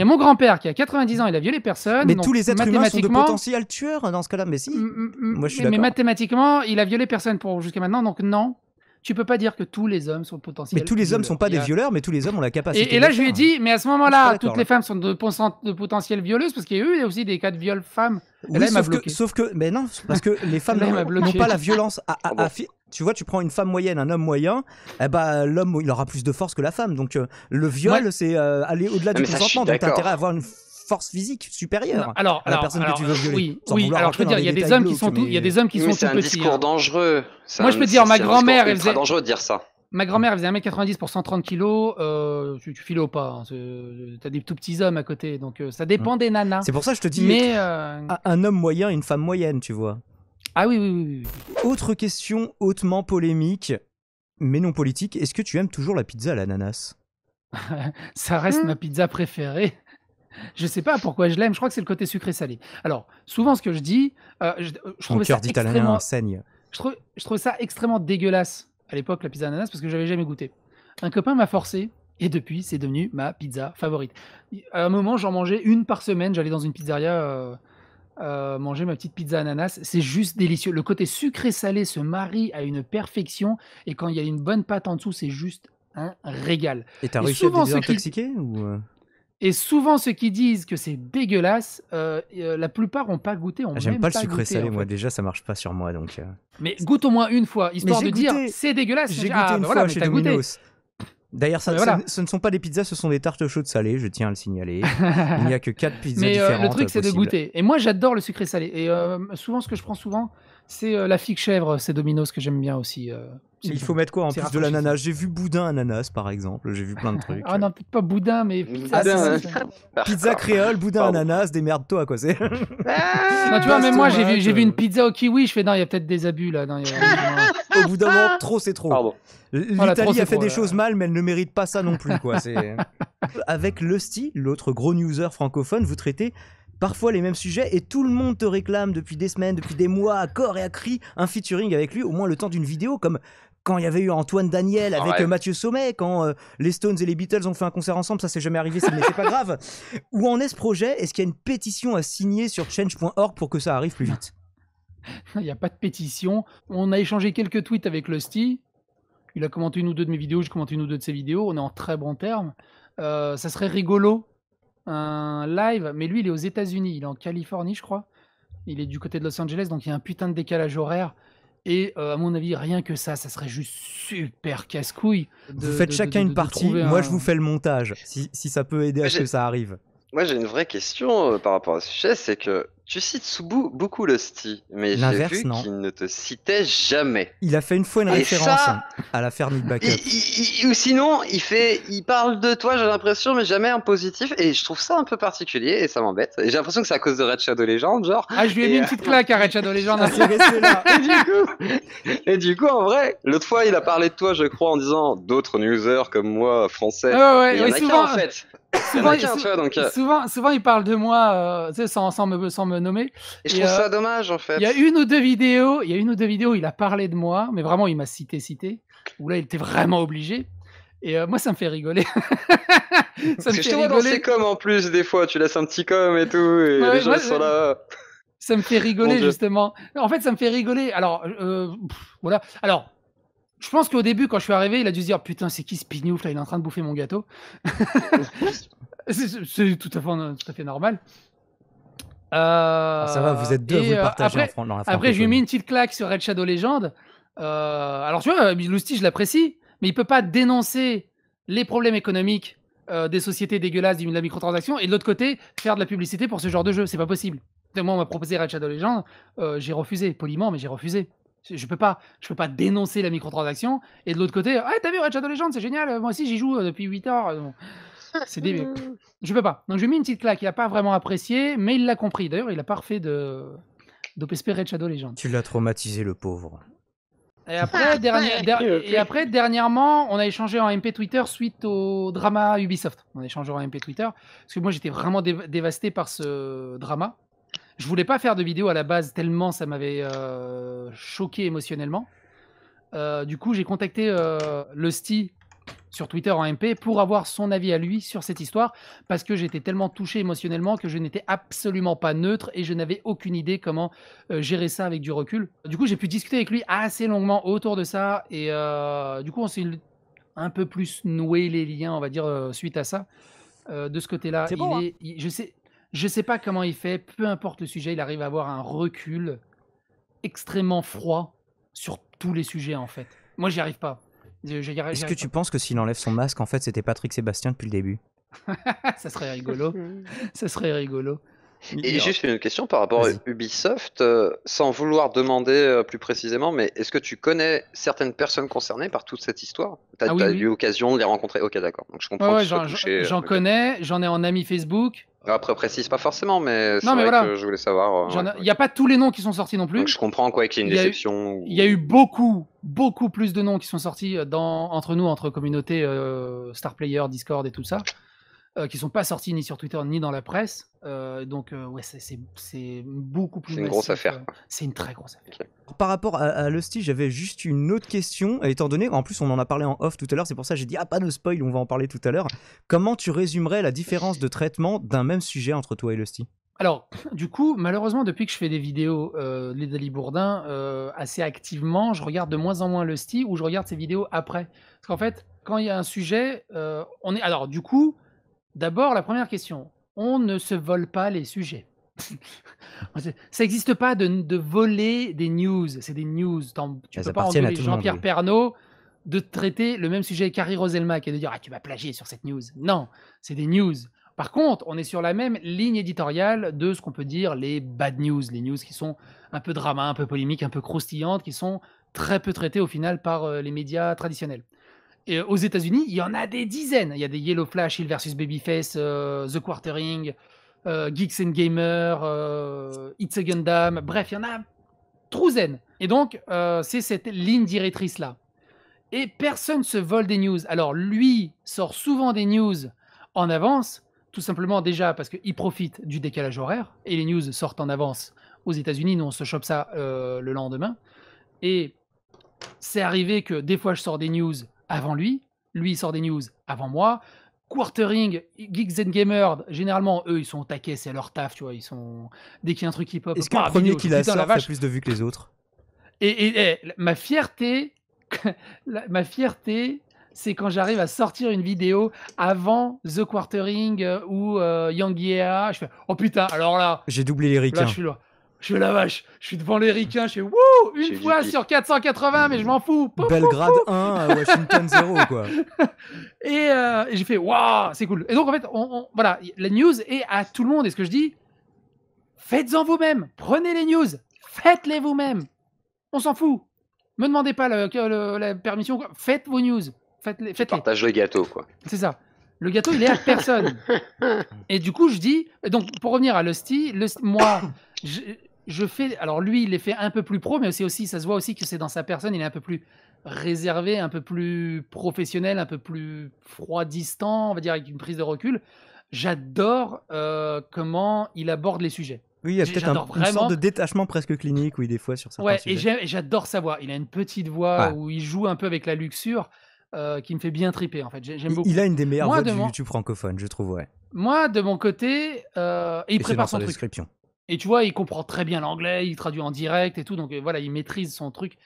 mon grand-père qui a 90 ans, il a violé personne. Mais donc, tous les êtres humains sont de potentiels tueurs dans ce cas-là, mais si. Moi, je suis d'accord. Mais mathématiquement, il a violé personne jusqu'à maintenant, donc non. Tu peux pas dire que tous les hommes sont potentiels. Mais tous les hommes sont pas des violeurs, mais tous les hommes ont la capacité. Et là, je lui ai dit, mais à ce moment-là, toutes les femmes sont de potentielles violeuses, parce qu'il y a eu aussi des cas de viol femmes. Oui, là, sauf que, mais non, parce que les femmes n'ont pas la violence tu vois, tu prends une femme moyenne, un homme moyen, eh ben, l'homme, il aura plus de force que la femme. Donc, le viol, c'est aller au-delà du consentement. Donc, t'as intérêt à avoir une force physique supérieure à la personne que tu veux violer. Oui, alors je peux dire, il y a des hommes qui sont tout petits. C'est un discours dangereux. Moi, je peux dire, ma grand-mère, elle faisait. C'est dangereux de dire ça. Ma grand-mère faisait 1m90 pour 130 kilos, tu files au pas. Hein, t'as des tout petits hommes à côté, donc ça dépend des nanas. C'est pour ça que je te dis, mais un homme moyen et une femme moyenne, tu vois. Ah oui. Autre question hautement polémique, mais non politique. Est-ce que tu aimes toujours la pizza à l'ananas? Ça reste ma pizza préférée. Je sais pas pourquoi je l'aime, je crois que c'est le côté sucré-salé. Alors, souvent ce que je dis, je Mon trouvais ça cœur d'italien saigne. je trouvais ça extrêmement dégueulasse à l'époque, la pizza ananas, parce que j'avais jamais goûté. Un copain m'a forcé, et depuis, c'est devenu ma pizza favorite. À un moment, j'en mangeais une par semaine, j'allais dans une pizzeria manger ma petite pizza ananas, c'est juste délicieux. Le côté sucré-salé se marie à une perfection, et quand il y a une bonne pâte en dessous, c'est juste un régal. Et t'as réussi à te désintoxiquer Et souvent, ceux qui disent que c'est dégueulasse, la plupart n'ont pas goûté. J'aime pas le sucré-salé, moi. Déjà, ça marche pas sur moi, donc. Mais goûte au moins une fois, histoire de dire c'est dégueulasse. J'ai goûté une fois chez Domino's. D'ailleurs, ce ne sont pas des pizzas, ce sont des tartes chaudes salées, je tiens à le signaler. Il n'y a que 4 pizzas différentes. Le truc, c'est de goûter. Et moi, j'adore le sucré salé. Et souvent, ce que je prends souvent, c'est la figue chèvre, c'est Domino's que j'aime bien aussi. Il faut mettre quoi en plus de l'ananas? J'ai vu boudin ananas, par exemple. J'ai vu plein de trucs. Ah non, peut-être pas boudin, mais pizza. Pizza créole, boudin ananas, démerde-toi, quoi. C'est. Non, tu vois, même moi, j'ai vu une pizza au kiwi. Je fais non, il y a peut-être des abus là. Non, au bout d'un moment, trop, c'est trop. Pardon. L'Italie a fait des choses mal, mais elle ne mérite pas ça non plus, quoi. Avec Lusty, l'autre gros newser francophone, vous traitez parfois les mêmes sujets et tout le monde te réclame depuis des semaines, depuis des mois, à corps et à cri, un featuring avec lui, au moins le temps d'une vidéo, comme quand il y avait eu Antoine Daniel avec Mathieu Sommet, quand les Stones et les Beatles ont fait un concert ensemble, ça s'est jamais arrivé, mais c'est pas grave. Où en est ce projet? Est-ce qu'il y a une pétition à signer sur change.org pour que ça arrive plus vite? Il n'y a pas de pétition. On a échangé quelques tweets avec Lusty. Il a commenté une ou deux de mes vidéos, j'ai commenté une ou deux de ses vidéos. On est en très bons termes. Ça serait rigolo, un live, mais lui, il est aux États-Unis, il est en Californie, je crois. Il est du côté de Los Angeles, donc il y a un putain de décalage horaire. Et à mon avis, rien que ça serait juste super casse-couille. Vous faites chacun une partie, moi je vous fais le montage, si ça peut aider à ce que ça arrive. Moi j'ai une vraie question par rapport à ce sujet, c'est que tu cites beaucoup Lusty, mais j'ai vu qu'il ne te citait jamais. Il a fait une fois une référence à la Fernie Backup. Ou sinon, il parle de toi, j'ai l'impression, mais jamais en positif, et je trouve ça un peu particulier, et ça m'embête. Et j'ai l'impression que c'est à cause de Red Shadow Legends, genre. Ah, je lui ai mis une petite claque à Red Shadow Legends. Et du coup, en vrai, l'autre fois, il a parlé de toi, je crois, en disant d'autres newsers comme moi, français. Ouais, il y en a souvent, qu'un, en fait. Souvent, il parle de moi sans me nommer. Et je trouve ça dommage, en fait. Il y a une ou deux vidéos, il a parlé de moi, mais vraiment, il m'a cité, où là, il était vraiment obligé. Et moi, ça me fait rigoler. Parce que je te vois dans ces coms, en plus, des fois, tu laisses un petit com et tout, et les gens sont là. Ça me fait rigoler, justement. En fait, ça me fait rigoler. Alors, voilà. Alors, je pense qu'au début, quand je suis arrivé, il a dû se dire putain, c'est qui ce pignouf là? Il est en train de bouffer mon gâteau. C'est tout à fait normal. Ça va, vous êtes deux, vous le partagez dans la Après, je lui ai mis une petite claque sur Red Shadow Legends. Alors, tu vois, Lusty, je l'apprécie, mais il peut pas dénoncer les problèmes économiques des sociétés dégueulasses de la microtransaction et de l'autre côté, faire de la publicité pour ce genre de jeu. C'est pas possible. Moi, on m'a proposé Red Shadow Legends, j'ai refusé, poliment, mais j'ai refusé. Je peux pas dénoncer la microtransaction et de l'autre côté, t'as vu Red Shadow Legends, c'est génial, moi aussi j'y joue depuis 8 heures. C'est débile. Je peux pas. Donc je lui ai mis une petite claque, il a pas vraiment apprécié, mais il l'a compris. D'ailleurs, il a pas refait d'OPSP Red Shadow Legends. Tu l'as traumatisé, le pauvre. Et après, dernièrement, on a échangé en MP Twitter suite au drama Ubisoft. On a échangé en MP Twitter parce que moi j'étais vraiment dévasté par ce drama. Je voulais pas faire de vidéo à la base tellement ça m'avait choqué émotionnellement. Du coup, j'ai contacté Lusty sur Twitter en MP pour avoir son avis à lui sur cette histoire parce que j'étais tellement touché émotionnellement que je n'étais absolument pas neutre et je n'avais aucune idée comment gérer ça avec du recul. Du coup, j'ai pu discuter avec lui assez longuement autour de ça et du coup, on s'est un peu plus noué les liens, on va dire, suite à ça. De ce côté-là, je sais pas comment il fait, peu importe le sujet, il arrive à avoir un recul extrêmement froid sur tous les sujets en fait. Moi, j'y arrive pas. Est-ce que tu penses que s'il enlève son masque, en fait, c'était Patrick Sébastien depuis le début? Ça serait rigolo. Ça serait rigolo. Et juste une question par rapport à Vas-y. Ubisoft, sans vouloir demander plus précisément, mais est-ce que tu connais certaines personnes concernées par toute cette histoire? Ah oui, T'as oui. eu l'occasion de les rencontrer? Ok, d'accord. Donc je Ouais, comprends que ouais, tu sois touché. j'en Ok. connais, j'en ai en ami Facebook. Après, précise pas forcément, mais c'est Non, mais vrai voilà, que je voulais savoir. Ouais, il n'y a ok. pas tous les noms qui sont sortis non Donc plus. je comprends quoi qu'il y ait une Il y a eu, déception. il y a eu beaucoup plus de noms qui sont sortis entre nous, entre communauté Star Player, Discord et tout ça, qui sont pas sortis ni sur Twitter ni dans la presse. Donc, ouais, c'est beaucoup plus C'est une grosse massif. affaire. C'est une très grosse affaire. Par rapport à Lusty, j'avais juste une autre question, étant donné qu'en plus on en a parlé en off tout à l'heure, c'est pour ça que j'ai dit pas de spoil, on va en parler tout à l'heure. Comment tu résumerais la différence de traitement d'un même sujet entre toi et Lusty? Alors, du coup, malheureusement, depuis que je fais des vidéos, les Dali Bourdin, assez activement, je regarde de moins en moins Lusty ou je regarde ses vidéos après. Parce qu'en fait, quand il y a un sujet, on est. Alors, du coup, d'abord, la première question, on ne se vole pas les sujets. Ça n'existe pas de voler des news. C'est des news. Tu Elles peux pas appartiennent à engueuler tout le monde, Jean-Pierre oui. Pernaut de traiter le même sujet qu'Harry Roselmack et de dire tu m'as plagié sur cette news. Non, c'est des news. Par contre, on est sur la même ligne éditoriale de ce qu'on peut dire les bad news, les news qui sont un peu drama, un peu polémiques, un peu croustillantes, qui sont très peu traitées au final par les médias traditionnels. Et aux États-Unis, il y en a des dizaines. Il y a des Yellow Flash, Hill versus Babyface, The Quartering, Geeks and Gamer, It's a Gundam. Bref, il y en a trouzaine. Et donc, c'est cette ligne directrice-là. Et personne se vole des news. Alors, lui sort souvent des news en avance, tout simplement déjà parce qu'il profite du décalage horaire. Et les news sortent en avance aux États-Unis. Nous, on se chope ça le lendemain. Et c'est arrivé que des fois, je sors des news avant lui. Lui, il sort des news avant moi. Quartering, Geeks and Gamer, généralement, eux, ils sont au taquet, c'est leur taf, tu vois. Ils sont... Dès qu'il y a un truc hip-hop, Est-ce que le premier qui la putain, sort fait plus de vues que les autres? Et ma fierté, ma fierté, c'est quand j'arrive à sortir une vidéo avant The Quartering ou Young Yea. Je fais, oh putain, alors là, J'ai doublé les là, ricains. je suis là. Je fais la vache, je suis devant les ricains, je fais wouh, J'ai une eu fois du pif. sur 480, mais je m'en fous. Pouf, Belgrade 1 à Washington 0, quoi. Et j'ai fait waouh, c'est cool. Et donc en fait, voilà, la news est à tout le monde. Et ce que je dis, faites-en vous-même. Prenez les news, faites-les vous-même. On s'en fout. Me demandez pas la permission. Faites vos news. Faites-les. Partage le gâteau, quoi. C'est ça. Le gâteau, il est à personne. Et du coup, je dis. Donc, pour revenir à Lusty, moi, je fais. Alors, lui, il les fait un peu plus pro, mais c'est aussi, ça se voit aussi que c'est dans sa personne. Il est un peu plus réservé, un peu plus professionnel, un peu plus froid, distant, on va dire, avec une prise de recul. J'adore comment il aborde les sujets. Oui, il y a peut-être une sorte de détachement presque clinique, oui, des fois, sur certains sujets. Et j'adore sa voix. Il a une petite voix où il joue un peu avec la luxure qui me fait bien triper, en fait. J'aime beaucoup. Il a une des meilleures voix de YouTube francophone, je trouve, ouais. Moi, de mon côté, il prépare son truc. Description. Et tu vois, il comprend très bien l'anglais, il traduit en direct et tout, donc voilà, il maîtrise son truc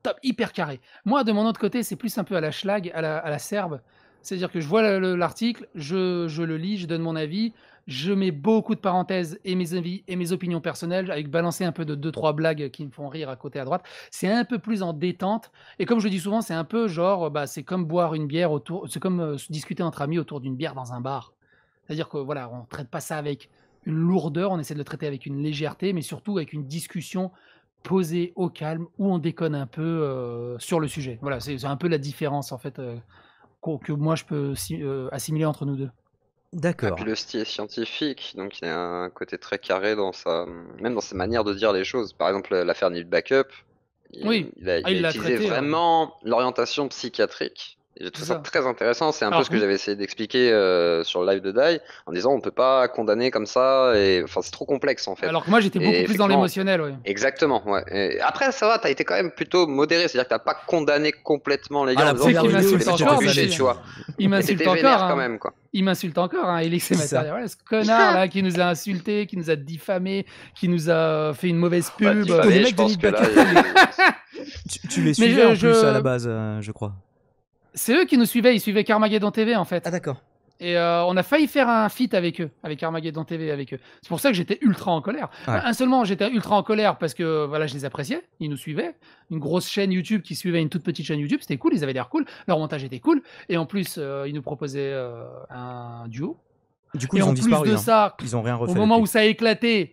top, hyper carré. Moi, de mon autre côté, c'est plus un peu à la schlag, à la serbe. C'est-à-dire que je vois l'article, je le lis, je donne mon avis, je mets beaucoup de parenthèses et mes avis et mes opinions personnelles, avec balancer un peu de 2-3 blagues qui me font rire à côté à droite. C'est un peu plus en détente. Et comme je dis souvent, c'est un peu genre, c'est comme boire une bière c'est comme discuter entre amis autour d'une bière dans un bar. C'est-à-dire que voilà, on ne traite pas ça avec une lourdeur, on essaie de le traiter avec une légèreté, mais surtout avec une discussion posée au calme, où on déconne un peu sur le sujet. Voilà, c'est un peu la différence en fait que moi je peux assimiler entre nous deux. D'accord. Et puis le style est scientifique, donc il y a un côté très carré même dans sa manière de dire les choses. Par exemple, l'affaire Neil Backup, il a utilisé traité, vraiment l'orientation psychiatrique. J'ai trouvé ça très intéressant. C'est un peu ce que j'avais essayé d'expliquer sur le live de Dai, en disant on peut pas condamner comme ça, et enfin c'est trop complexe en fait. Alors que moi j'étais beaucoup plus dans l'émotionnel, ouais. Exactement, ouais. Et après ça va, t'as été quand même plutôt modéré, c'est-à-dire que t'as pas condamné complètement les gars. C'est qu'il m'insulte encore, tu vois. Il m'insulte encore, quand même, quoi. Il m'insulte encore, Elix et Matériel. Voilà, ce connard là qui nous a insulté, qui nous a diffamé, qui nous a fait une mauvaise pub. Je pense que là, tu les suivais en plus à la base, je crois. C'est eux qui nous suivaient, ils suivaient Carmageddon TV en fait. Ah d'accord. Et on a failli faire un feat avec eux, avec Armageddon TV avec eux. C'est pour ça que j'étais ultra en colère. Ouais. Seulement, j'étais ultra en colère parce que voilà, je les appréciais, ils nous suivaient. Une grosse chaîne YouTube qui suivait une toute petite chaîne YouTube, c'était cool, ils avaient l'air cool, leur montage était cool. Et en plus, ils nous proposaient un duo. Du coup, Et ils en ont plus disparu. de hein. ça, Ils ont rien refait. au moment depuis. où ça a éclaté,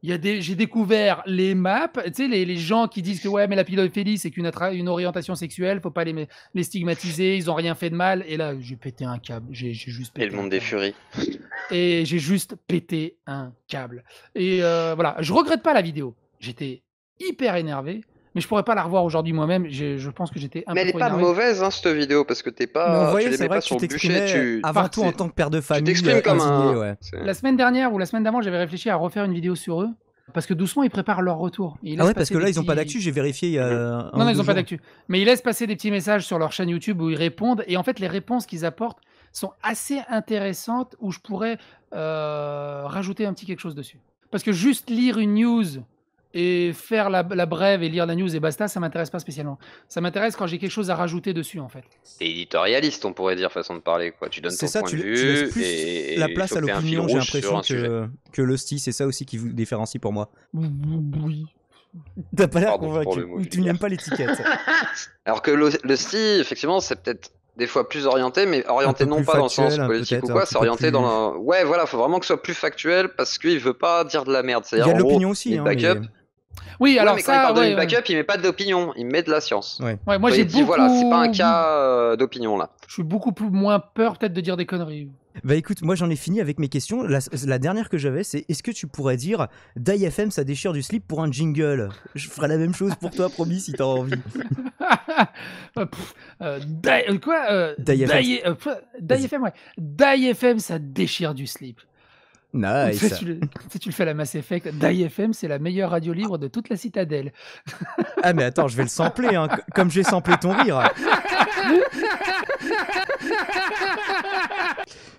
j'ai découvert les maps, tu sais, les gens qui disent que ouais, mais la pédophilie, c'est une orientation sexuelle, faut pas les stigmatiser, ils ont rien fait de mal. Et là, j'ai pété un câble. J'ai juste pété Et le un monde des câble. furies. Et j'ai juste pété un câble. Et voilà, je regrette pas la vidéo. J'étais hyper énervé, mais je pourrais pas la revoir aujourd'hui moi-même. Je pense que j'étais un Mais peu elle est trop pas énervé. mauvaise, hein, cette vidéo, parce que Mais on tu voyait, les c'est mets vrai pas que tu sur le bûcher. t'exprimais avant tout en tant que père de Tu famille, t'exprimes comme indigné, un. ouais. c'est- La semaine dernière ou la semaine d'avant, j'avais réfléchi à refaire une vidéo sur eux. Parce que doucement, ils préparent leur retour. Et ils Ah laissent ouais, parce passer que là, des ils ont pas petits- d'actu, j'ai vérifié il y a un Non, ou ils deux n'ont pas jours. d'actu. Mais ils laissent passer des petits messages sur leur chaîne YouTube où ils répondent. Et en fait, les réponses qu'ils apportent sont assez intéressantes où je pourrais rajouter un petit quelque chose dessus. Parce que juste lire une news et faire la brève et lire la news et basta, ça m'intéresse pas spécialement. Ça m'intéresse quand j'ai quelque chose à rajouter dessus, en fait. T'es éditorialiste, on pourrait dire, façon de parler, quoi. Tu donnes ton C'est ça, point de tu laisses vue plus et la il place faut à que t'aies un fil l'opinion, j'ai rouge sur l'impression un sujet. que l'hostie, c'est ça aussi qui vous différencie pour moi. Oui. T'as pas l'air Pardon pour convaincu, le mot ou tu vulgaire. n'aimes pas l'étiquette. Alors que le style, effectivement, c'est peut-être des fois plus orienté, mais orienté peu non plus pas dans le sens factuel, politique ou peut-être, quoi, un c'est petit peu orienté plus- dans la... Ouais, voilà, faut vraiment que ce soit plus factuel parce qu'il veut pas dire de la merde. Il y C'est-à-dire, a de en gros, l'opinion il aussi, met hein, de backup. mais... Oui, Ouais, alors mais quand il ça, parle de ouais, backup, il met pas d'opinion, il met de la science. Ouais. ouais, moi Quand j'ai il dit, voilà, c'est pas un beaucoup. cas d'opinion, là. Je suis beaucoup moins peur peut-être de dire des conneries. Bah écoute, moi j'en ai fini avec mes questions. La dernière que j'avais, c'est est-ce que tu pourrais dire DieFM ça déchire du slip pour un jingle? Je ferai la même chose pour toi, promis, si t'as envie. DieFM, ouais. DieFM, ça déchire du slip. Nice. Si tu le fais à la Mass Effect, DieFM, c'est la meilleure radio libre de toute la citadelle. Ah mais attends, je vais le sampler, hein, comme j'ai samplé ton rire.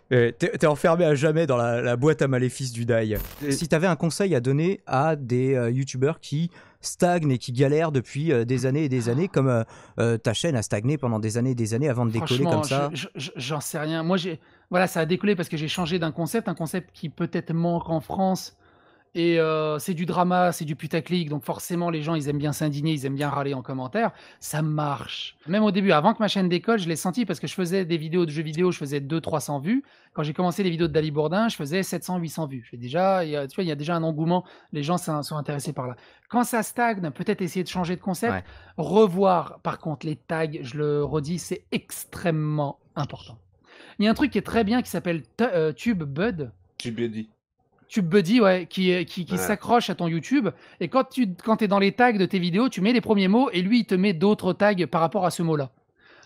T'es enfermé à jamais dans la boîte à maléfices du die. Si t'avais un conseil à donner à des youtubeurs qui stagnent et qui galèrent depuis des années et des années, comme ta chaîne a stagné pendant des années et des années avant de décoller comme ça. J'en sais rien. Moi, voilà, ça a décollé parce que j'ai changé un concept qui peut-être manque en France. Et c'est du drama, c'est du putaclic, donc forcément les gens ils aiment bien s'indigner, ils aiment bien râler en commentaire, ça marche. Même au début, avant que ma chaîne décolle, je l'ai senti parce que je faisais des vidéos de jeux vidéo, je faisais 200-300 vues. Quand j'ai commencé les vidéos de Dali Bourdin, je faisais 700-800 vues. Tu vois, il y a déjà un engouement, les gens sont intéressés par là. Quand ça stagne, peut-être essayer de changer de concept, Ouais. revoir par contre les tags, je le redis, c'est extrêmement important. Il y a un truc qui est très bien qui s'appelle TubeBud. TubeBuddy, ouais, qui Ouais. s'accroche à ton YouTube. Et quand tu es dans les tags de tes vidéos, tu mets les premiers mots et lui, il te met d'autres tags par rapport à ce mot-là.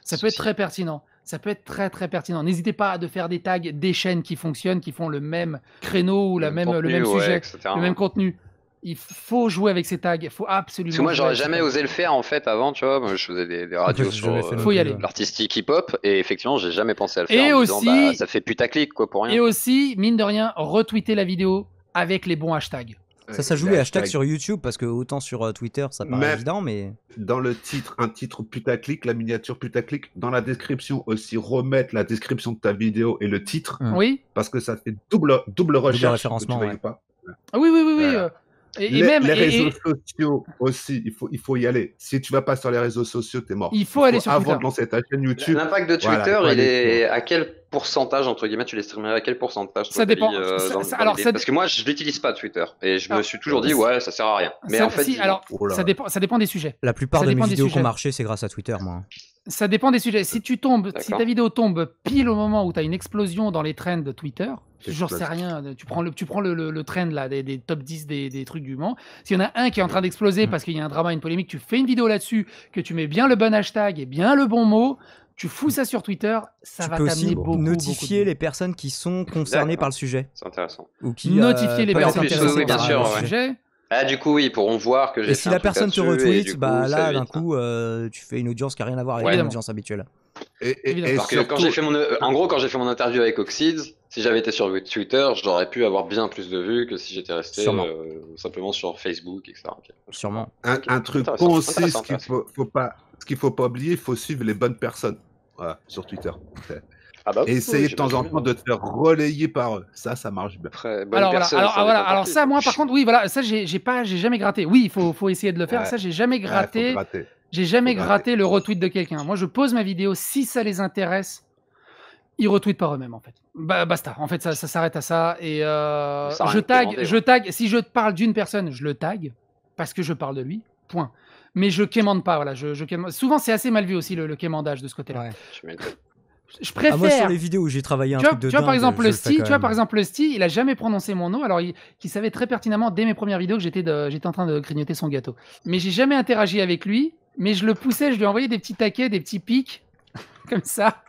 Ça peut être très pertinent. Ça peut être très, très pertinent. N'hésitez pas à faire des tags des chaînes qui fonctionnent, qui font le même créneau ou le même contenu, sujet, etc. le même contenu. Il faut jouer avec ces tags. Il faut absolument. Parce que moi, jouer j'aurais avec ces jamais tags. osé le faire en fait avant, tu vois. Moi, je faisais des radios J'ai sur jamais fait non Faut y plus, aller. ouais. l'artistique hip-hop et effectivement, j'ai jamais pensé à le faire. Et en me disant, aussi- bah, ça fait putaclic quoi pour rien. Et aussi, mine de rien, retweeter la vidéo avec les bons hashtags. Ça joue les hashtags sur YouTube parce que autant sur Twitter ça paraît Mais- évident, mais Dans le titre, un titre putaclic, la miniature putaclic, dans la description aussi, remettre la description de ta vidéo et le titre, Oui. parce que ça fait double recherche. référencement, que tu voyais ouais. pas. Ah oui. Voilà. Et les même les et- réseaux sociaux aussi, il faut y aller. Si tu vas pas sur les réseaux sociaux, t'es mort. Il faut aller sur avant Twitter. de lancer ta chaîne YouTube. L'impact de Voilà, Twitter, il faut il aller est à quel pourcentage, entre guillemets, tu l'estimerais à quel pourcentage toi, Ça dépend. Dali, Alors, l'idée ça- Parce que moi, je l'utilise pas Twitter et je me Alors, suis toujours dit, ouais, ça sert à rien. Mais Ça- en fait, si, dis-donc. alors, Oh là. ça dépend des sujets. la plupart Ça de mes dépend des vidéos qui ont sujets. marché c'est grâce à Twitter, moi. Ça dépend des sujets. Si D'accord. ta vidéo tombe pile au moment où tu as une explosion dans les trends de Twitter, j'en sais Explose. rien. Tu prends le trend là, des top 10 des trucs du moment. S'il y en a un qui est en train d'exploser parce qu'il y a un drama, une polémique, tu fais une vidéo là-dessus, que tu mets bien le bon hashtag et bien le bon mot, tu fous ça sur Twitter, ça Tu va peux t'amener aussi beaucoup. notifier beaucoup de- les personnes qui sont concernées D'accord. par le sujet C'est intéressant. ou qui Notifier les peuvent être personnes plus, intéressées oui, bien par sûr, le ouais. sujet. Ah, du coup, oui, ils pourront voir que j'ai Et fait si un la truc personne te là-dessus, et retweet, du bah coup, ça là évite. d'un coup tu fais une audience qui a rien à voir avec Ouais. une audience habituelle. Évidemment. Parce que surtout- quand j'ai fait en gros, quand j'ai fait mon interview avec Oxids, si j'avais été sur Twitter, j'aurais pu avoir bien plus de vues que si j'étais resté Sûrement. simplement sur Facebook, etc. Ok. Sûrement. un truc Intéressant, con aussi, intéressant, ce qu'il faut pas oublier, il faut suivre les bonnes personnes. Voilà, sur Twitter. Ah bah, Et essayer de temps en temps de te faire relayer par eux. Ça marche bien. Après, bonne Alors voilà, personne, ça alors dépend ça, qui. moi par contre, oui, voilà, ça j'ai jamais gratté. Oui, il faut essayer de le faire. Ouais. Ça, j'ai jamais Ouais, faut gratté. J'ai jamais Faut gratté le retweet de quelqu'un. Moi, je pose ma vidéo si ça les intéresse. Ils retweetent par eux-mêmes en fait. Basta. En fait, ça s'arrête à ça. Et Ça a rien je tag. Si je parle d'une personne, je le tag parce que je parle de lui. Point. Mais je quémande pas. Voilà. Souvent, c'est assez mal vu aussi le quémandage de ce côté-là. Ouais. Je préfère. Moi, sur les vidéos où j'ai travaillé un truc de tu vois, dingue, par exemple, je le fais quand même. le Sti, il a jamais prononcé mon nom, alors qu'il savait très pertinemment dès mes premières vidéos que j'étais en train de grignoter son gâteau. Mais j'ai jamais interagi avec lui, mais je le poussais, je lui envoyais des petits taquets, des petits pics, comme ça.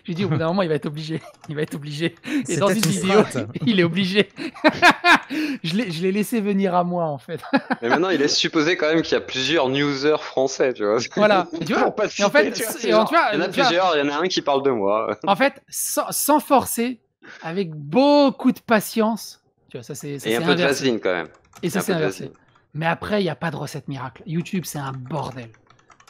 J'ai dit, au bout d'un moment, il va être obligé. Il va être obligé. Et dans une vidéo, il est obligé. Je l'ai laissé venir à moi, en fait. Mais maintenant, il est supposé quand même qu'il y a plusieurs newsers français, tu vois. Voilà. Tu vois, et en fait, il y en a plusieurs, il y en a un qui parle de moi. En fait, sans forcer, avec beaucoup de patience. Tu vois, ça c'est et un peu de vaseline, quand même. Et ça, c'est inversé. Mais après, il n'y a pas de recette miracle. YouTube, c'est un bordel.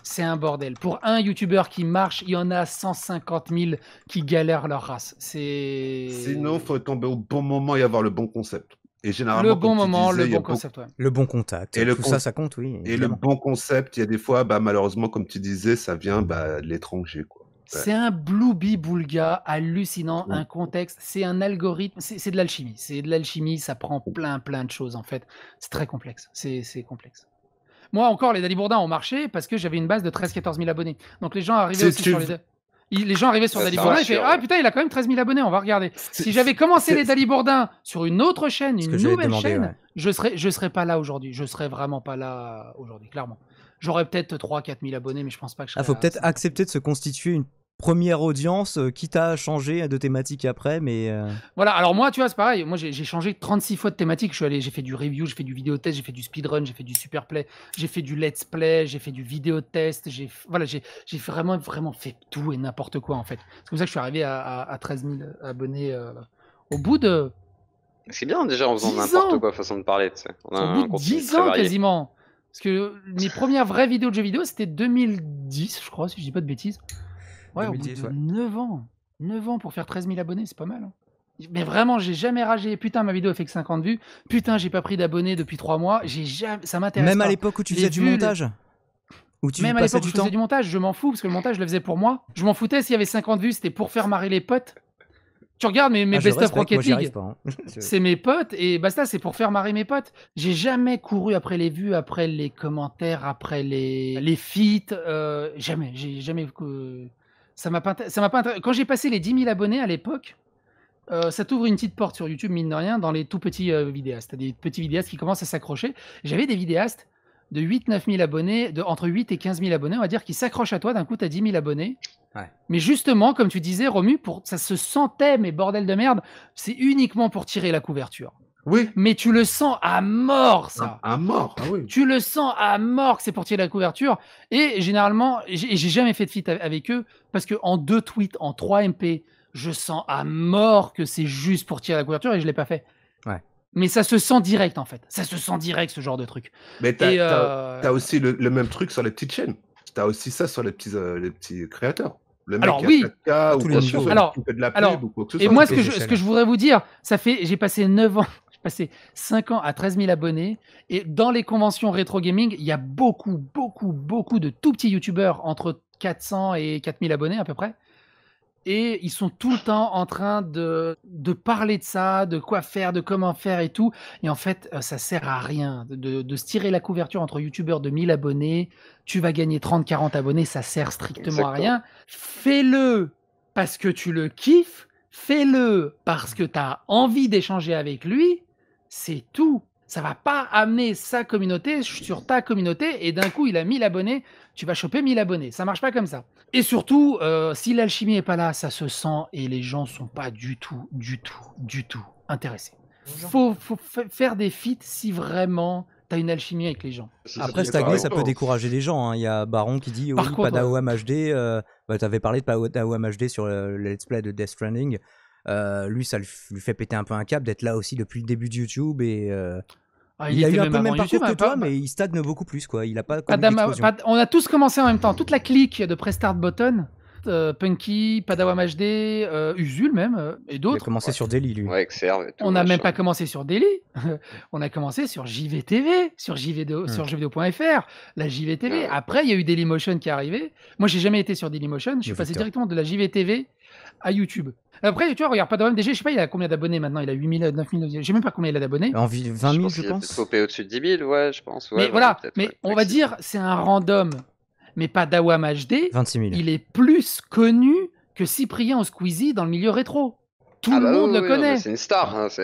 C'est un bordel. Pour un YouTuber qui marche, il y en a 150 000 qui galèrent leur race. Sinon, il faut tomber au bon moment et avoir le bon concept. Et généralement, le bon moment, le bon concept. Ouais. Le bon contact. Et tout ça compte, oui. Et le bon concept, il y a des fois, malheureusement, comme tu disais, ça vient de l'étranger, quoi. Ouais. C'est un Blooby-Boulga hallucinant, un contexte, c'est un algorithme, c'est de l'alchimie. C'est de l'alchimie, ça prend plein de choses, en fait. C'est très complexe. C'est complexe. Moi, encore, les Dalibourdins ont marché parce que j'avais une base de 13-14 000 abonnés. Donc, les gens arrivaient aussi sur les gens arrivaient sur Dalibourdin et faisaient « Ah putain, il a quand même 13 000 abonnés, on va regarder. » Si j'avais commencé les Dalibourdins sur une autre chaîne, une nouvelle chaîne, je serais pas là aujourd'hui. Je serais vraiment pas là aujourd'hui, clairement. J'aurais peut-être 3-4 000 abonnés, mais je pense pas que je serais... faut peut-être accepter de se constituer une première audience, quitte à changer de thématique après, mais... Voilà, alors moi, tu vois, c'est pareil. Moi, j'ai changé 36 fois de thématique. J'ai fait du review, j'ai fait du vidéo test, j'ai fait du speedrun, j'ai fait du super play, j'ai fait du let's play, j'ai fait du vidéo test. J'ai vraiment fait tout et n'importe quoi, en fait. C'est comme ça que je suis arrivé à 13 000 abonnés au bout de... C'est bien, déjà, en faisant n'importe quoi, façon de parler, tu sais. Au bout de 10 ans, quasiment. Parce que mes premières vraies vidéos de jeux vidéo, c'était 2010, je crois, si je dis pas de bêtises. Ouais, 2010, au bout de 9 ans. 9 ans pour faire 13 000 abonnés, c'est pas mal. Hein. Mais vraiment, j'ai jamais ragé. Putain, ma vidéo a fait que 50 vues. Putain, j'ai pas pris d'abonnés depuis 3 mois. Ça m'intéresse pas. Même à l'époque où tu faisais du montage Même à l'époque où je faisais du montage, je m'en fous, parce que le montage, je le faisais pour moi. Je m'en foutais s'il y avait 50 vues, c'était pour faire marrer les potes. Tu regardes mes best-of Rocket League, c'est mes potes, et basta, c'est pour faire marrer mes potes. J'ai jamais couru après les vues, après les commentaires, après les feats. Jamais. J'ai jamais... Ça m'a pas Quand j'ai passé les 10 000 abonnés à l'époque, ça t'ouvre une petite porte sur YouTube, mine de rien, dans les tout petits vidéastes. T'as des petits vidéastes qui commencent à s'accrocher. J'avais des vidéastes de 8-9 000 abonnés, entre 8 et 15 000 abonnés, on va dire, qui s'accrochent à toi. D'un coup, t'as 10 000 abonnés. Ouais. Mais justement, comme tu disais, Romu, ça se sentait, mais bordel de merde, c'est uniquement pour tirer la couverture. Oui. Mais tu le sens à mort, ça. À mort, ah oui. Tu le sens à mort que c'est pour tirer la couverture. Et généralement, j'ai jamais fait de feat avec eux, parce qu'en 2 tweets, en 3 MP, je sens à mort que c'est juste pour tirer la couverture, et je l'ai pas fait. Ouais. Mais ça se sent direct, en fait. Ça se sent direct, ce genre de truc. Mais t'as aussi le même truc sur les petites chaînes. T'as aussi ça sur les petits créateurs. Le mec alors oui, à tous les niveaux. Alors, de la pub ou quoi que ce soit. Et moi, ce que je voudrais vous dire, j'ai passé 9 ans, j'ai passé 5 ans à 13 000 abonnés, et dans les conventions rétro gaming, il y a beaucoup de tout petits youtubeurs entre 400 et 4000 abonnés à peu près. Et ils sont tout le temps en train de parler de ça, de quoi faire, de comment faire et tout. Et en fait, ça sert à rien de se tirer la couverture entre youtubeurs de 1000 abonnés. Tu vas gagner 30-40 abonnés, ça sert strictement à rien. Fais-le parce que tu le kiffes. Fais-le parce que tu as envie d'échanger avec lui. C'est tout. Ça va pas amener sa communauté sur ta communauté et d'un coup, il a 1000 abonnés, tu vas choper 1000 abonnés. Ça marche pas comme ça. Et surtout, si l'alchimie est pas là, ça se sent et les gens sont pas du tout intéressés. Faut faire des feats si vraiment t'as une alchimie avec les gens. Après, stagner, ça peut décourager les gens. Hein. Il y a Baron qui dit « Oui, pas d'AOM HD ». T'avais parlé de d'AOM HD sur le let's play de Death Stranding. Lui, ça lui fait péter un peu un câble d'être là aussi depuis le début de YouTube et il a eu un peu le même parcours que toi, mais il stagne beaucoup plus quoi. Il a pas connu l'explosion. On a tous commencé en même temps. Toute la clique de Prestart Button, Punky, Padawam HD, Usul même, et Il a d'autres. commencé sur Daily, lui. Ouais, Xerve et tout. On n'a même machin. pas commencé sur Daily. On a commencé sur JVTV, sur jeuxvideo.fr, la JVTV. Ouais. Après, il y a eu Dailymotion qui est arrivé. Moi, j'ai jamais été sur Dailymotion. Je suis Le passé vecteur. directement de la JVTV à YouTube. Après, tu vois, regarde, Padawam DG, je sais pas, il a combien d'abonnés maintenant? Il a 8000, 9000, je sais même pas combien il a d'abonnés. 20 000, je qu'il a pense. peut-être popé au-dessus de 10 000, ouais, je pense. Ouais, Mais ouais, voilà, peut-être, mais ouais, on va maximum. dire, c'est un random. Mais Padawam HD, 26 000. il est plus connu que Cyprien au Squeezie dans le milieu rétro. Tout Ah le bah monde oui, le oui, non, mais connaît. c'est une star, hein, c'est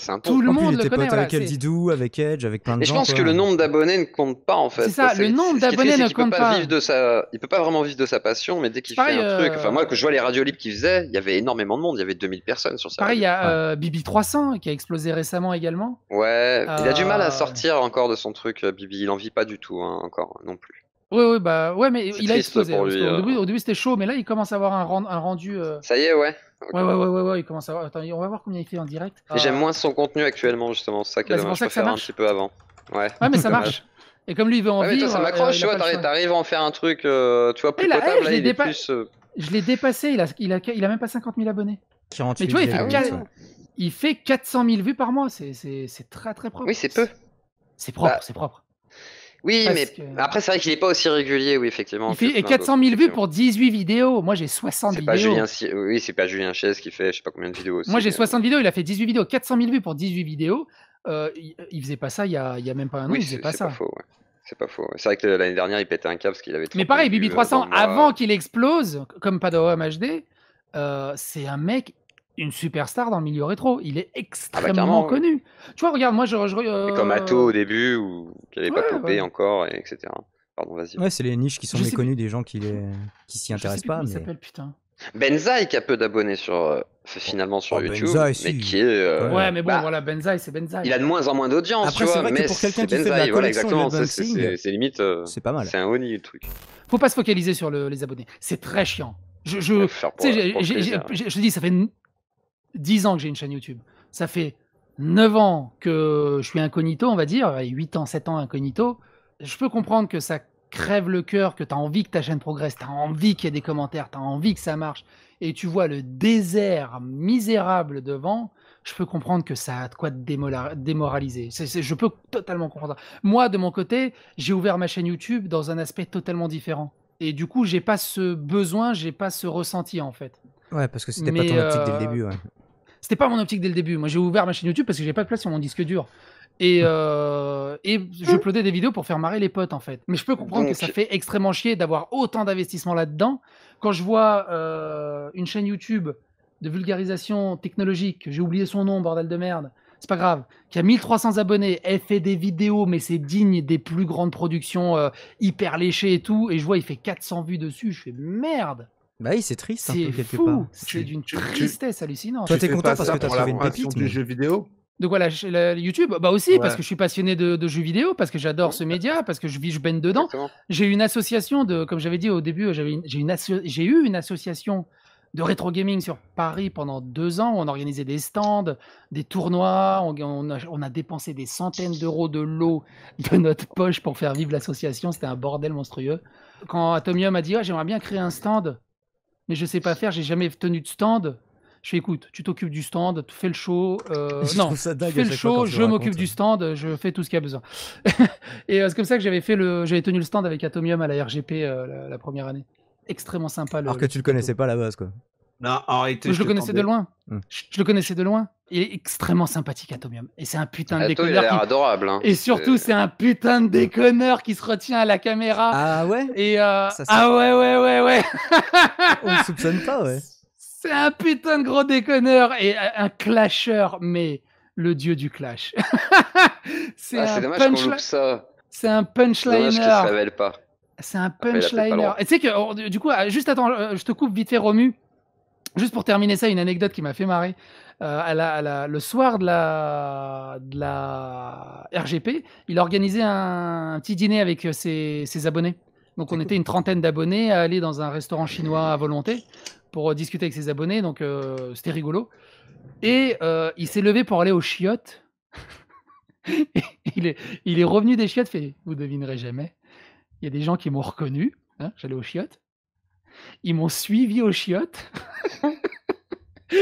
un Tout ton. le En plus, monde il le était connaît. pote Voilà, avec El c'est- Didou, avec Edge, avec plein de Et gens. je pense quoi. que le nombre d'abonnés ne compte pas en fait. C'est ça, Parce que le nombre ce qui est d'abonnés triste, c'est ne qu'il peut compte pas pas. vivre de sa, il peut pas vraiment vivre de sa passion, mais dès qu'il C'est fait pareil, un truc, enfin moi que je vois les radios libres qu'il faisait, il y avait énormément de monde, il y avait 2000 personnes sur sa Pareil, il y radio. a Bibi 300 qui a explosé récemment également. Ouais, il a du mal à Euh, sortir encore de son truc, Bibi, il en vit pas du tout hein, encore non plus. Oui, bah ouais, mais C'est il a triste explosé. pour Parce lui, qu'au début, au début c'était chaud, mais là il commence à avoir un rendu. Ça y est, ouais. Ok. Ouais, il commence à avoir. Attends, on va voir combien il fait en direct. Et j'aime moins son contenu actuellement justement, c'est ça qui est Bah, c'est pour dommage. ça Je que ça préfère un marche. petit peu avant. Ouais. Ouais, mais ça Dommage. marche. Et comme lui il veut en Ouais, mais toi vivre, ça m'accroche, il tu a vois, pas le choix. t'arrives à en faire un truc, tu vois, plus Et là, potable, je là l'ai il est dépa- plus. Je l'ai dépassé, il a même pas 50 000 abonnés. 48 Mais tu vois, il fait, 000, quat- ouais. il fait 400 000 vues par mois. C'est très très propre. Oui, c'est peu. C'est propre, Bah, c'est propre. Oui, Parce mais que- après c'est vrai qu'il est pas aussi régulier, oui, effectivement. Il que fait plein 400 000 d'autres, vues effectivement. pour 18 vidéos. Moi, j'ai 60 C'est vidéos. pas Julien, oui, c'est pas Julien Chies qui fait je sais pas combien de vidéos aussi. Moi, j'ai mais- 60 vidéos. Il a fait 18 vidéos. 400 000 vues pour 18 vidéos. Il faisait pas ça il y a même pas un an. Oui, Il faisait c'est pas c'est ça. pas faux, ouais. C'est pas faux. Ouais. C'est vrai que l'année dernière il pétait un câble parce qu'il avait trop Mais pareil, de vues, Bibi 300, dans le mois. avant qu'il explose, comme Padawam HD, c'est un mec, une superstar dans le milieu rétro. Il est extrêmement carrément, ouais. connu. Tu vois, regarde, moi, Et comme Atto au début, ou qui avait pas ouais, popé ouais. encore, et etc. Pardon, vas-y. Ouais, c'est les niches qui sont Je sais méconnues des gens qui s'y Je sais intéressent plus pas. comment il Mais... s'appelle, putain. Benzaï qui a peu d'abonnés sur, finalement sur Oh, YouTube, Benzaï, mais si. qui est. Ouais, mais bon, bah, voilà, Benzaï, c'est Benzaï. il a de moins en moins d'audience, Après, tu c'est vois, vrai que mais pour quelqu'un c'est qui fait de la Benzaï, voilà, collection et de exactement. l'unboxing, C'est limite. c'est pas mal. C'est un Oni le truc. Faut pas se focaliser sur les abonnés. C'est très chiant. Ouais, faut faire Tu sais, pour le plaisir. je te dis, ça fait 10 ans que j'ai une chaîne YouTube. Ça fait 9 ans que je suis incognito, on va dire, et 8 ans, 7 ans incognito. Je peux comprendre que ça crève le cœur, que tu as envie que ta chaîne progresse, tu as envie qu'il y ait des commentaires, tu as envie que ça marche, et tu vois le désert misérable devant, je peux comprendre que ça a de quoi te démoraliser. Je peux totalement comprendre ça. Moi, de mon côté, j'ai ouvert ma chaîne YouTube dans un aspect totalement différent. Et du coup, j'ai pas ce besoin, j'ai pas ce ressenti, en fait. Ouais, parce que c'était pas Mais, ton optique dès le début. Ouais. C'était pas mon optique dès le début. Moi, j'ai ouvert ma chaîne YouTube parce que j'ai pas de place sur mon disque dur. Et j'uploadais des vidéos pour faire marrer les potes, en fait. Mais je peux comprendre Donc- que ça fait extrêmement chier d'avoir autant d'investissement là-dedans. Quand je vois une chaîne YouTube de vulgarisation technologique, j'ai oublié son nom, bordel de merde, c'est pas grave, qui a 1300 abonnés, elle fait des vidéos, mais c'est digne des plus grandes productions hyper léchées et tout, et je vois, il fait 400 vues dessus, je fais merde, Bah oui, c'est triste un c'est peu quelque fou, part. c'est d'une tu- tristesse hallucinante. Toi, Tu t'es fais content pas parce ça que t'as pour trouvé une l'appréhension pépite, du mais- jeu vidéo. De quoi la YouTube? Bah aussi, Ouais. parce que je suis passionné de jeux vidéo, parce que j'adore ce média, parce que je baigne dedans. Exactement. J'ai une association de, comme j'avais dit au début, j'ai eu une association de rétro gaming sur Paris pendant 2 ans. Où on organisait des stands, des tournois. On a dépensé des centaines d'euros de lots de notre poche pour faire vivre l'association. C'était un bordel monstrueux. Quand Atomium a dit ah, j'aimerais bien créer un stand, mais je sais pas faire, j'ai jamais tenu de stand. Je fais écoute, tu t'occupes du stand, tu fais le show. Je Non, trouve ça dingue à fais le chaque fois quand show, tu je le m'occupe racontes. du stand, je fais tout ce qu'il y a besoin. Et c'est comme ça que j'avais tenu le stand avec Atomium à la RGP la première année. Extrêmement sympa. Alors que tu le connaissais pas à la base, quoi. Non, en réalité, Je le connaissais de loin. Hmm. Je le connaissais de loin. Il est extrêmement sympathique, Atomium. Et c'est un putain de Atto, il a déconneur. l'air adorable. Hein. Et surtout, c'est un putain de déconneur qui se retient à la caméra. Ah ouais. Et Ça, c'est- ah ouais. On le soupçonne pas, ouais. C'est un putain de gros déconneur et un clasher, mais le dieu du clash. c'est Ah, c'est un dommage qu'on punchli- loupe ça. C'est un C'est dommage qu'il se punchliner. révèle pas. C'est un Après, il a peut-être pas le punchliner. droit. Et tu sais que, du coup, juste attends, je te coupe vite fait, Romu. Juste pour terminer ça, une anecdote qui m'a fait marrer. Le soir de la RGP, il a organisé un petit dîner avec ses abonnés. Donc, on était une trentaine d'abonnés à aller dans un restaurant chinois à volonté pour discuter avec ses abonnés. Donc, c'était rigolo. Et il s'est levé pour aller aux chiottes. Et il est revenu des chiottes, fait vous devinerez jamais. Il y a des gens qui m'ont reconnu. Hein, j'allais aux chiottes. Ils m'ont suivi aux chiottes.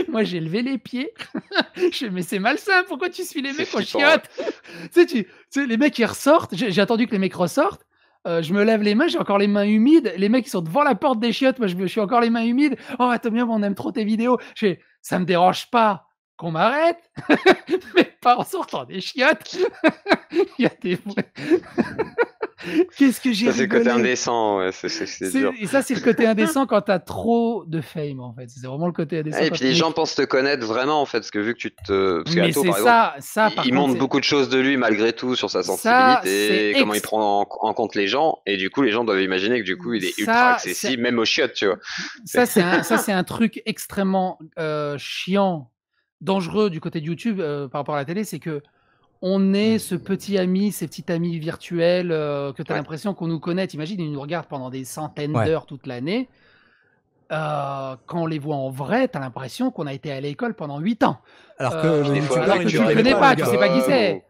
Moi, j'ai levé les pieds. Je fais, mais c'est malsain, pourquoi tu suis les C'est mecs aux flippant, chiottes? Tu sais, les mecs, ils ressortent. J'ai attendu que les mecs ressortent. Je me lève les mains, j'ai encore les mains humides. Les mecs, ils sont devant la porte des chiottes. Moi, je suis encore les mains humides. Oh, Atomium, on aime trop tes vidéos. Je fais, ça me dérange pas qu'on m'arrête, mais pas en sortant des chiottes. Il y a des. Qu'est-ce que j'ai Ça, c'est le côté rigolé. indécent, ouais, c'est dur. Et ça, c'est le côté indécent quand t'as trop de fame, en fait. C'est vraiment le côté indécent. Et quand puis les tu- gens pensent te connaître vraiment, en fait, parce que vu que tu te. Parce que Mais Atto, c'est par exemple, ça, par il contre, montre c'est- beaucoup de choses de lui malgré tout sur sa Ça, sensibilité, c'est comment il ex- prend en compte les gens, et du coup, les gens doivent imaginer que du coup, il est ultra Ça, accessible, même aux chiottes, tu vois. ça, c'est un truc extrêmement chiant, dangereux du côté de YouTube par rapport à la télé, c'est que on est ce petit ami, ces petits amis virtuels que tu as Ouais. l'impression qu'on nous connaît. T'imagines, ils nous regardent pendant des centaines Ouais. d'heures toute l'année. Quand on les voit en vrai, tu as l'impression qu'on a été à l'école pendant 8 ans. Alors que le des fois, youtubeur, là, que il tu ne le tu connais connaît pas, le tu gars. sais pas qui Ouais, c'est.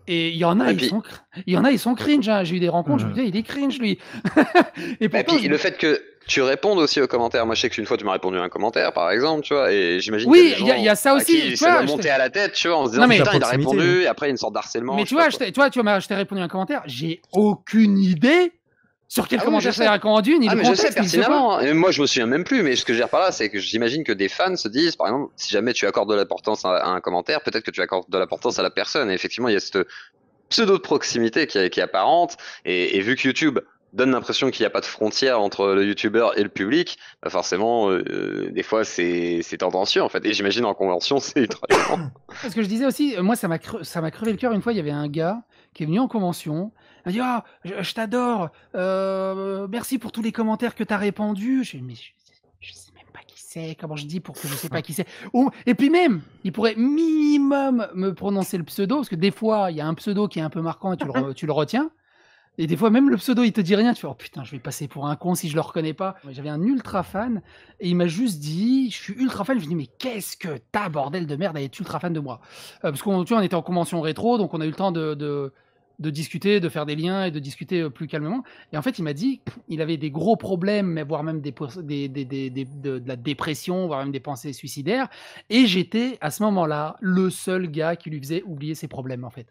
Et il y en a, Et ils puis- sont, il y en a, ils sont cringe. Hein. J'ai eu des rencontres, je me Mhm. disais, il est cringe lui. Et Et pourtant, puis le fait que tu répondes aussi aux commentaires. Moi, je sais qu'une fois, tu m'as répondu à un commentaire, par exemple, tu vois, et j'imagine Oui, qu'il y a des il y a- gens il y a ça à aussi, qui tu ça vois, doit je monter t'ai- à la tête, tu vois, en se disant, Non, mais- putain, il a proximité, répondu, et après, une sorte d'harcèlement. mais je tu sais pas vois, quoi. je t'ai répondu à un commentaire. J'ai aucune idée sur quel Ah oui, commentaire je je t'ai sais. répondu, ni Ah, le mais je sais contexte, ni ce quoi. pertinemment, hein. Et moi, je me souviens même plus, mais ce que je veux dire par là, c'est que j'imagine que des fans se disent, par exemple, si jamais tu accordes de l'importance à un commentaire, peut-être que tu accordes de l'importance à la personne. Et effectivement, il y a cette pseudo de proximité qui est apparente. Et vu que YouTube donne l'impression qu'il n'y a pas de frontière entre le YouTuber et le public, bah forcément, des fois, c'est tendancieux, en fait. Et j'imagine en convention, c'est ultra gênant. Parce que je disais aussi, moi, ça m'a crevé le cœur. Une fois, il y avait un gars qui est venu en convention. Il m'a dit, ah, je t'adore. Merci pour tous les commentaires que tu as répondus. Je dis, mais je sais même pas qui c'est. Comment je dis pour que je sais pas qui c'est. Et puis même, il pourrait minimum me prononcer le pseudo, parce que des fois, il y a un pseudo qui est un peu marquant et tu le retiens. Et des fois, même le pseudo, il te dit rien. Tu fais, oh putain, je vais passer pour un con si je le reconnais pas. J'avais un ultra fan et il m'a juste dit, je suis ultra fan. Je lui ai dit, mais qu'est-ce que t'as, bordel de merde, à être ultra fan de moi? Parce qu'on tu vois, on était en convention rétro, donc on a eu le temps de discuter, de faire des liens et de discuter plus calmement. Et en fait, il m'a dit il avait des gros problèmes, mais voire même de la dépression, voire même des pensées suicidaires. Et j'étais à ce moment-là le seul gars qui lui faisait oublier ses problèmes, en fait.